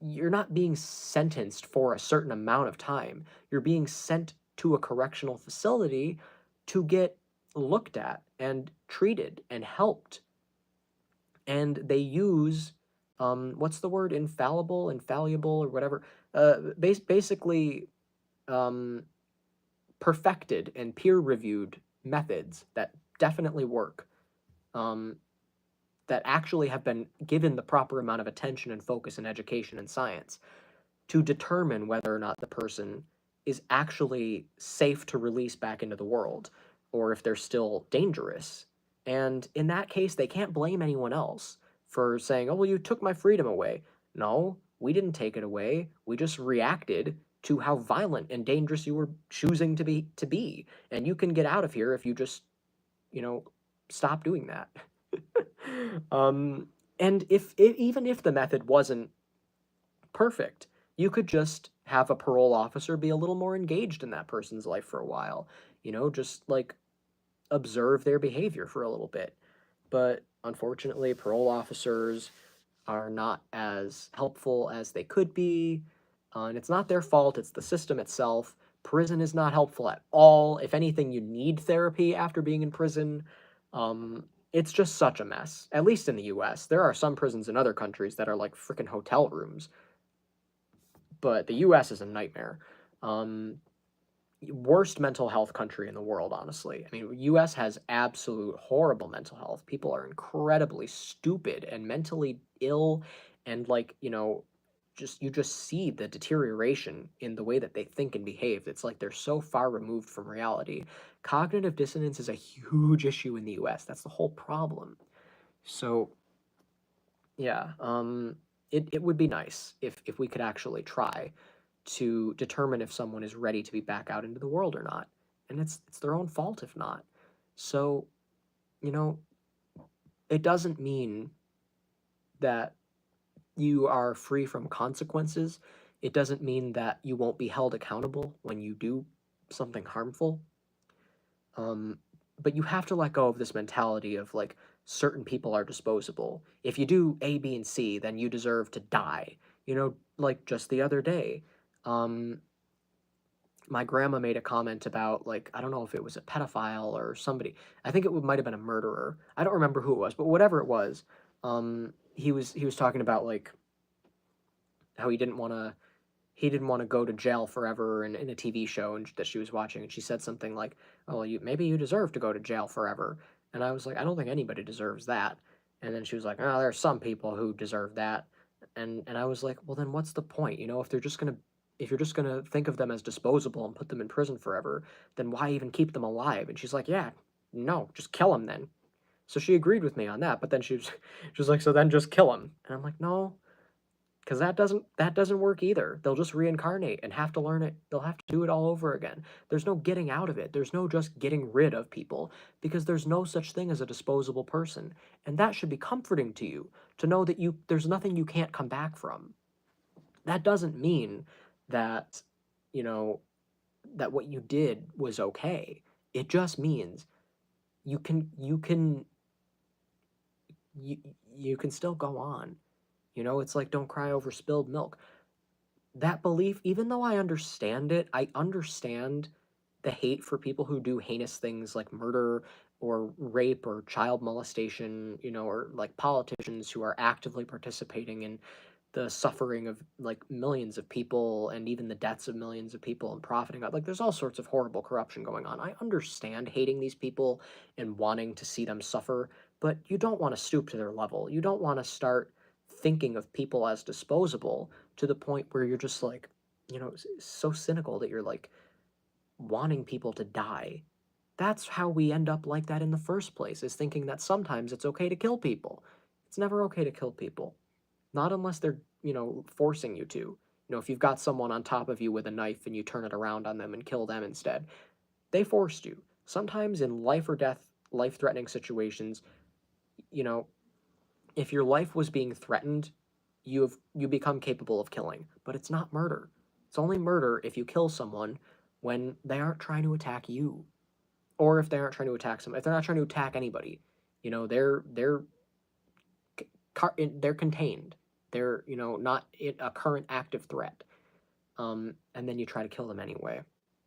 you're not being sentenced for a certain amount of time. You're being sent to a correctional facility to get looked at and treated and helped. And they use, what's the word, infallible, or whatever, basically um, perfected and peer-reviewed methods that definitely work, um, that actually have been given the proper amount of attention and focus in education and science to determine whether or not the person is actually safe to release back into the world, or if they're still dangerous. And in that case, they can't blame anyone else for saying, oh, well, you took my freedom away. No, we didn't take it away. We just reacted to how violent and dangerous you were choosing to be. And you can get out of here if you just, you know, stop doing that. um, and even if the method wasn't perfect, you could just have a parole officer be a little more engaged in that person's life for a while, just like observe their behavior for a little bit. But unfortunately, parole officers are not as helpful as they could be. And it's not their fault, it's the system itself. Prison is not helpful at all. If anything, you need therapy after being in prison. It's just such a mess, at least in the US. There are some prisons in other countries that are like freaking hotel rooms, but the US is a nightmare. Worst mental health country in the world, honestly. I mean, US has absolute horrible mental health. People are incredibly stupid and mentally ill, and like, you just see the deterioration in the way that they think and behave. It's like they're so far removed from reality. Cognitive dissonance is a huge issue in the US. That's the whole problem. So, yeah, it would be nice if we could actually try to determine if someone is ready to be back out into the world or not. And it's their own fault if not. So you know, it doesn't mean that you are free from consequences. It doesn't mean that you won't be held accountable when you do something harmful. Um, but you have to let go of this mentality of like certain people are disposable. If you do A, B, and C, then you deserve to die. You know, like just the other day, um, my grandma made a comment about like I don't know if it was a pedophile or somebody. I think it might have been a murderer. I don't remember who it was, but whatever it was, he was talking about like how he didn't want to go to jail forever in a TV show that she was watching, and she said something like, "Oh, well, maybe you deserve to go to jail forever." And I was like, "I don't think anybody deserves that." And then she was like, "Oh, there are some people who deserve that." And I was like, "Well, then what's the point? You know, if you're just gonna think of them as disposable and put them in prison forever, then why even keep them alive?" And she's like, "Yeah, no, just kill them then." So she agreed with me on that, but then she was like, "So then just kill him." And I'm like, "No, because that doesn't work either. They'll just reincarnate and have to learn it. They'll have to do it all over again. There's no getting out of it. There's no just getting rid of people because there's no such thing as a disposable person. And that should be comforting to you to know that there's nothing you can't come back from. That doesn't mean that, you know, that what you did was okay. It just means you can you, you can still go on. You know, it's like don't cry over spilled milk. That belief, even though I understand it, I understand the hate for people who do heinous things like murder or rape or child molestation, or like politicians who are actively participating in the suffering of like millions of people and even the deaths of millions of people and profiting like there's all sorts of horrible corruption going on. I understand hating these people and wanting to see them suffer, but you don't want to stoop to their level. You don't want to start thinking of people as disposable to the point where you're just like, so cynical that you're like wanting people to die. That's how we end up like that in the first place, is thinking that sometimes it's okay to kill people. It's never okay to kill people. Not unless they're, forcing you to. If you've got someone on top of you with a knife and you turn it around on them and kill them instead, they forced you. Sometimes in life or death, life-threatening situations, you know, if your life was being threatened, you become capable of killing, but it's not murder. It's only murder if you kill someone when they aren't trying to attack you, or if they aren't trying to attack if they're not trying to attack anybody. They're contained. They're not a current active threat. And then you try to kill them anyway.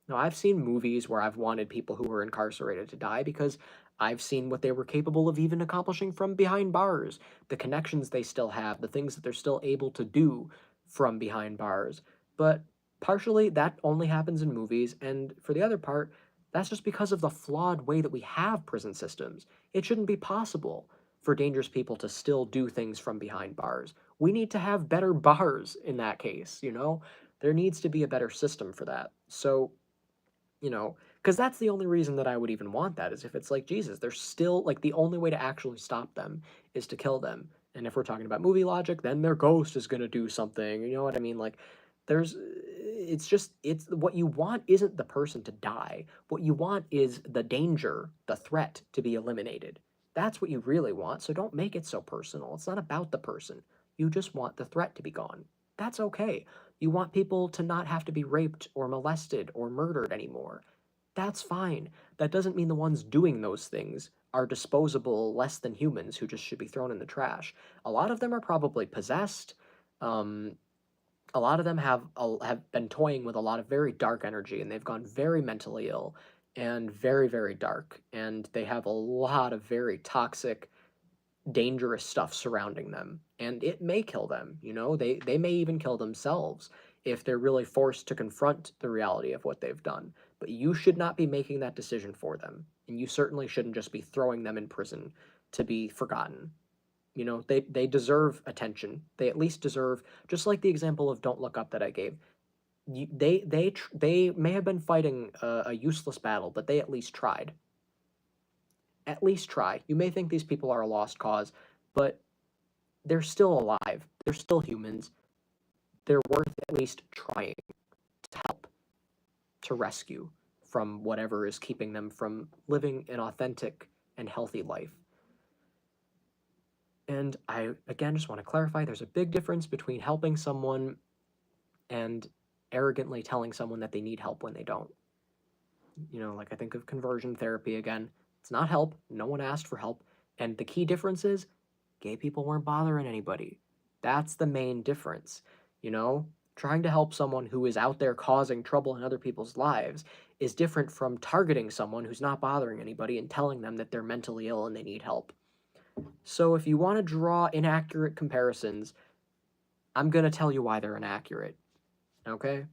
Now, I've seen movies where I've wanted people who were incarcerated to die because I've seen what they were capable of even accomplishing from behind bars, the connections they still have, the things that they're still able to do from behind bars. But partially, that only happens in movies, and for the other part, that's just because of the flawed way that we have prison systems. It shouldn't be possible for dangerous people to still do things from behind bars. We need to have better bars in that case. There needs to be a better system for that. So, because that's the only reason that I would even want that, is if it's like Jesus, they're still like the only way to actually stop them is to kill them. And if we're talking about movie logic, then their ghost is going to do something. You know what I mean? Like, it's what you want isn't the person to die. What you want is the danger, the threat to be eliminated. That's what you really want. So don't make it so personal. It's not about the person. You just want the threat to be gone. That's okay. You want people to not have to be raped or molested or murdered anymore. That's fine. That doesn't mean the ones doing those things are disposable, less than humans who just should be thrown in the trash. A lot of them are probably possessed. Um, a lot of them have been toying with a lot of very dark energy, and they've gone very mentally ill and very, very dark. And they have a lot of very toxic, dangerous stuff surrounding them, and it may kill them. They may even kill themselves if they're really forced to confront the reality of what they've done. But you should not be making that decision for them, and you certainly shouldn't just be throwing them in prison to be forgotten. They deserve attention. They at least deserve, just like the example of Don't Look Up that I gave. They may have been fighting a useless battle, but they at least tried. At least try. You may think these people are a lost cause, but they're still alive. They're still humans. They're worth at least trying to help, to rescue from whatever is keeping them from living an authentic, and healthy life. And I, again, just want to clarify, there's a big difference between helping someone and arrogantly telling someone that they need help when they don't. Like I think of conversion therapy again. It's not help. No one asked for help. And the key difference is gay people weren't bothering anybody. That's the main difference. You know, trying to help someone who is out there causing trouble in other people's lives is different from targeting someone who's not bothering anybody and telling them that they're mentally ill and they need help. So if you want to draw inaccurate comparisons, I'm going to tell you why they're inaccurate. Okay?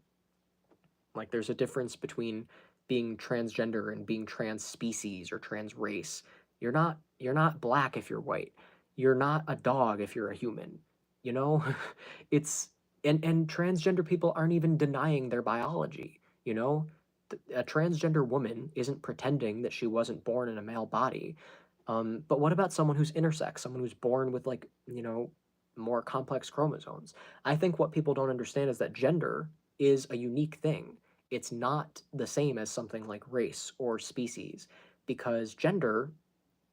Like there's a difference between being transgender and being trans species or trans race. You're not black if you're white. You're not a dog if you're a human. You know? it's and transgender people aren't even denying their biology, you know? A transgender woman isn't pretending that she wasn't born in a male body. But what about someone who's intersex, someone who's born with like, more complex chromosomes? I think what people don't understand is that gender is a unique thing. It's not the same as something like race or species, because gender,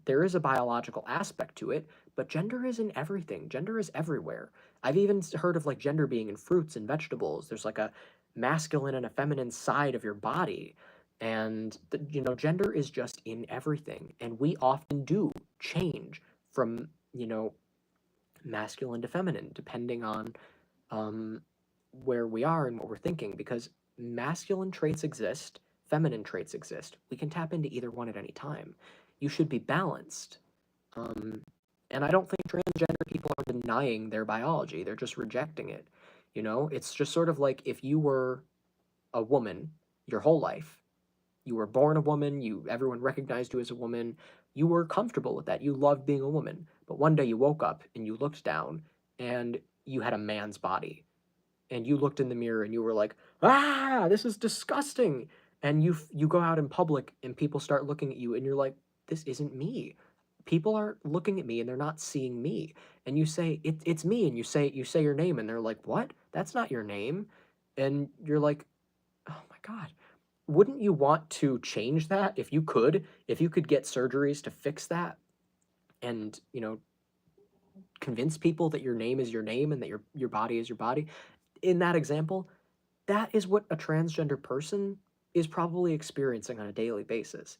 there is a biological aspect to it, but gender is in everything. Gender is everywhere. I've even heard of like gender being in fruits and vegetables. There's like a masculine and a feminine side of your body. And gender is just in everything. And we often do change from, masculine to feminine, depending on um, where we are and what we're thinking, because masculine traits exist, feminine traits exist. We can tap into either one at any time. You should be balanced. Um, and I don't think transgender people are denying their biology, they're just rejecting it. It's just sort of like if you were a woman your whole life, you were born a woman, everyone recognized you as a woman, you were comfortable with that, you loved being a woman, but one day you woke up and you looked down and you had a man's body and you looked in the mirror and you were like, "Ah, this is disgusting." And you go out in public and people start looking at you and you're like, "This isn't me. People are looking at me and they're not seeing me." And you say, "It's me." And you say your name and they're like, "What? That's not your name." And you're like, "Oh my God." Wouldn't you want to change that if you could? If you could get surgeries to fix that and, convince people that your name is your name and that your body is your body? In that example, that is what a transgender person is probably experiencing on a daily basis.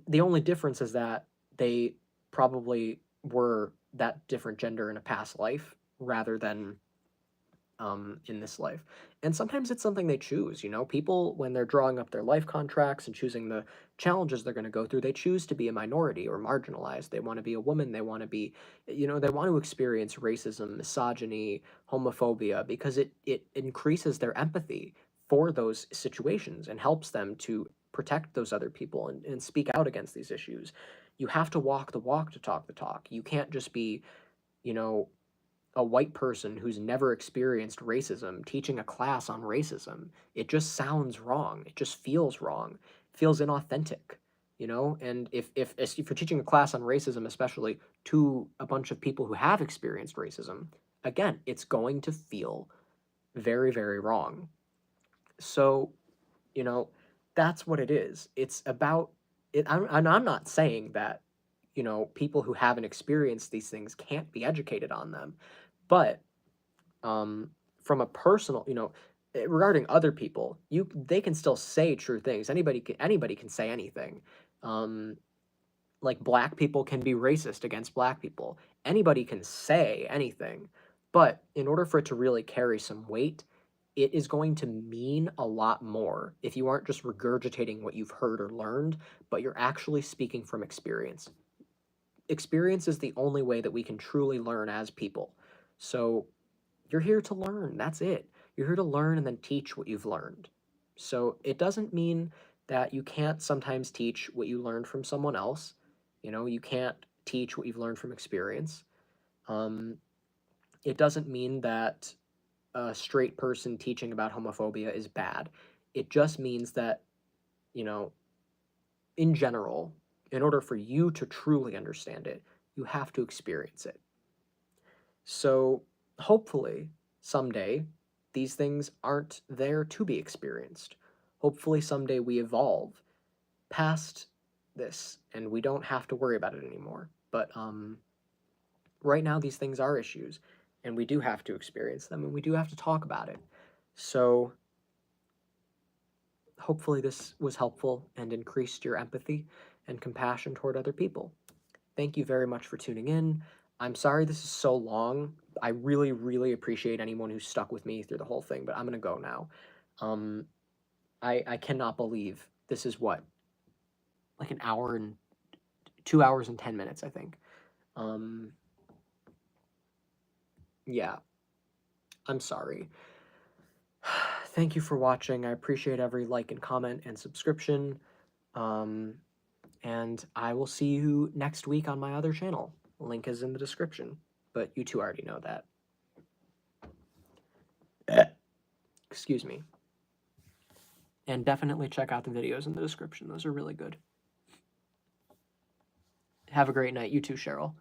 The only difference is that they probably were that different gender in a past life rather than in this life. And sometimes it's something they choose. People, when they're drawing up their life contracts and choosing the challenges they're going to go through, they choose to be a minority or marginalized. They want to be a woman. They want to be, they want to experience racism, misogyny, homophobia, because it increases their empathy for those situations and helps them to protect those other people and speak out against these issues. You have to walk the walk to talk the talk. You can't just be, you know, a white person who's never experienced racism teaching a class on racism. It just sounds wrong. It just feels wrong. It feels inauthentic, And if you're teaching a class on racism, especially to a bunch of people who have experienced racism, again, it's going to feel very, very wrong. So, you know, that's what it is. It's about it. I'm not saying that, people who haven't experienced these things can't be educated on them, but um, from a personal, regarding other people, they can still say true things. Anybody can say anything. Um, like black people can be racist against black people. Anybody can say anything, but in order for it to really carry some weight, it is going to mean a lot more if you aren't just regurgitating what you've heard or learned, but you're actually speaking from experience. Experience is the only way that we can truly learn as people. So you're here to learn. That's it. You're here to learn and then teach what you've learned. So it doesn't mean that you can't sometimes teach what you learned from someone else. You can't teach what you've learned from experience. Um, it doesn't mean that a straight person teaching about homophobia is bad. It just means that, you know, in general, in order for you to truly understand it, you have to experience it. So hopefully, someday, these things aren't there to be experienced. Hopefully, someday we evolve past this, and we don't have to worry about it anymore. But right now, these things are issues, and we do have to experience them, and we do have to talk about it. So hopefully this was helpful and increased your empathy and compassion toward other people. Thank you very much for tuning in. I'm sorry this is so long. I really, really appreciate anyone who stuck with me through the whole thing, but I'm gonna go now. I cannot believe this is what, like an hour and 2 hours and 10 minutes, I think. Yeah, I'm sorry. Thank you for watching. I appreciate every like and comment and subscription. And I will see you next week on my other channel. Link is in the description, but you two already know that. Excuse me. And definitely check out the videos in the description. Those are really good. Have a great night. You too, Cheryl.